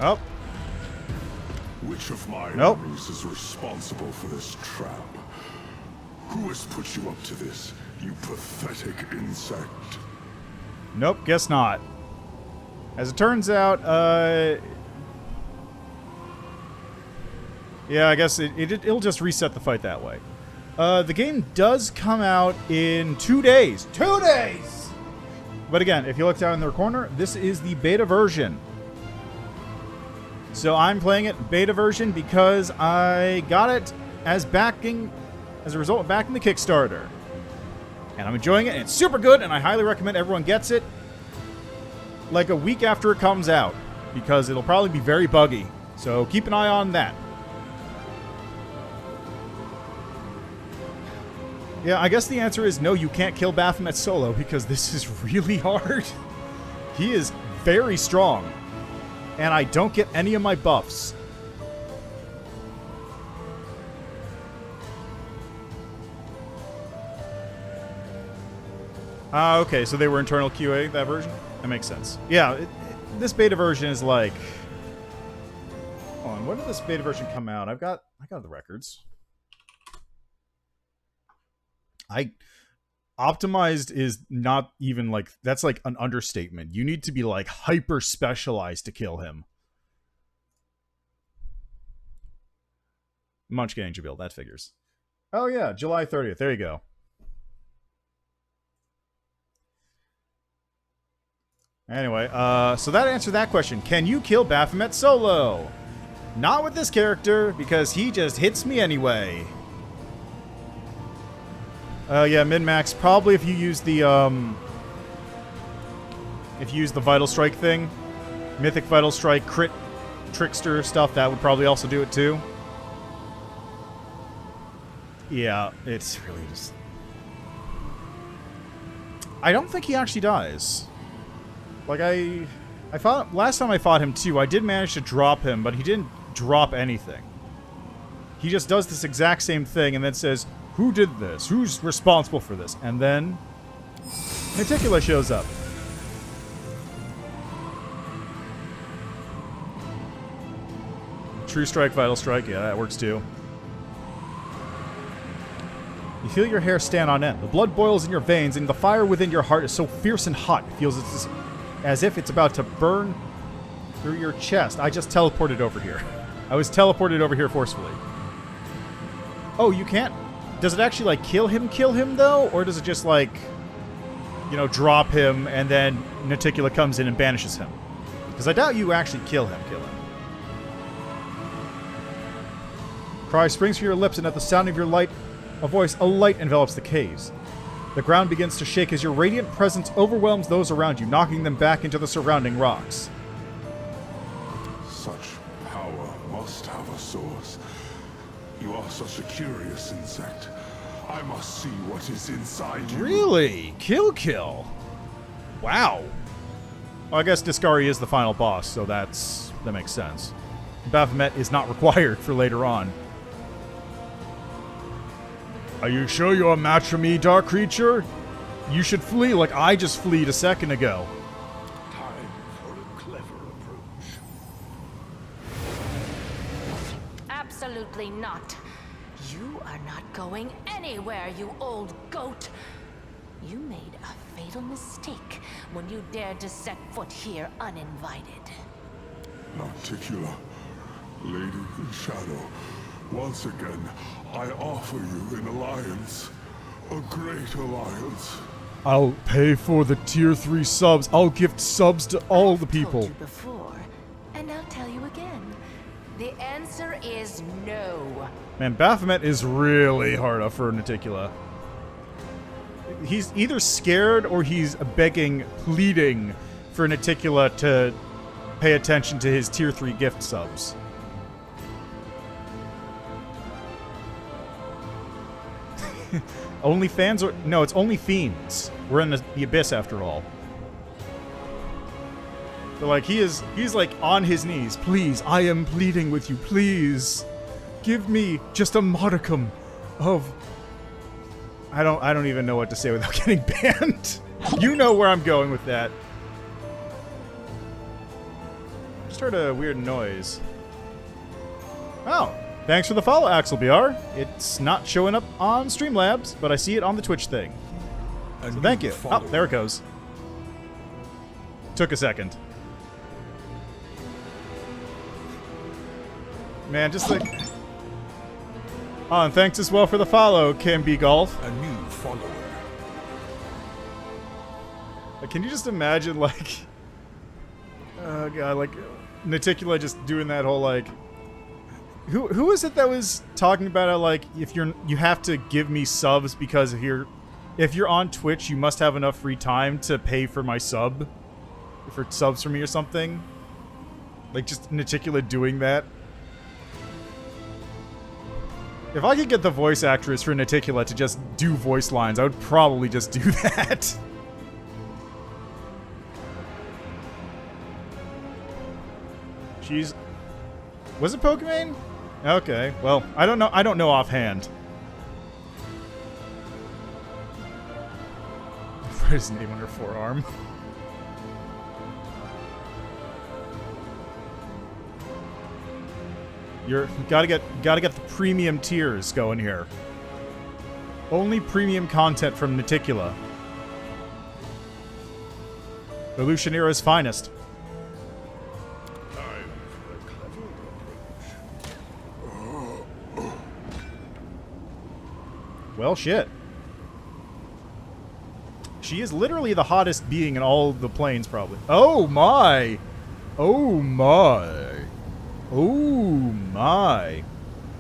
Oh. Which of my Nope. enemies is responsible for this trap? Who has put you up to this, you pathetic insect? Nope, guess not. As it turns out, yeah, I guess it'll just reset the fight that way. The game does come out in 2 days. 2 days! But again, if you look down in the corner, this is the beta version. So I'm playing it beta version because I got it as backing, as a result of backing the Kickstarter. And I'm enjoying it, and it's super good, and I highly recommend everyone gets it like a week after it comes out, because it'll probably be very buggy. So keep an eye on that. Yeah, I guess the answer is no, you can't kill Baphomet solo, because this is really hard. He is very strong, and I don't get any of my buffs. Ah, okay, so they were internal QA, that version? That makes sense. Yeah, this beta version is like... Hold on, when did this beta version come out? I got the records. Optimized is not even like... That's like an understatement. You need to be like hyper specialized to kill him. Munch getting Jabil, that figures. Oh yeah, July 30th. There you go. Anyway, so that answered that question. Can you kill Baphomet solo? Not with this character, because he just hits me anyway. Yeah, min-max. Probably if you use the, Vital Strike thing. Mythic Vital Strike, crit, trickster stuff, that would probably also do it too. Yeah, it's really just... I don't think he actually dies. Like, I thought... Last time I fought him, too, I did manage to drop him, but he didn't drop anything. He just does this exact same thing and then says, who did this? Who's responsible for this? And then... Meticula shows up. True Strike, Vital Strike, yeah, that works too. You feel your hair stand on end. The blood boils in your veins, and the fire within your heart is so fierce and hot, it feels as if it's about to burn through your chest. I just teleported over here. I was teleported over here forcefully. Oh, you can't... Does it actually, like, kill him, though? Or does it just, like, you know, drop him, and then Meticula comes in and banishes him? Because I doubt you actually kill him. Cry springs from your lips, and at the sound of your light... A light envelops the caves. The ground begins to shake as your radiant presence overwhelms those around you, knocking them back into the surrounding rocks. Such power must have a source. You are such a curious insect. I must see what is inside you. Really? Kill. Wow. Well, I guess Discari is the final boss, so that makes sense. Baphomet is not required for later on. Are you sure you're a match for me, dark creature? You should flee like I just fleed a second ago. Time for a clever approach. Absolutely not. You are not going anywhere, you old goat. You made a fatal mistake when you dared to set foot here uninvited. Meticula, Lady in Shadow, once again, I offer you an alliance. A great alliance. I'll pay for the tier 3 subs. I'll gift subs to all the people. I've told you before, and I'll tell you again. The answer is no. Man, Baphomet is really hard up for Meticula. He's either scared or he's begging, pleading for Meticula to pay attention to his tier 3 gift subs. Only fans or... No, it's only fiends. We're in the abyss after all. But like, he's like on his knees. Please, I am pleading with you. Please. Give me just a modicum of... I don't even know what to say without getting banned. You know where I'm going with that. Just heard a weird noise. Oh. Thanks for the follow, Axel BR. It's not showing up on Streamlabs, but I see it on the Twitch thing. So thank you. Oh, there it goes. Took a second. Man, just like... Oh, and thanks as well for the follow, Kim B. Golf. A new follower. Like, can you just imagine, like... Oh, God, like... Meticula just doing that whole, like... Who is it that was talking about it, like, if you have to give me subs because if you're on Twitch, you must have enough free time to pay for my sub? For subs for me or something? Like, just Meticula doing that? If I could get the voice actress for Meticula to just do voice lines, I would probably just do that. She's... Was it Pokemon? Okay, well, I don't know offhand. Write his name on her forearm. You gotta get the premium tiers going here. Only premium content from Niticula. Evolutionira's finest. Time for a clever approach. Well, shit. She is literally the hottest being in all the planes, probably. Oh my! Oh my! Oh my!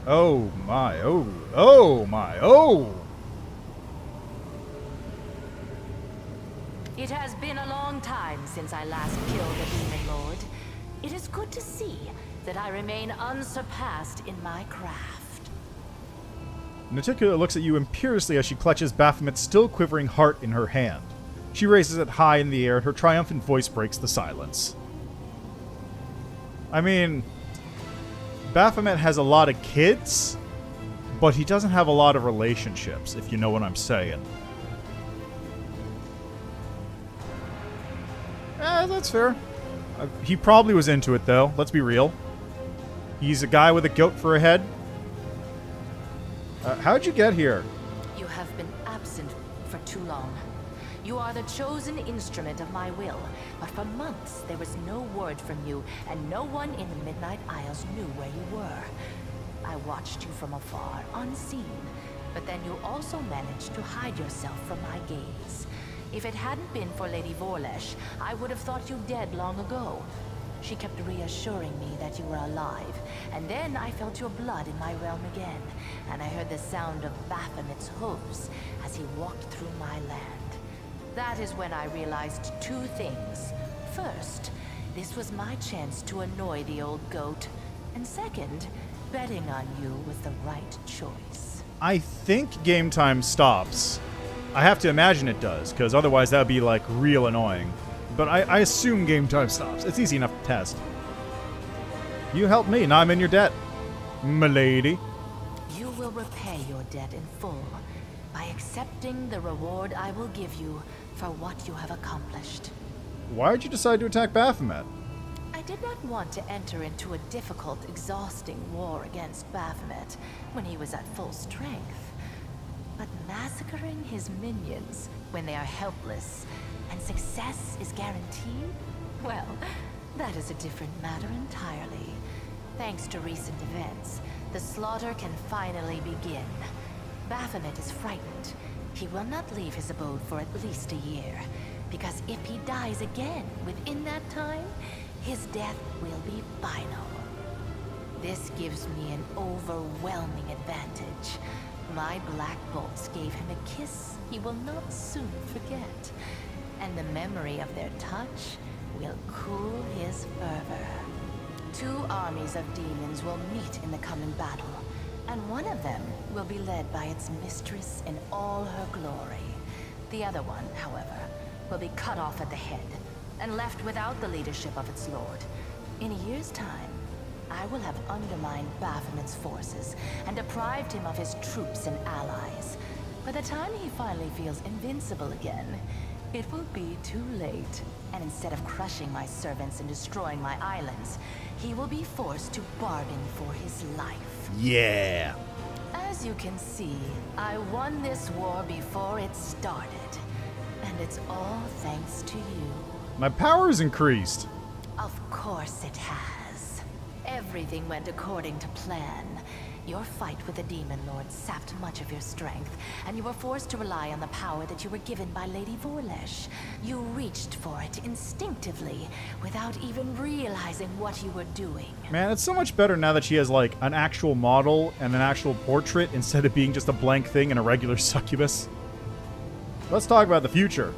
Oh my! Oh! Oh my! Oh! It has been a long time since I last killed a demon lord. It is good to see that I remain unsurpassed in my craft. Niticula looks at you imperiously as she clutches Baphomet's still quivering heart in her hand. She raises it high in the air and her triumphant voice breaks the silence. I mean, Baphomet has a lot of kids, but he doesn't have a lot of relationships, if you know what I'm saying. That's fair. He probably was into it, though. Let's be real. He's a guy with a goat for a head. How'd you get here? You have been absent for too long. You are the chosen instrument of my will, but for months there was no word from you, and no one in the Midnight Isles knew where you were. I watched you from afar, unseen, but then you also managed to hide yourself from my gaze. If it hadn't been for Lady Vorlesh, I would have thought you dead long ago. She kept reassuring me that you were alive, and then I felt your blood in my realm again, and I heard the sound of Baphomet's hooves as he walked through my land. That is when I realized two things. First, this was my chance to annoy the old goat, and second, betting on you was the right choice. I think game time stops. I have to imagine it does, because otherwise that would be, like, real annoying. But I assume game time stops. It's easy enough to test. You helped me, now I'm in your debt, m'lady. You will repay your debt in full by accepting the reward I will give you for what you have accomplished. Why did you decide to attack Baphomet? I did not want to enter into a difficult, exhausting war against Baphomet when he was at full strength. But massacring his minions when they are helpless and success is guaranteed? Well, that is a different matter entirely. Thanks to recent events, the slaughter can finally begin. Baphomet is frightened. He will not leave his abode for at least a year, because if he dies again within that time, his death will be final. This gives me an overwhelming advantage. My black bolts gave him a kiss he will not soon forget, and the memory of their touch will cool his fervor. 2 armies of demons will meet in the coming battle, and one of them will be led by its mistress in all her glory. The other one, however, will be cut off at the head and left without the leadership of its lord. In a year's time, I will have undermined Baphomet's forces and deprived him of his troops and allies. By the time he finally feels invincible again, it will be too late. And instead of crushing my servants and destroying my islands, he will be forced to bargain for his life. Yeah. As you can see, I won this war before it started. And it's all thanks to you. My power's increased. Of course it has. Everything went according to plan. Your fight with the Demon Lord sapped much of your strength, and you were forced to rely on the power that you were given by Lady Vorlesh. You reached for it instinctively, without even realizing what you were doing. Man, it's so much better now that she has, like, an actual model and an actual portrait instead of being just a blank thing and a regular succubus. Let's talk about the future.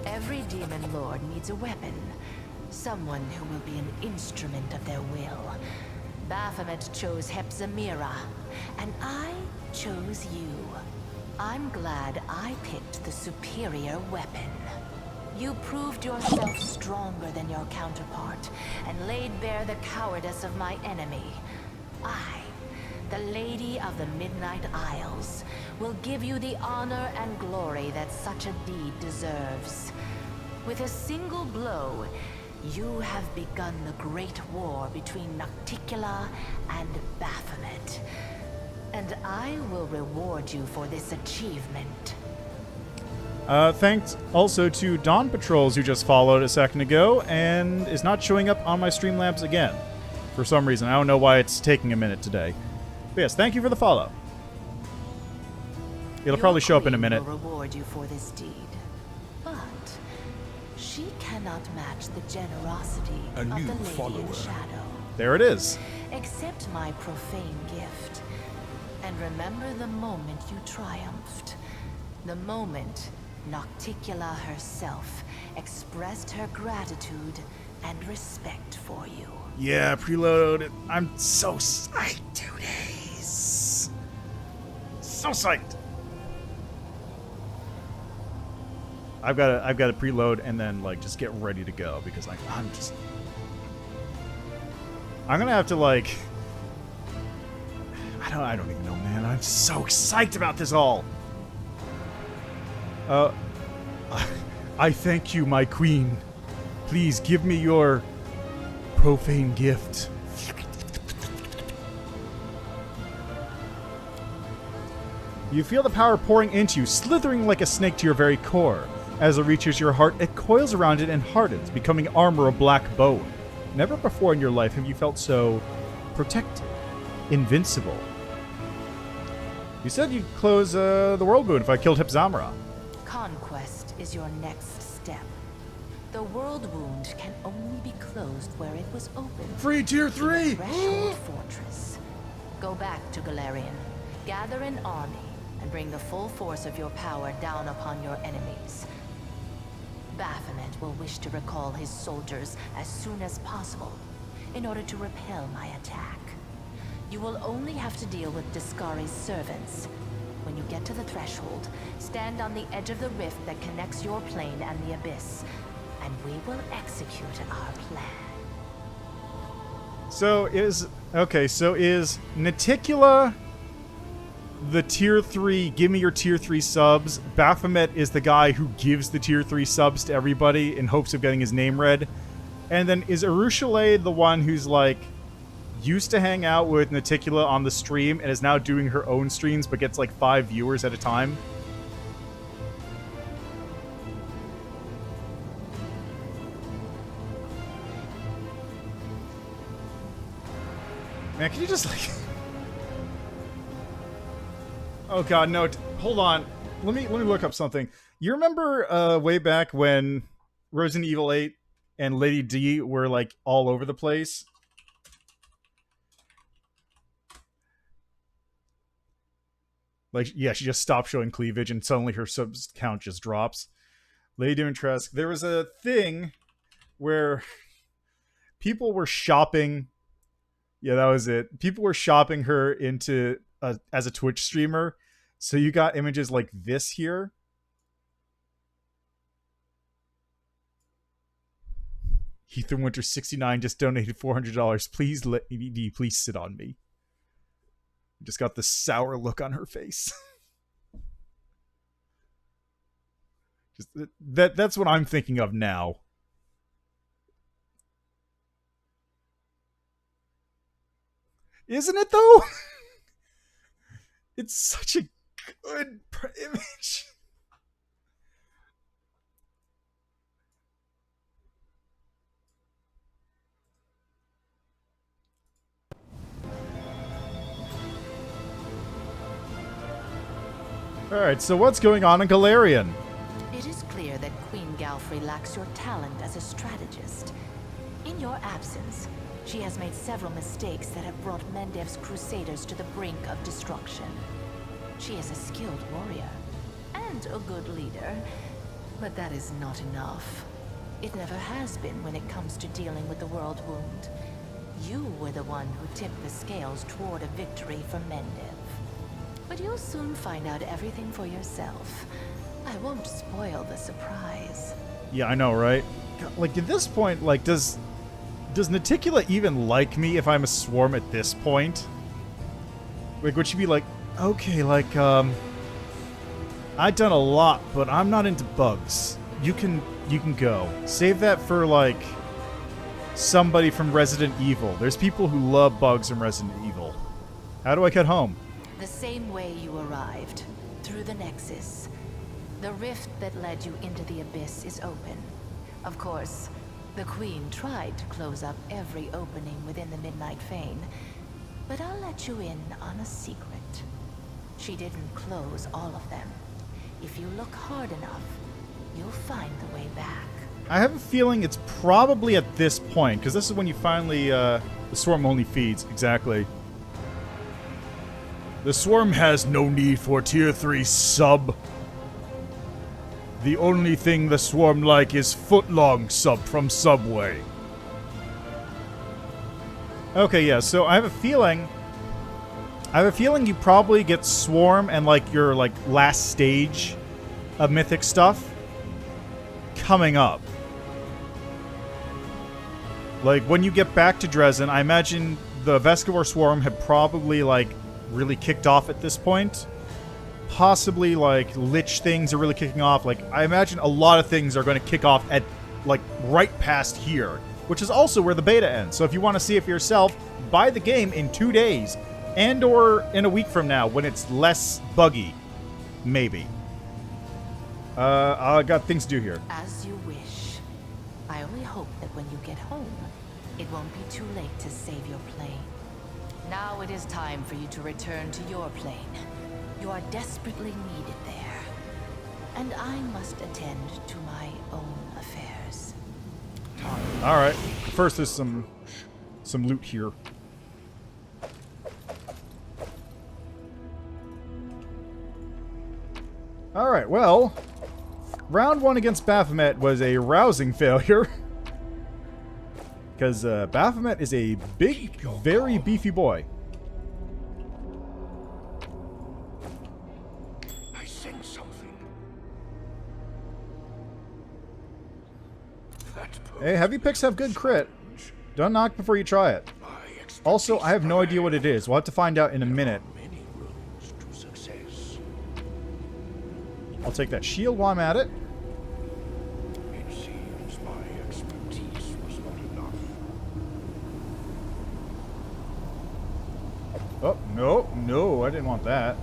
Every Demon Lord needs a weapon. Someone who will be an instrument of their will. Baphomet chose Hepzamirah, and I chose you. I'm glad I picked the superior weapon. You proved yourself stronger than your counterpart, and laid bare the cowardice of my enemy. I, the Lady of the Midnight Isles, will give you the honor and glory that such a deed deserves. With a single blow, you have begun the great war between Nocticula and Baphomet. And I will reward you for this achievement. Thanks also to Dawn Patrols, who just followed a second ago and is not showing up on my Streamlabs again. For some reason. I don't know why it's taking a minute today. But yes, thank you for the follow. It'll probably show up in a minute. Will reward you for this deed. But she cannot match the generosity of the Lady in Shadow. There it is. Accept my profane gift. And remember the moment you triumphed. The moment Nocticula herself expressed her gratitude and respect for you. Yeah, preload. I'm so psyched, 2 days. So psyched. I've got to preload and then like just get ready to go because I'm gonna have to like I don't even know, man. I'm so excited about this all. I thank you, my queen. Please give me your profane gift. You feel the power pouring into you, slithering like a snake to your very core. As it reaches your heart, it coils around it and hardens, becoming armor of black bone. Never before in your life have you felt so protected, invincible. You said you'd close the world wound if I killed Hepzamirah. Conquest is your next step. The world wound can only be closed where it was opened. Free tier 3! Threshold Fortress. Go back to Galarian, gather an army, and bring the full force of your power down upon your enemies. Baphomet will wish to recall his soldiers as soon as possible in order to repel my attack. You will only have to deal with Discari's servants. When you get to the threshold, stand on the edge of the rift that connects your plane and the abyss, and we will execute our plan. So is Nocticula the tier 3, give me your tier 3 subs? Baphomet is the guy who gives the tier 3 subs to everybody in hopes of getting his name read. And then is Arushale the one who's like used to hang out with Nocticula on the stream and is now doing her own streams but gets like 5 viewers at a time? Man, can you just like... Oh god, no, hold on. Let me look up something. You remember way back when Resident Evil 8 and Lady D were like all over the place? Like, yeah, she just stopped showing cleavage and suddenly her subs count just drops. Lady Dimitrescu. There was a thing where people were shopping... Yeah, that was it. People were shopping her into as a Twitch streamer. So you got images like this here. Ether Winter 69 just donated $400. Please let me, please sit on me. Just got the sour look on her face. Just that's what I'm thinking of now. Isn't it though? It's such a good image. Alright, so what's going on in Galarian? It is clear that Queen Galfrey lacks your talent as a strategist. In your absence, she has made several mistakes that have brought Mendev's crusaders to the brink of destruction. She is a skilled warrior and a good leader, but that is not enough. It never has been when it comes to dealing with the world wound. You were the one who tipped the scales toward a victory for Mendev. But you'll soon find out everything for yourself. I won't spoil the surprise. Yeah, I know, right? Like, at this point, like, does Nocticula even like me if I'm a swarm at this point? Like, would she be like, okay, like, I've done a lot, but I'm not into bugs. You can go. Save that for, like, somebody from Resident Evil. There's people who love bugs from Resident Evil. How do I get home? The same way you arrived, through the Nexus. The rift that led you into the Abyss is open. Of course, the Queen tried to close up every opening within the Midnight Fane, but I'll let you in on a secret. She didn't close all of them. If you look hard enough, you'll find the way back. I have a feeling it's probably at this point, because this is when you finally, the swarm only feeds, exactly. The swarm has no need for tier 3 sub. The only thing the swarm like is footlong sub from Subway. Okay, yeah, so I have a feeling you probably get swarm and like your like last stage of mythic stuff coming up. Like when you get back to Dresden, I imagine the Vescivore swarm had probably like really kicked off at this point. Possibly like Lich things are really kicking off. Like I imagine a lot of things are going to kick off at like right past here, which is also where the beta ends. So if you want to see it for yourself, buy the game in 2 days and or in a week from now when it's less buggy. Maybe. I got things to do here. As you wish. I only hope that when you get home, it won't be too late to save your plane. Now it is time for you to return to your plane. You are desperately needed there. And I must attend to my own affairs. Alright. First there's some loot here. Alright, well, round 1 against Baphomet was a rousing failure. Because Baphomet is a big, very beefy boy. I sense something. Hey, heavy picks have good crit. Don't knock before you try it. Also, I have no idea what it is. We'll have to find out in a minute. Many roads to success. I'll take that shield while I'm at it. It seems my expertise was not enough. Oh, no, I didn't want that.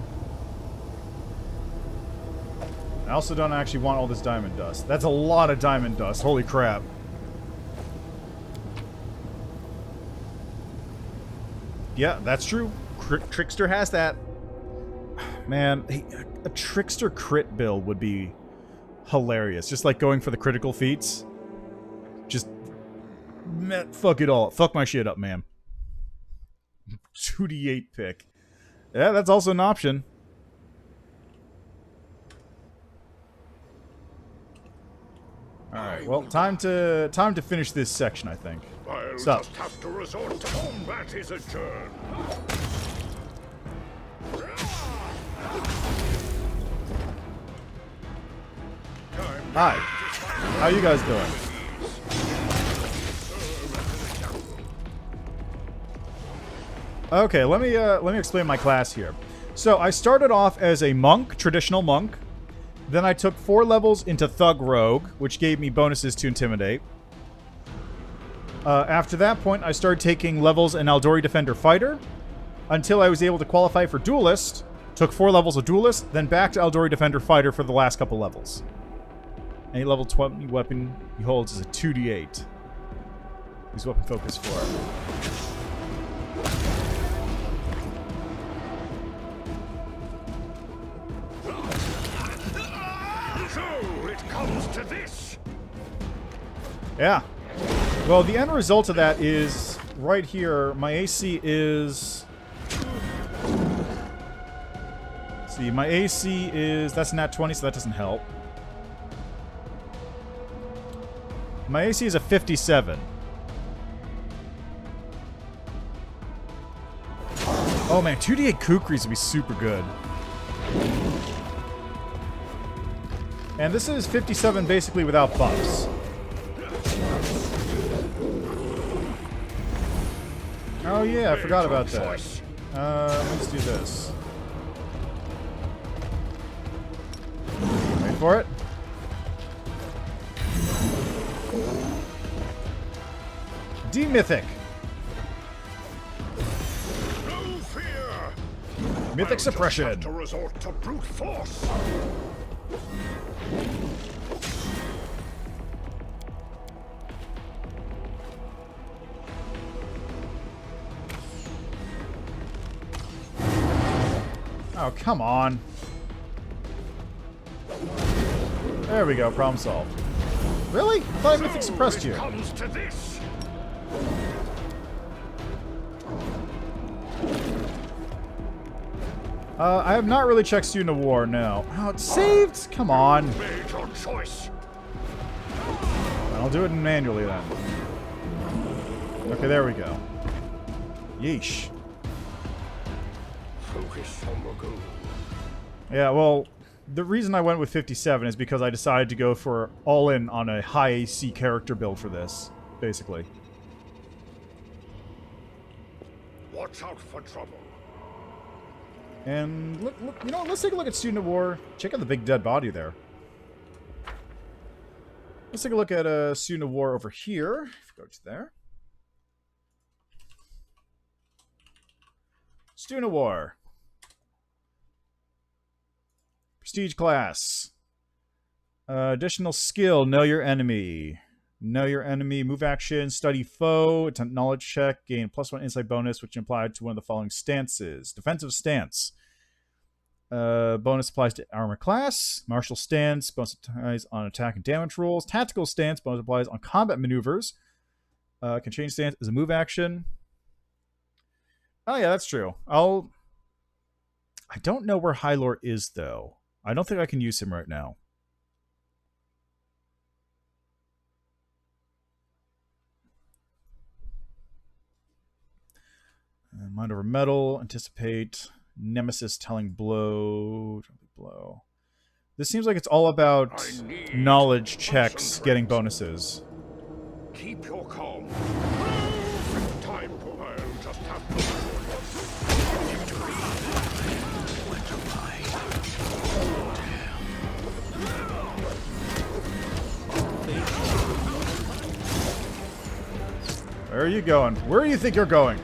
I also don't actually want all this diamond dust. That's a lot of diamond dust. Holy crap. Yeah, that's true. Trickster has that. Man, a Trickster crit build would be hilarious. Just like going for the critical feats. Just, fuck it all. Fuck my shit up, man. 2d8 pick. Yeah, that's also an option. Alright, well, time to finish this section, I think. I'll Stop. just have to resort to combat is adjourned. Hi. How you guys doing? Okay, let me explain my class here. So I started off as a monk, traditional monk. Then I took 4 levels into Thug Rogue, which gave me bonuses to Intimidate. After that point, I started taking levels in Aldori Defender Fighter, until I was able to qualify for Duelist. Took 4 levels of Duelist, then back to Aldori Defender Fighter for the last couple levels. Any level 20 weapon he holds is a 2d8. Use weapon focus 4. So it comes to this. Yeah. Well, the end result of that is right here. My AC is... Let's see, my AC is... That's nat 20, so that doesn't help. My AC is a 57. Oh man, 2d8 Kukris would be super good. And this is 57 basically without buffs. Oh yeah, I forgot about that. Let's do this. Wait for it. Demythic. No fear. Mythic I'll just suppression. have to resort to brute force. Oh, come on. There we go, problem solved. Really? I thought I Mythic suppressed you. It comes to this. I have not really checked Student of War, no. Oh, it's saved? Come on. Made your choice. I'll do it manually then. Okay, there we go. Yeesh. Focus on the goal. Yeah, well, the reason I went with 57 is because I decided to go for all-in on a high AC character build for this, basically. Watch out for trouble. And look, you know what, let's take a look at Student of War. Check out the big dead body there. Let's take a look at Student of War over here. If we go to there. Student of War. Prestige class. Additional skill, know your enemy. Know your enemy, move action, study foe, attempt knowledge check, gain +1 insight bonus, which applied to one of the following stances. Defensive stance. Bonus applies to armor class. Martial stance, bonus applies on attack and damage rolls. Tactical stance, bonus applies on combat maneuvers. Can change stance as a move action. Oh yeah, that's true. I don't know where Hylor is, though. I don't think I can use him right now. Mind over metal, anticipate, nemesis telling blow. This seems like it's all about knowledge checks getting bonuses. Keep your calm. Time to I'll just have Where are you going? Where do you think you're going?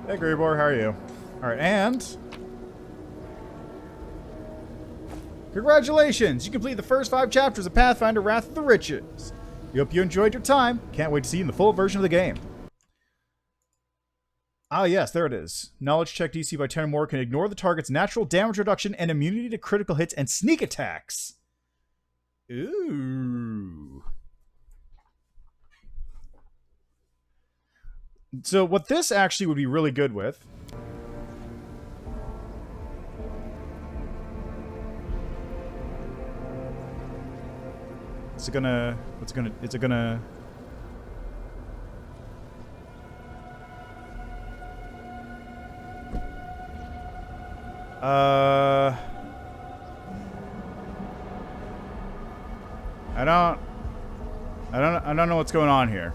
Hey, Greybor, how are you? Alright, and... congratulations! You completed the first 5 chapters of Pathfinder Wrath of the Riches. We hope you enjoyed your time. Can't wait to see you in the full version of the game. Ah, yes, there it is. Knowledge check DC by 10 or more can ignore the target's natural damage reduction and immunity to critical hits and sneak attacks. Ooh. So what this actually would be really good with... Is it gonna... Is it gonna... I don't know what's going on here.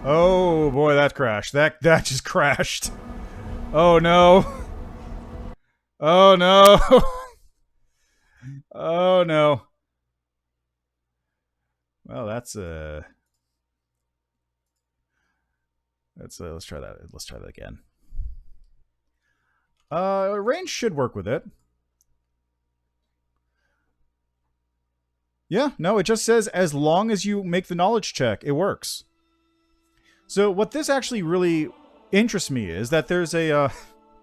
Oh boy, that crashed. That just crashed. Oh no. Oh no. Oh no. Well, let's try that. Let's try that again. Range should work with it. Yeah, no, it just says as long as you make the knowledge check, it works. So what this actually really interests me is that there's a,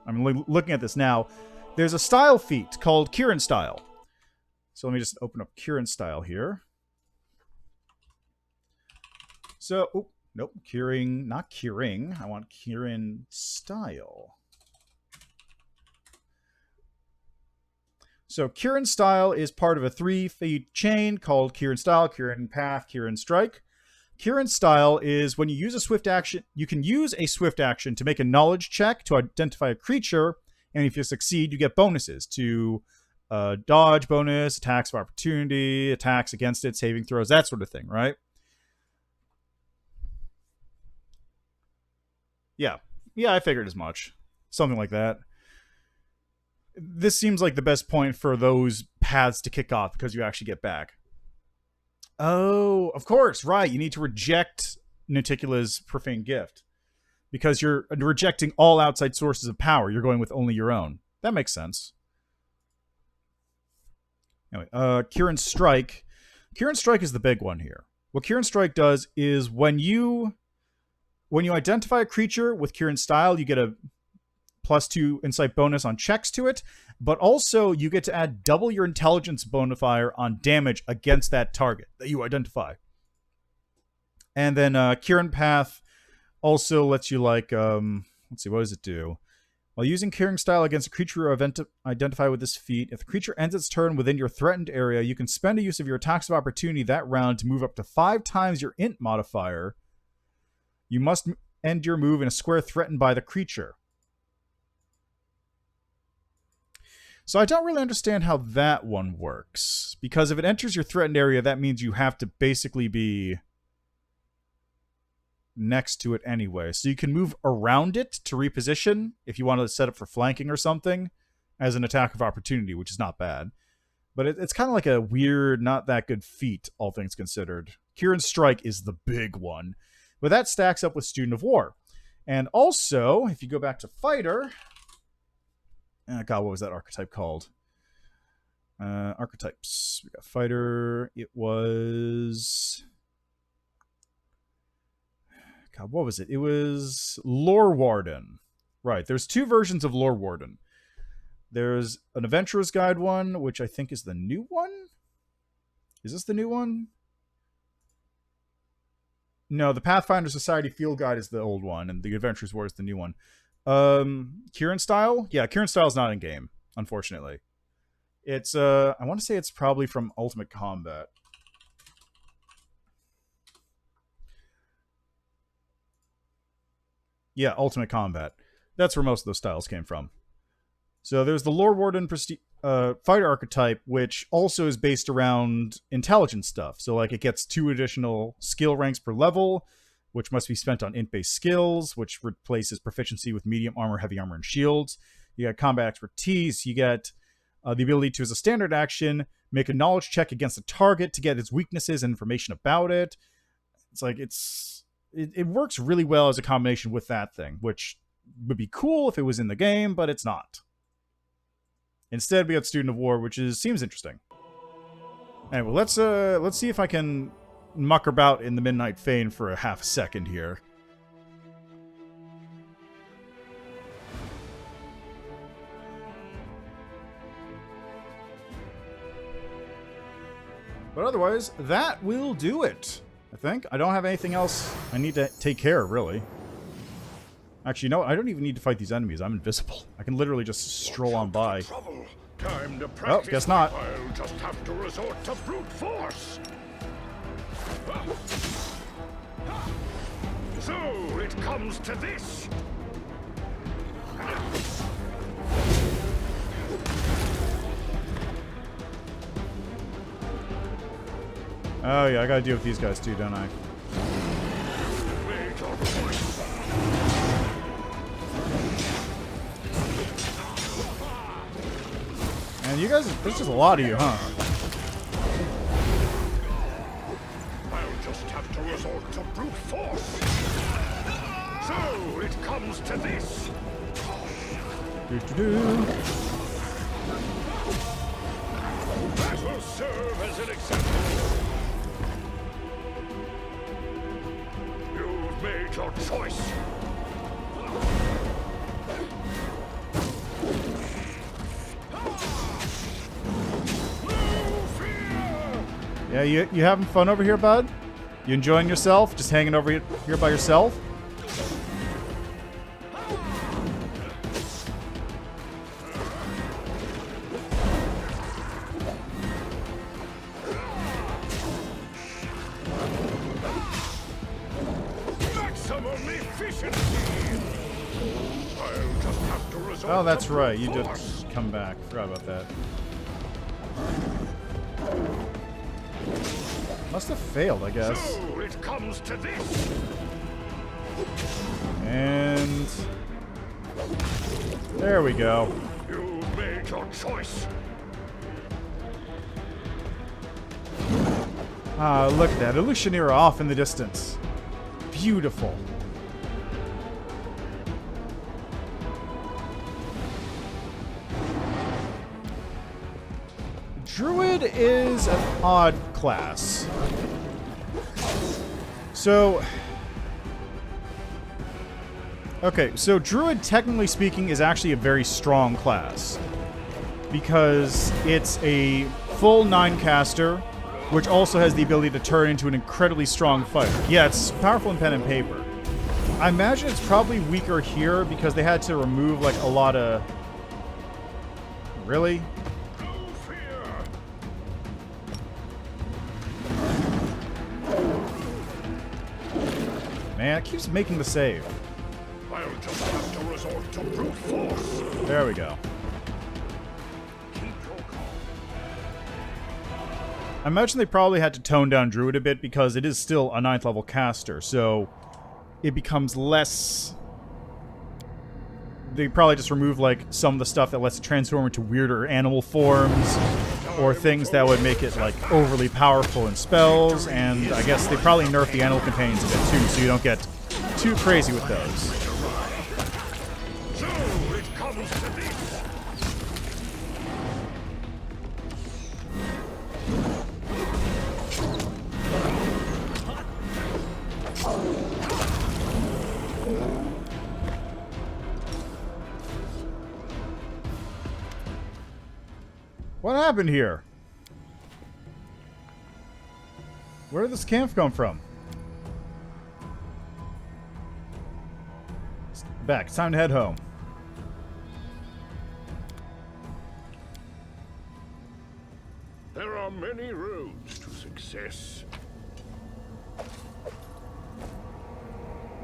I'm looking at this now, there's a style feat called Kieran Style. So let me just open up Kieran Style here. So, oh, nope, Kieran, not Kieran, I want Kieran Style. So Kieran Style is part of a 3-feat chain called Kieran Style, Kieran Path, Kieran Strike. Kieran Style is when you use a swift action, you can use a swift action to make a knowledge check to identify a creature, and if you succeed, you get bonuses to dodge bonus, attacks of opportunity, attacks against it, saving throws, that sort of thing, right? Yeah. Yeah, I figured as much. Something like that. This seems like the best point for those paths to kick off because you actually get back. Oh, of course, right. You need to reject Nuticula's profane gift because you're rejecting all outside sources of power. You're going with only your own. That makes sense. Anyway, Kieran Strike. Kieran Strike is the big one here. What Kieran Strike does is when you identify a creature with Kieran Style, you get a +2 insight bonus on checks to it, but also you get to add double your intelligence bonifier on damage against that target that you identify. And then Kieran Path also lets you, like, let's see, what does it do? While using Kieran Style against a creature you identify with this feat, if the creature ends its turn within your threatened area, you can spend a use of your attacks of opportunity that round to move up to 5 times your int modifier. You must end your move in a square threatened by the creature. So I don't really understand how that one works. Because if it enters your threatened area, that means you have to basically be next to it anyway. So you can move around it to reposition if you want to set up for flanking or something as an attack of opportunity, which is not bad. But it's kind of like a weird, not that good feat, all things considered. Kieran Strike is the big one. But that stacks up with Student of War. And also, if you go back to Fighter... God, what was that archetype called? Archetypes. We got Fighter. It was... God, what was it? It was Lore Warden. Right, there's 2 versions of Lore Warden. There's an Adventurer's Guide one, which I think is the new one? Is this the new one? No, the Pathfinder Society Field Guide is the old one, and the Adventurer's War is the new one. Kieran Style? Yeah, Kieran Style's not in game, unfortunately. It's, I want to say it's probably from Ultimate Combat. Yeah, Ultimate Combat. That's where most of those styles came from. So there's the Lore Warden Fighter archetype, which also is based around intelligence stuff. So, like, it gets 2 additional skill ranks per level, which must be spent on int-based skills, which replaces proficiency with medium armor, heavy armor, and shields. You got combat expertise. You get the ability to, as a standard action, make a knowledge check against a target to get its weaknesses and information about it. It's like, it works really well as a combination with that thing, which would be cool if it was in the game, but it's not. Instead, we got Student of War, which seems interesting. Anyway, let's see if I can muck about in the Midnight Fane for a half a second here. But otherwise, that will do it, I think. I don't have anything else I need to take care of, really. Actually, no, I don't even need to fight these enemies. I'm invisible. I can literally just stroll on by. Time to practice. Oh, guess not. I'll just have to resort to brute force. So it comes to this. Oh yeah, I gotta deal with these guys too, don't I? And you guys, there's just a lot of you, huh? I'll just have to resort to brute force. So it comes to this. That will serve as an example. You've made your choice. Yeah, you having fun over here, bud? You enjoying yourself? Just hanging over here by yourself? have to resort Oh, that's to right. You brute did force. come back. Forgot about that. Must have failed, I guess. So it comes to this. And there we go. You made your choice. Ah, look at that. Illusionera off in the distance. Beautiful. Druid is an odd class. So... Okay, so Druid, technically speaking, is actually a very strong class. Because it's a full 9 caster, which also has the ability to turn into an incredibly strong fighter. Yeah, it's powerful in pen and paper. I imagine it's probably weaker here because they had to remove, like, a lot of... Really? No fear. Man, it keeps making the save. I'll just have to resort to brute force. There we go. Keep your calm. I imagine they probably had to tone down Druid a bit because it is still a 9th level caster, so it becomes less... They probably just remove, like, some of the stuff that lets it transform into weirder animal forms, or things that would make it, like, overly powerful in spells, and I guess they probably nerf the animal companions a bit too, so you don't get too crazy with those. So it comes to this. What happened here? Where did this camp come from? Back. It's time to head home. There are many roads to success.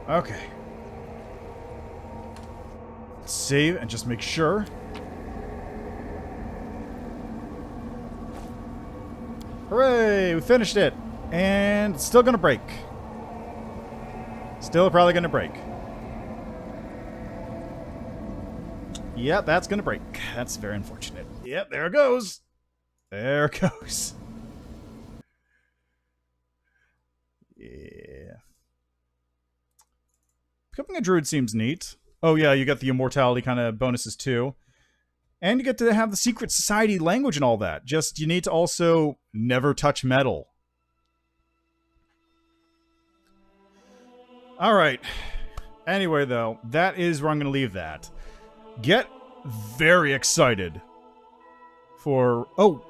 Okay. Let's save and just make sure. Hooray! We finished it! And it's still gonna break. Still probably gonna break. Yep, that's gonna break. That's very unfortunate. Yep, there it goes. There it goes. Yeah. Becoming a druid seems neat. Oh yeah, you get the immortality kind of bonuses too. And you get to have the secret society language and all that. Just, you need to also never touch metal. Alright. Anyway, though, that is where I'm going to leave that. Get very excited for... Oh,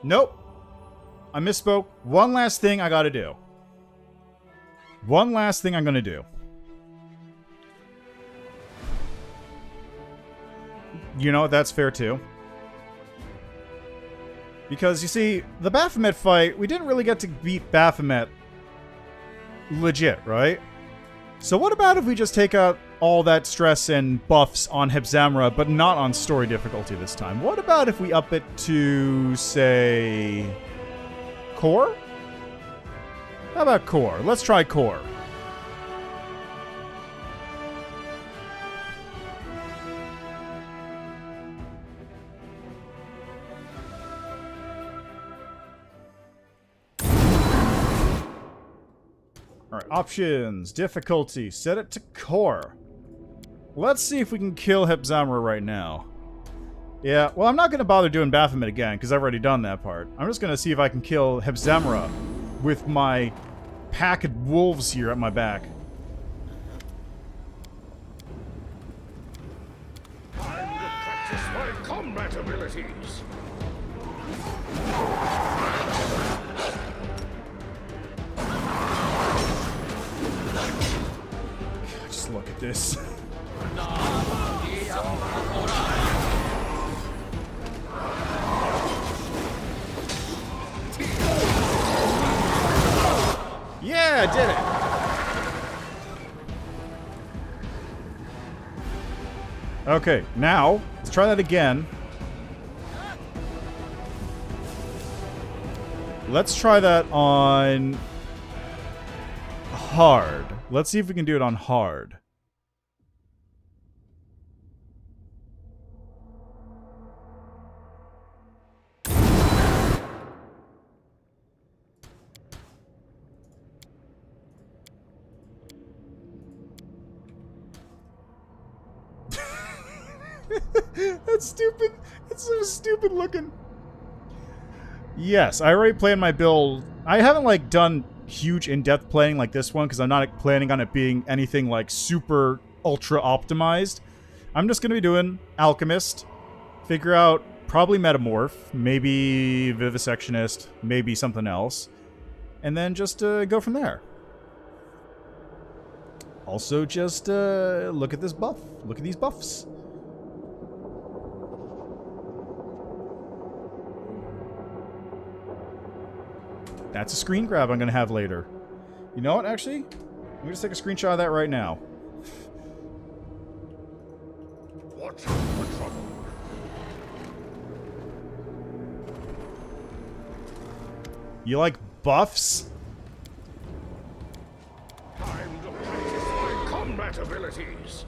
nope. I misspoke. One last thing I got to do. One last thing I'm going to do. You know, that's fair too. Because, you see, the Baphomet fight, we didn't really get to beat Baphomet legit, right? So what about if we just take out all that stress and buffs on Hepzamirah, but not on story difficulty this time? What about if we up it to, say... Core? How about Core? Let's try Core. Alright, options, difficulty, set it to core. Let's see if we can kill Hepzamirah right now. Yeah, well, I'm not going to bother doing Baphomet again, because I've already done that part. I'm just going to see if I can kill Hepzamirah with my pack of wolves here at my back. Time to practice my combat abilities. Just look at this. Yeah, I did it! Okay, now, let's try that again. Let's try that on hard. Let's see if we can do it on hard. That's stupid. It's so stupid looking. Yes, I already played my build. I haven't, like, done huge in-depth playing like this one because I'm not planning on it being anything, like, super ultra optimized. I'm just going to be doing Alchemist, figure out probably Metamorph, maybe Vivisectionist, maybe something else, and then just go from there. Also, just look at this buff. Look at these buffs. That's a screen grab I'm going to have later. You know what, actually? Let me just take a screenshot of that right now. Watch out for trouble. You like buffs? Time to practice my combat abilities.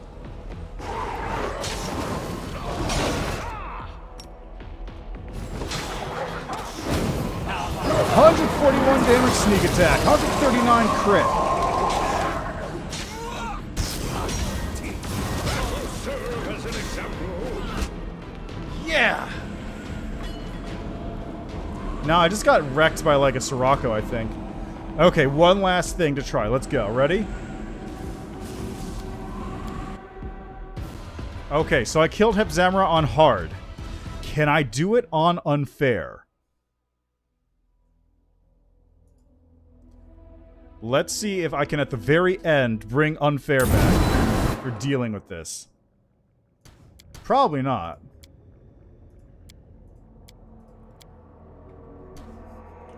141 damage sneak attack, 139 crit. Serve as an example. Yeah! Now I just got wrecked by like a Sirocco, I think. Okay, one last thing to try. Let's go. Ready? Okay, so I killed Hepzamirah on hard. Can I do it on unfair? Let's see if I can, at the very end, bring unfair back for dealing with this. Probably not.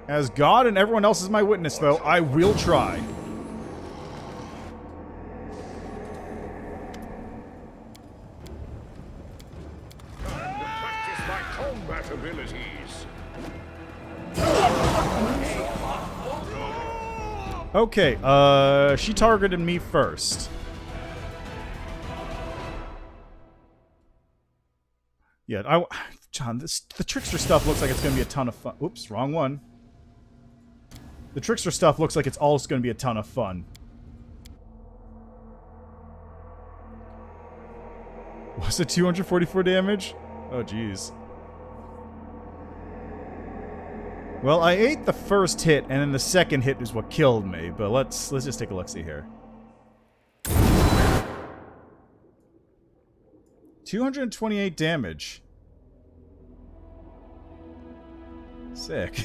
As God and everyone else is my witness, though, I will try. Time to practice my combat abilities. Okay, she targeted me first. Yeah, John, the trickster stuff looks like it's gonna be a ton of fun. Oops, wrong one. The trickster stuff looks like it's also gonna be a ton of fun. Was it 244 damage? Oh, jeez. Well, I ate the first hit, and then the second hit is what killed me. But let's just take a look-see here. 228 damage. Sick.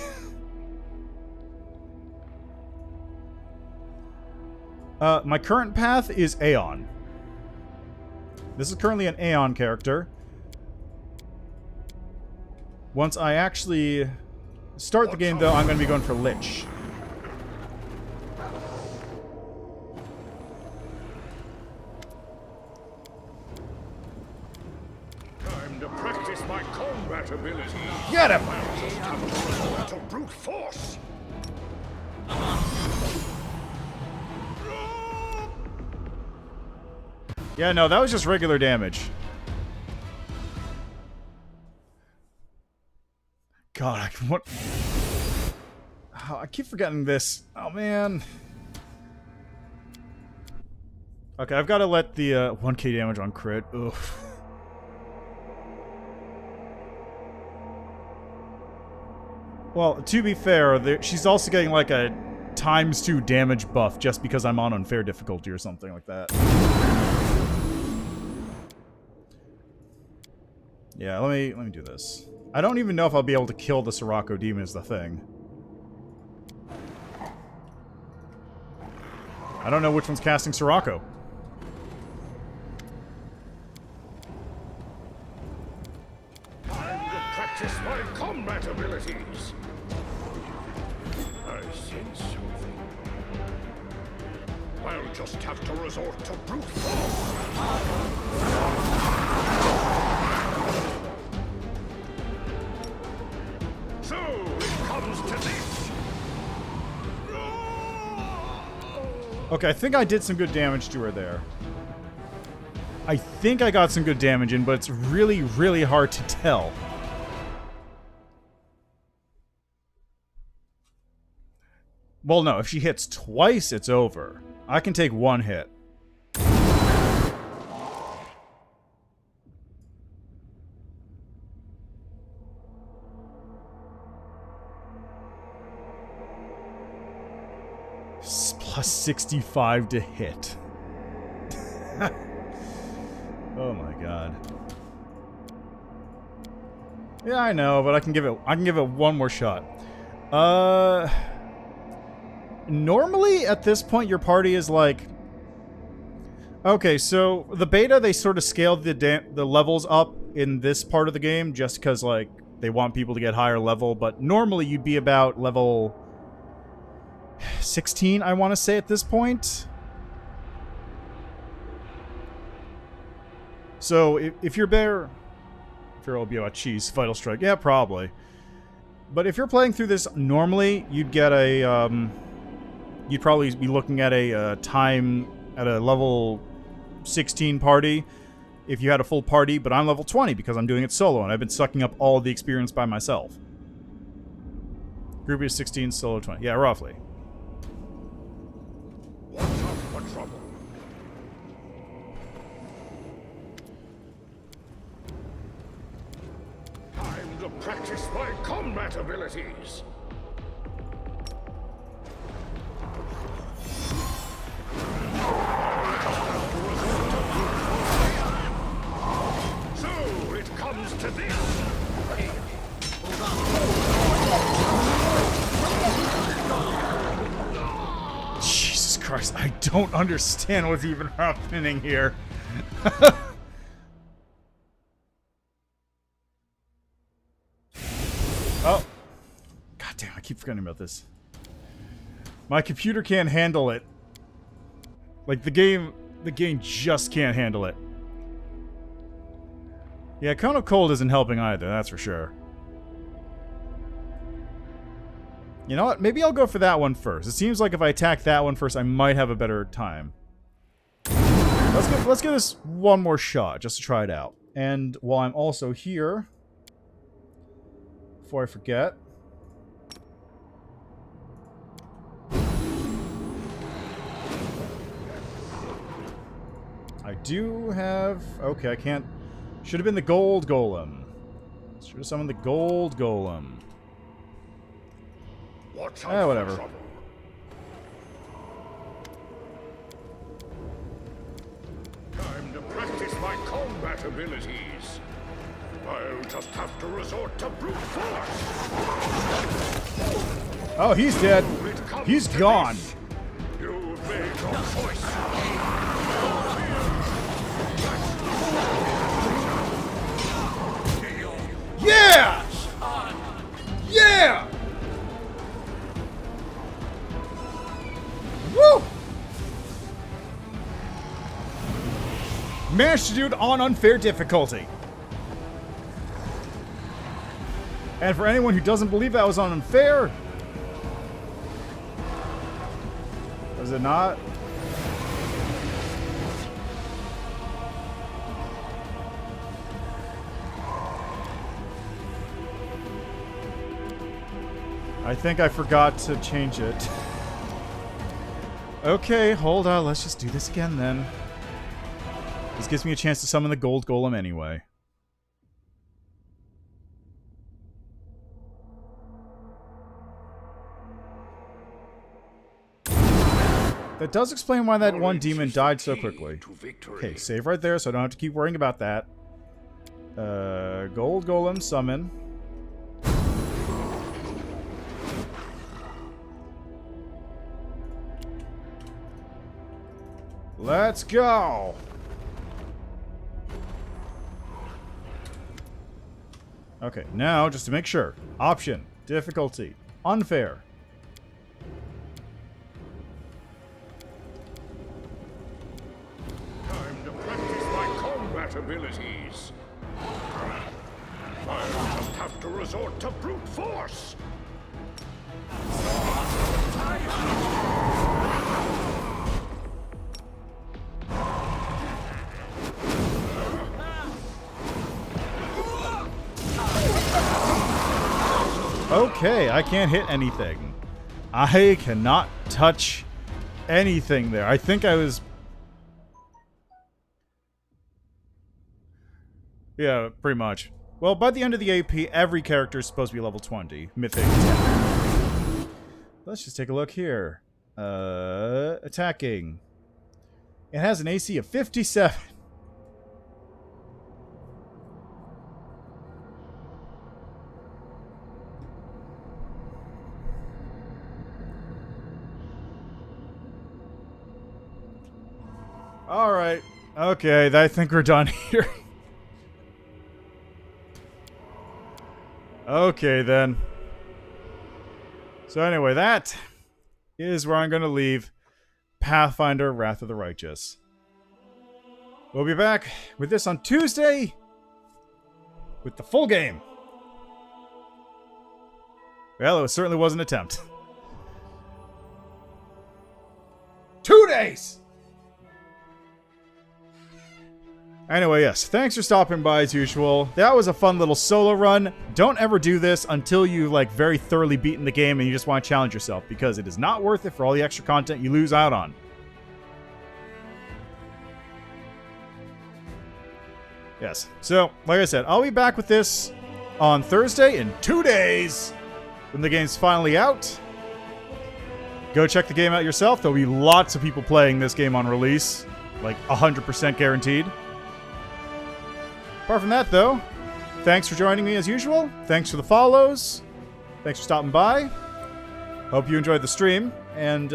My current path is Aeon. This is currently an Aeon character. Once I actually start the game, though, I'm going to be going for Lich. Time to practice my combat abilities. Get him! I'll just have to resort to brute force. Yeah, no, that was just regular damage. God, I keep forgetting this. Oh, man. Okay, I've got to let the 1k damage on crit. Oof. Well, to be fair, she's also getting like a ×2 damage buff just because I'm on unfair difficulty or something like that. Yeah, let me do this. I don't even know if I'll be able to kill the Sirocco demon is the thing. I don't know which one's casting Sirocco. Time to practice my combat abilities. I sense something. I'll just have to resort to brute force. Okay, I think I did some good damage to her there. I think I got some good damage in, but it's really, really hard to tell. Well, no, if she hits twice, it's over. I can take one hit. Plus 65 to hit. Oh my god. Yeah, I know, but I can give it one more shot. Normally at this point your party is like, okay, so the beta, they sort of scaled the levels up in this part of the game just because like they want people to get higher level, but normally you'd be about level 16, I want to say, at this point. So if you're there, Fear will be about cheese, Vital Strike, yeah, probably. But if you're playing through this normally, you'd get a you'd probably be looking at a time at a level 16 party if you had a full party, but I'm level 20 because I'm doing it solo and I've been sucking up all of the experience by myself. Group is 16, solo 20. Yeah, roughly. Watch out for trouble. Time to practice my combat abilities. So it comes to this. Jesus Christ, I don't understand what's even happening here. Oh. God damn, I keep forgetting about this. My computer can't handle it. Like, the game just can't handle it. Yeah, Cone of Cold isn't helping either, that's for sure. You know what? Maybe I'll go for that one first. It seems like if I attack that one first, I might have a better time. Let's give this one more shot, just to try it out. And while I'm also here, before I forget, I do have... Okay, I can't... Should have been the Gold Golem. Should have summoned the Gold Golem. Watch out whatever. for trouble. Time to practice my combat abilities. I'll just have to resort to brute force. Oh, he's dead. It comes He's to gone. this. You've made your choice. Yeah! Yeah! Woo! Managed to do it on unfair difficulty. And for anyone who doesn't believe that was on unfair... Was it not? I think I forgot to change it. Okay, hold on. Let's just do this again then. This gives me a chance to summon the Gold Golem anyway. That does explain why that one demon died so quickly. Okay, save right there so I don't have to keep worrying about that. Gold Golem summon. Let's go! Okay, now, just to make sure. Option. Difficulty. Unfair. Time to practice my combat abilities. I'll just have to resort to brute force. Okay, I can't hit anything. I cannot touch anything there. I think I was... Yeah, pretty much. Well, by the end of the AP, every character is supposed to be level 20. Mythic 10. Let's just take a look here. Attacking. It has an AC of 57. Alright. Okay, I think we're done here. Okay, then. So anyway, that is where I'm going to leave Pathfinder Wrath of the Righteous. We'll be back with this on Tuesday with the full game. Well, it certainly was an attempt. 2 days! Anyway, yes, thanks for stopping by as usual. That was a fun little solo run. Don't ever do this until you've like very thoroughly beaten the game and you just want to challenge yourself, because it is not worth it for all the extra content you lose out on. Yes, so like I said, I'll be back with this on Thursday in 2 days when the game's finally out. Go check the game out yourself. There'll be lots of people playing this game on release, like 100% guaranteed. Apart from that, though, thanks for joining me as usual. Thanks for the follows. Thanks for stopping by. Hope you enjoyed the stream. And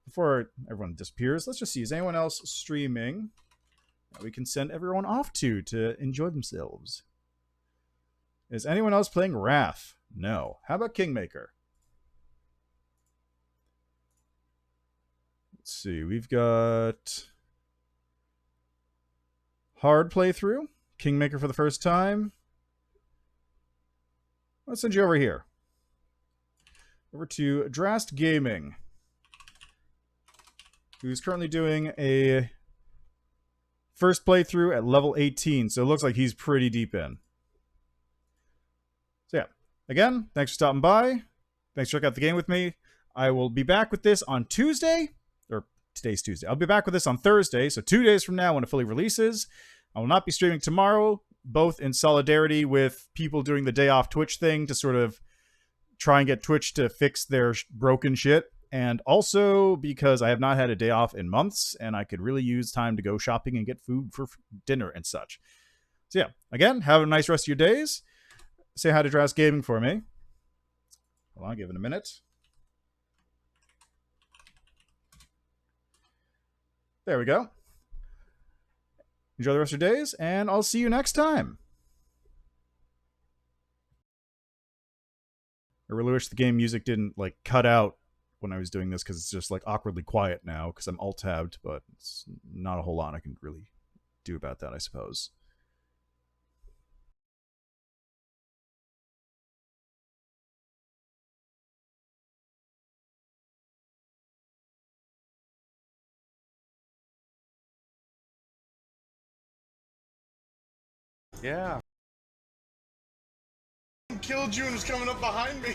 before everyone disappears, let's just see. Is anyone else streaming that we can send everyone off to enjoy themselves? Is anyone else playing Wrath? No. How about Kingmaker? Let's see. We've got hard playthrough. Kingmaker for the first time. Let's send you over here. Over to Drast Gaming, who's currently doing a first playthrough at level 18. So it looks like he's pretty deep in. So yeah. Again, thanks for stopping by. Thanks for checking out the game with me. I will be back with this on Tuesday. Or today's Tuesday. I'll be back with this on Thursday. So 2 days from now when it fully releases. I will not be streaming tomorrow, both in solidarity with people doing the day off Twitch thing to sort of try and get Twitch to fix their broken shit, and also because I have not had a day off in months, and I could really use time to go shopping and get food for dinner and such. So yeah, again, have a nice rest of your days. Say hi to Drast Gaming for me. Hold on, give it a minute. There we go. Enjoy the rest of your days, and I'll see you next time. I really wish the game music didn't, like, cut out when I was doing this, because it's just, like, awkwardly quiet now, because I'm alt-tabbed, but it's not a whole lot I can really do about that, I suppose. Yeah. Killed you and was coming up behind me.